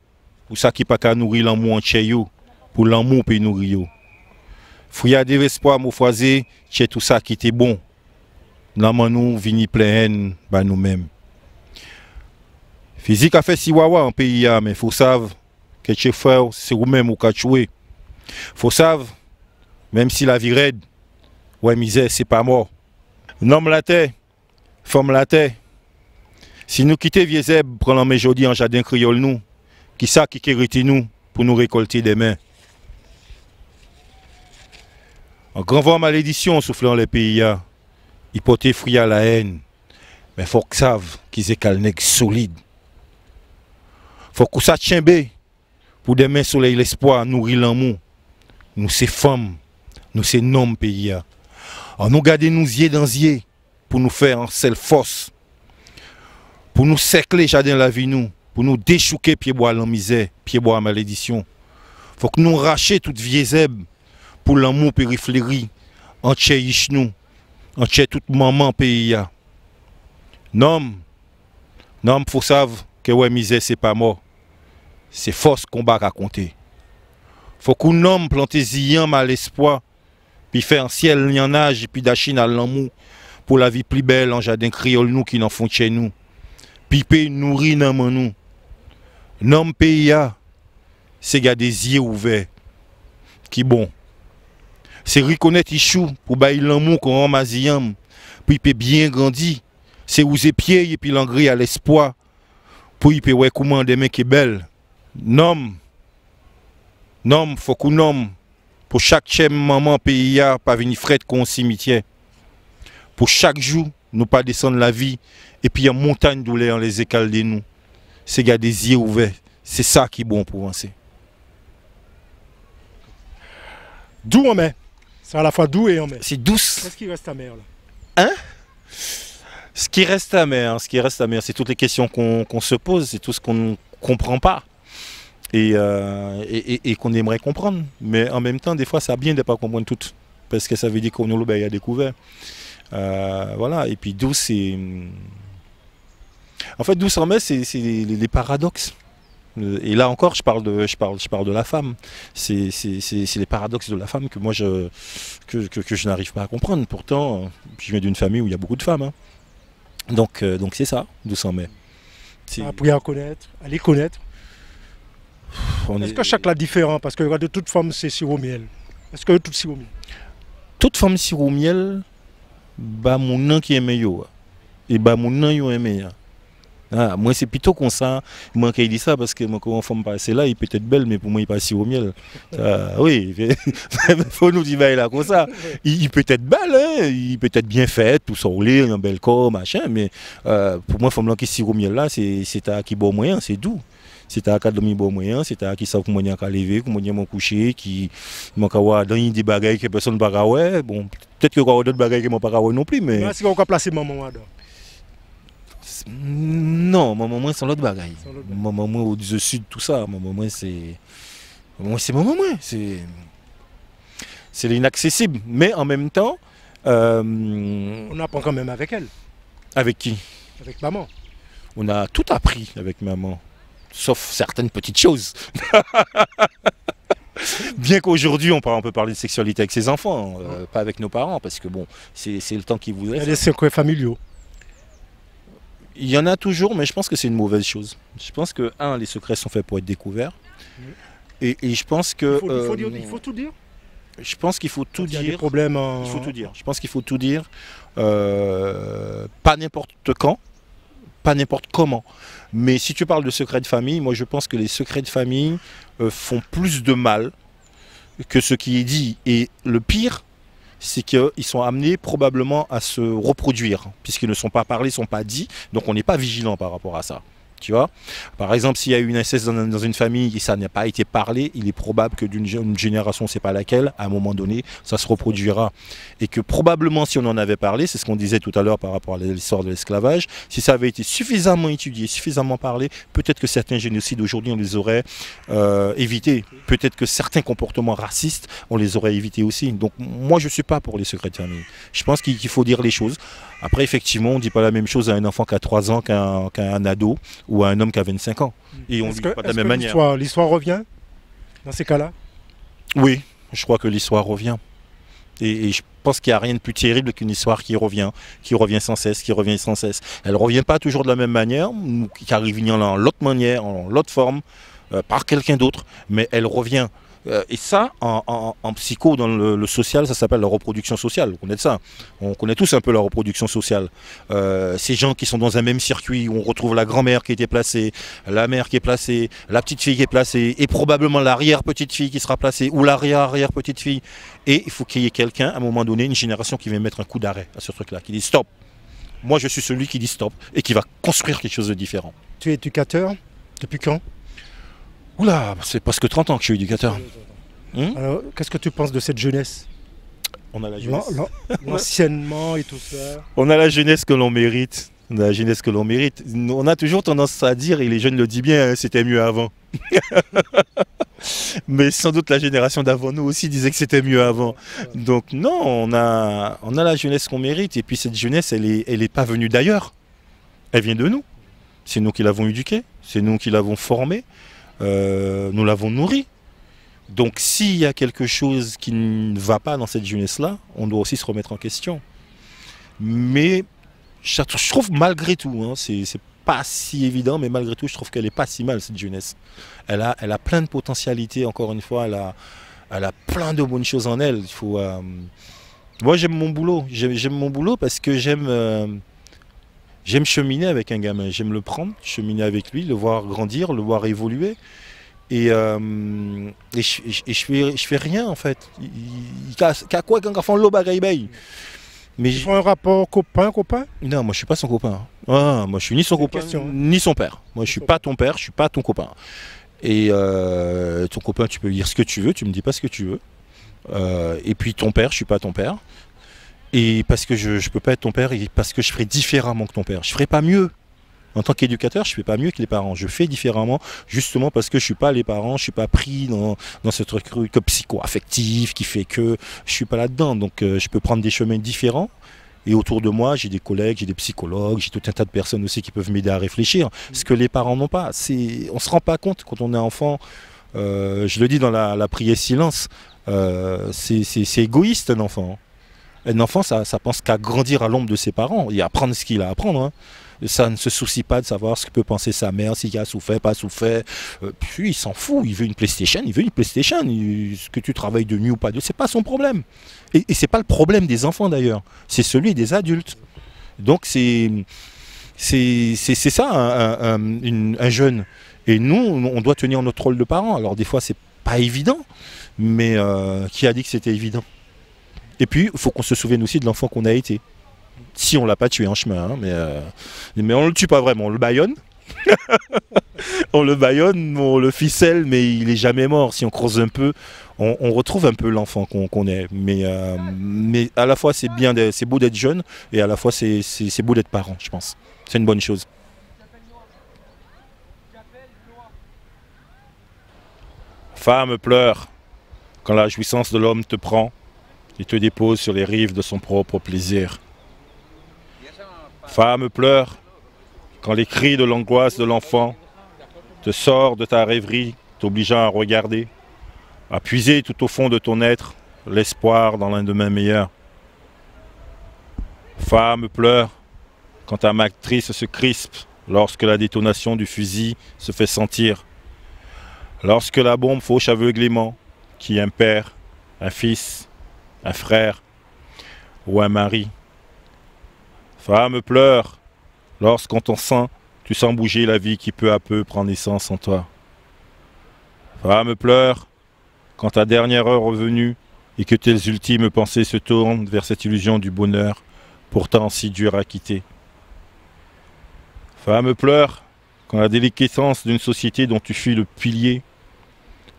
pour ça qui pas qu'à nourrir l'amour en cheyo, pour l'amour puis nourrir. Fouilla des espoirs mou foisé, chez tout ça qui était bon. Nan nous vini plein bah nous-mêmes. Physique a fait si wawa en pays, mais il faut savoir que chez frère, c'est vous-même ou qu'à tuer. Faut savoir, même si la vie raide, ouais, misère, c'est pas mort. Nomme la terre, forme la terre. Si nous quittons vieux zèbres, prenons mes jodis en jardin créole, nous, qui ça qui hérite nous pour nous récolter demain. En grand vent malédiction soufflant les pays, ils portent fruit à la haine. Mais il faut qu'ils savent qu'ils aient calnec solide. Faut que ça tienne pour demain soleil l'espoir nourrir l'amour. Nous ces femmes, nous ces noms pays. En nous garder nous yeux dans yeux pour nous faire en seule force. Pour nous cercler jardin la vie nous, pour nous déchouquer pied bois la misère, pied bois malédiction. Faut que nous racher toute vieille zèbre pour l'amour périphérie, en tchèiche nous, en tchè toute maman pays. Non, faut savoir que ouais misère c'est pas mort. C'est force combat à compter. Faut qu'on homme planter ziyan mal espoir, puis faire un ciel lianage, puis d'achine à l'amour, pour la vie plus belle en jardin créole nous qui n'en font chez nous. Piper nourrir nan nous. Nom pays c'est gars des yeux ouverts. Qui bon. C'est reconnaître Ichou pour bailler l'amour qu'on ramaziam, puis peut bien grandir. C'est oser pied et puis l'engrais à l'espoir, pour y peut ouais comment demain qui est belle. Nom, faut qu'on nomme pour chaque chème maman pays pas venir fret qu'on cimetière. Pour chaque jour, nous pas descendre la vie et puis en montagne douleur les écales de nous. C'est gars des yeux ouverts. C'est ça qui est bon pour avancer. D'où on met. C'est à la fois doux et on met. C'est douce. Qu'est-ce qui reste amer là? Hein? Ce qui reste amer, c'est toutes les questions qu'on se pose, c'est tout ce qu'on ne comprend pas. Et qu'on aimerait comprendre. Mais en même temps, des fois, ça bien de ne pas comprendre tout. Parce que ça veut dire qu'on a découvert. Voilà. Et puis, d'où c'est En fait, d'où s'en met, c'est les paradoxes. Et là encore, je parle de la femme. C'est les paradoxes de la femme que moi, que je n'arrive pas à comprendre. Pourtant, je viens d'une famille où il y a beaucoup de femmes. Hein. Donc c'est ça, d'où s'en met. Apprendre à connaître, à les connaître. Est-ce que chaque là différent? Parce que de toute femme, c'est sirop miel. Est-ce que tout sirop miel? Toute femme sirop miel, bah mon nom qui est meilleur. Et bah mon nom qui est meilleur. Ah, moi c'est plutôt comme ça, moi qui dis ça parce que moi quand femme passe là, il peut être belle mais pour moi il passe sirop miel. Oui, il faut nous dire là comme ça. Il peut être belle, hein, il peut être bien fait, tout roulé, un bel corps, machin, mais pour moi femme qui sirop miel là, c'est à qui bon moyen, c'est doux. C'est à qui dormir bon moyen, c'est à qui ça comment on a lever, comment on a coucher, qui m'a avoir dans des bagages que personne ne va ouais, bon peut-être que d'autres bagages que moi pas non plus mais est-ce qu'on peut placer maman là? Non, maman moi c'est l'autre bagaille. Maman moi au-dessus de tout ça, maman moi c'est maman moi, c'est l'inaccessible, mais en même temps on apprend quand même avec elle. Avec qui? Avec maman. On a tout appris avec maman, sauf certaines petites choses. Bien qu'aujourd'hui on peut parler de sexualité avec ses enfants, pas avec nos parents, parce que bon, c'est le temps qui vous reste. Il y a des secrets familiaux. Il y en a toujours, mais je pense que c'est une mauvaise chose. Je pense que, les secrets sont faits pour être découverts. Et je pense que... Il faut tout dire. Je pense qu'il faut tout dire. Il y a des problèmes Il faut tout dire. Je pense qu'il faut tout dire. Pas n'importe quand, pas n'importe comment. Mais si tu parles de secrets de famille, moi je pense que les secrets de famille font plus de mal que ce qui est dit. Et le pire, c'est qu'ils sont amenés probablement à se reproduire, puisqu'ils ne sont pas parlés, ne sont pas dits, donc on n'est pas vigilant par rapport à ça. Tu vois, par exemple, s'il y a eu une inceste dans une famille et ça n'a pas été parlé, il est probable que d'une génération, c'est pas laquelle, à un moment donné, ça se reproduira. Et que probablement, si on en avait parlé, c'est ce qu'on disait tout à l'heure par rapport à l'histoire de l'esclavage, si ça avait été suffisamment étudié, suffisamment parlé, peut-être que certains génocides aujourd'hui, on les aurait évités. Peut-être que certains comportements racistes, on les aurait évités aussi. Donc moi, je ne suis pas pour les secrets de famille. Je pense qu'il faut dire les choses. Après, effectivement, on ne dit pas la même chose à un enfant qui a 3 ans qu'à un ado ou à un homme qui a 25 ans. Et on ne dit pas de la même manière. L'histoire revient dans ces cas-là? Oui, je crois que l'histoire revient. Et je pense qu'il n'y a rien de plus terrible qu'une histoire qui revient sans cesse, qui revient sans cesse. Elle ne revient pas toujours de la même manière, qui arrive en l'autre manière, en l'autre forme, par quelqu'un d'autre, mais elle revient. Et ça, en psycho, dans le social, ça s'appelle la reproduction sociale. On connaît ça. On connaît tous un peu la reproduction sociale. Ces gens qui sont dans un même circuit, où on retrouve la grand-mère qui était placée, la mère qui est placée, la petite fille qui est placée, et probablement l'arrière-petite-fille qui sera placée, ou l'arrière-petite-fille. Et il faut qu'il y ait quelqu'un, à un moment donné, une génération qui vient mettre un coup d'arrêt à ce truc-là, qui dit stop. Moi, je suis celui qui dit stop, et qui va construire quelque chose de différent. Tu es éducateur depuis quand? Oula, c'est presque 30 ans que je suis éducateur. Alors, qu'est-ce que tu penses de cette jeunesse? On a la jeunesse. L'anciennement et tout ça. On a la jeunesse que l'on mérite. On a la jeunesse que l'on mérite. On a toujours tendance à dire, et les jeunes le disent bien, hein, c'était mieux avant. Mais sans doute la génération d'avant nous aussi disait que c'était mieux avant. Donc non, on a la jeunesse qu'on mérite. Et puis cette jeunesse, elle est pas venue d'ailleurs. Elle vient de nous. C'est nous qui l'avons éduquée. C'est nous qui l'avons formée. Nous l'avons nourri. Donc s'il y a quelque chose qui ne va pas dans cette jeunesse-là, on doit aussi se remettre en question. Mais je trouve malgré tout, hein, c'est pas si évident, mais malgré tout, je trouve qu'elle n'est pas si mal cette jeunesse. Elle a plein de potentialités, encore une fois, elle a plein de bonnes choses en elle. Moi j'aime mon boulot, parce que j'aime cheminer avec un gamin, j'aime le prendre, cheminer avec lui, le voir grandir, le voir évoluer. Et je fais rien en fait. Qu'à quoi qu'un enfant l'eau bagaille baille. Mais tu fais un rapport copain? Non, moi je suis pas son copain. Moi je suis ni son copain ni son père. Moi je suis pas ton père, je suis pas ton copain. Et ton copain, tu peux lui dire ce que tu veux, tu me dis pas ce que tu veux. Et puis ton père, je suis pas ton père. Et parce que je peux pas être ton père, et parce que je ferai différemment que ton père. Je ferai pas mieux. En tant qu'éducateur, je ne fais pas mieux que les parents. Je fais différemment, justement parce que je ne suis pas les parents, je ne suis pas pris dans ce truc psycho-affectif qui fait que je ne suis pas là-dedans. Donc je peux prendre des chemins différents Et autour de moi, j'ai des collègues, j'ai des psychologues, j'ai tout un tas de personnes aussi qui peuvent m'aider à réfléchir. Ce que les parents n'ont pas. On ne se rend pas compte quand on est enfant. Je le dis dans la prière silence. C'est égoïste un enfant. Un enfant, ça pense qu'à grandir à l'ombre de ses parents et apprendre ce qu'il a à apprendre. Hein. Ça ne se soucie pas de savoir ce que peut penser sa mère, s'il a souffert, pas souffert. Puis il s'en fout, il veut une PlayStation, il veut une PlayStation. Ce que tu travailles de nuit ou pas, c'est pas son problème. Et c'est pas le problème des enfants d'ailleurs, c'est celui des adultes. Donc c'est ça un jeune. Et nous, on doit tenir notre rôle de parents. Alors des fois, c'est pas évident, mais qui a dit que c'était évident? Et puis, il faut qu'on se souvienne aussi de l'enfant qu'on a été. Si on ne l'a pas tué en chemin, hein, mais on ne le tue pas vraiment, on le bâillonne. On le bâillonne, on le ficelle, mais il n'est jamais mort. Si on creuse un peu, on retrouve un peu l'enfant qu'on est. Mais à la fois, c'est beau d'être jeune, et à la fois, c'est beau d'être parent, je pense. C'est une bonne chose. Femme pleure quand la jouissance de l'homme te prend et te dépose sur les rives de son propre plaisir. Femme pleure quand les cris de l'angoisse de l'enfant te sortent de ta rêverie, t'obligeant à regarder, à puiser tout au fond de ton être l'espoir dans l'un demain meilleur. Femme pleure quand ta matrice se crispe lorsque la détonation du fusil se fait sentir, lorsque la bombe fauche aveuglément qui un père, un fils, un frère ou un mari. Femme pleure lorsqu'en ton sein, tu sens bouger la vie qui peu à peu prend naissance en toi. Femme pleure quand ta dernière heure est venue et que tes ultimes pensées se tournent vers cette illusion du bonheur, pourtant si dur à quitter. Femme pleure quand la déliquescence d'une société dont tu fuis le pilier,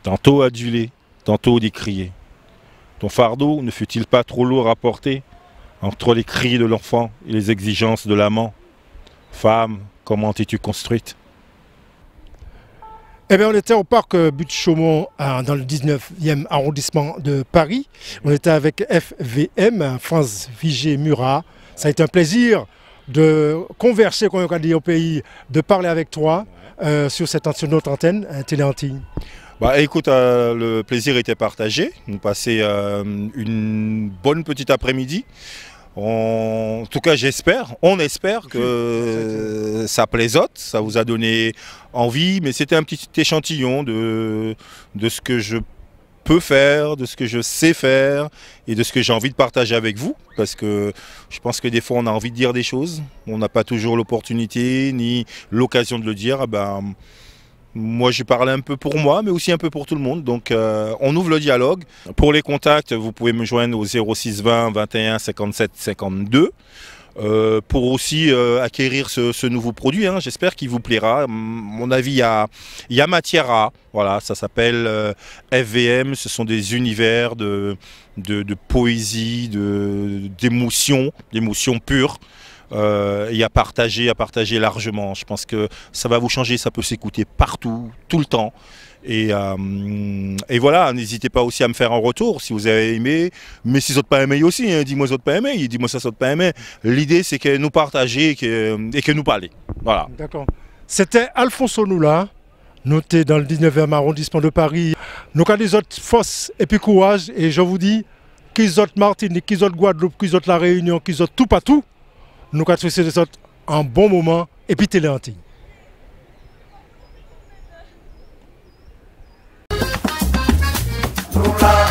tantôt adulée, tantôt décriée. Ton fardeau ne fut-il pas trop lourd à porter entre les cris de l'enfant et les exigences de l'amant? Femme, comment t'es-tu construite? Eh bien, on était au parc Buttes-Chaumont dans le 19e arrondissement de Paris. On était avec FVM, France Vigée Murat. Ça a été un plaisir de converser, comme on a dit au pays, de parler avec toi sur notre antenne Télé Antilles. Bah, écoute, le plaisir était partagé. On passait une bonne petite après-midi. En tout cas, on espère que ça plaisote, ça vous a donné envie, mais c'était un petit échantillon de ce que je peux faire, de ce que je sais faire et de ce que j'ai envie de partager avec vous, parce que je pense que des fois on a envie de dire des choses, on n'a pas toujours l'opportunité ni l'occasion de le dire. Moi, je parlais un peu pour moi, mais aussi un peu pour tout le monde. Donc, on ouvre le dialogue. Pour les contacts, vous pouvez me joindre au 06 20 21 57 52 pour aussi acquérir ce nouveau produit. Hein. J'espère qu'il vous plaira. À mon avis, il y a matière à. Voilà, ça s'appelle FVM. Ce sont des univers de poésie, d'émotions pures. Et à partager largement. Je pense que ça va vous changer, ça peut s'écouter partout, tout le temps. Et voilà, n'hésitez pas aussi à me faire un retour si vous avez aimé, mais si vous n'avez pas aimé aussi, hein, dis-moi si vous n'avez pas aimé, dis-moi ça, si vous n'avez pas aimé. L'idée, c'est que nous partager et que nous parler. Voilà. D'accord. C'était Alphonse Onoula, noté dans le 19e arrondissement de Paris. Nous avons des autres forces et puis courage, et je vous dis, qu'ils ont Martinique, qu'ils ont Guadeloupe, qu'ils ont La Réunion, qu'ils ont tout partout. Nous avons fait un bon moment et puis Télé Antilles. Oula.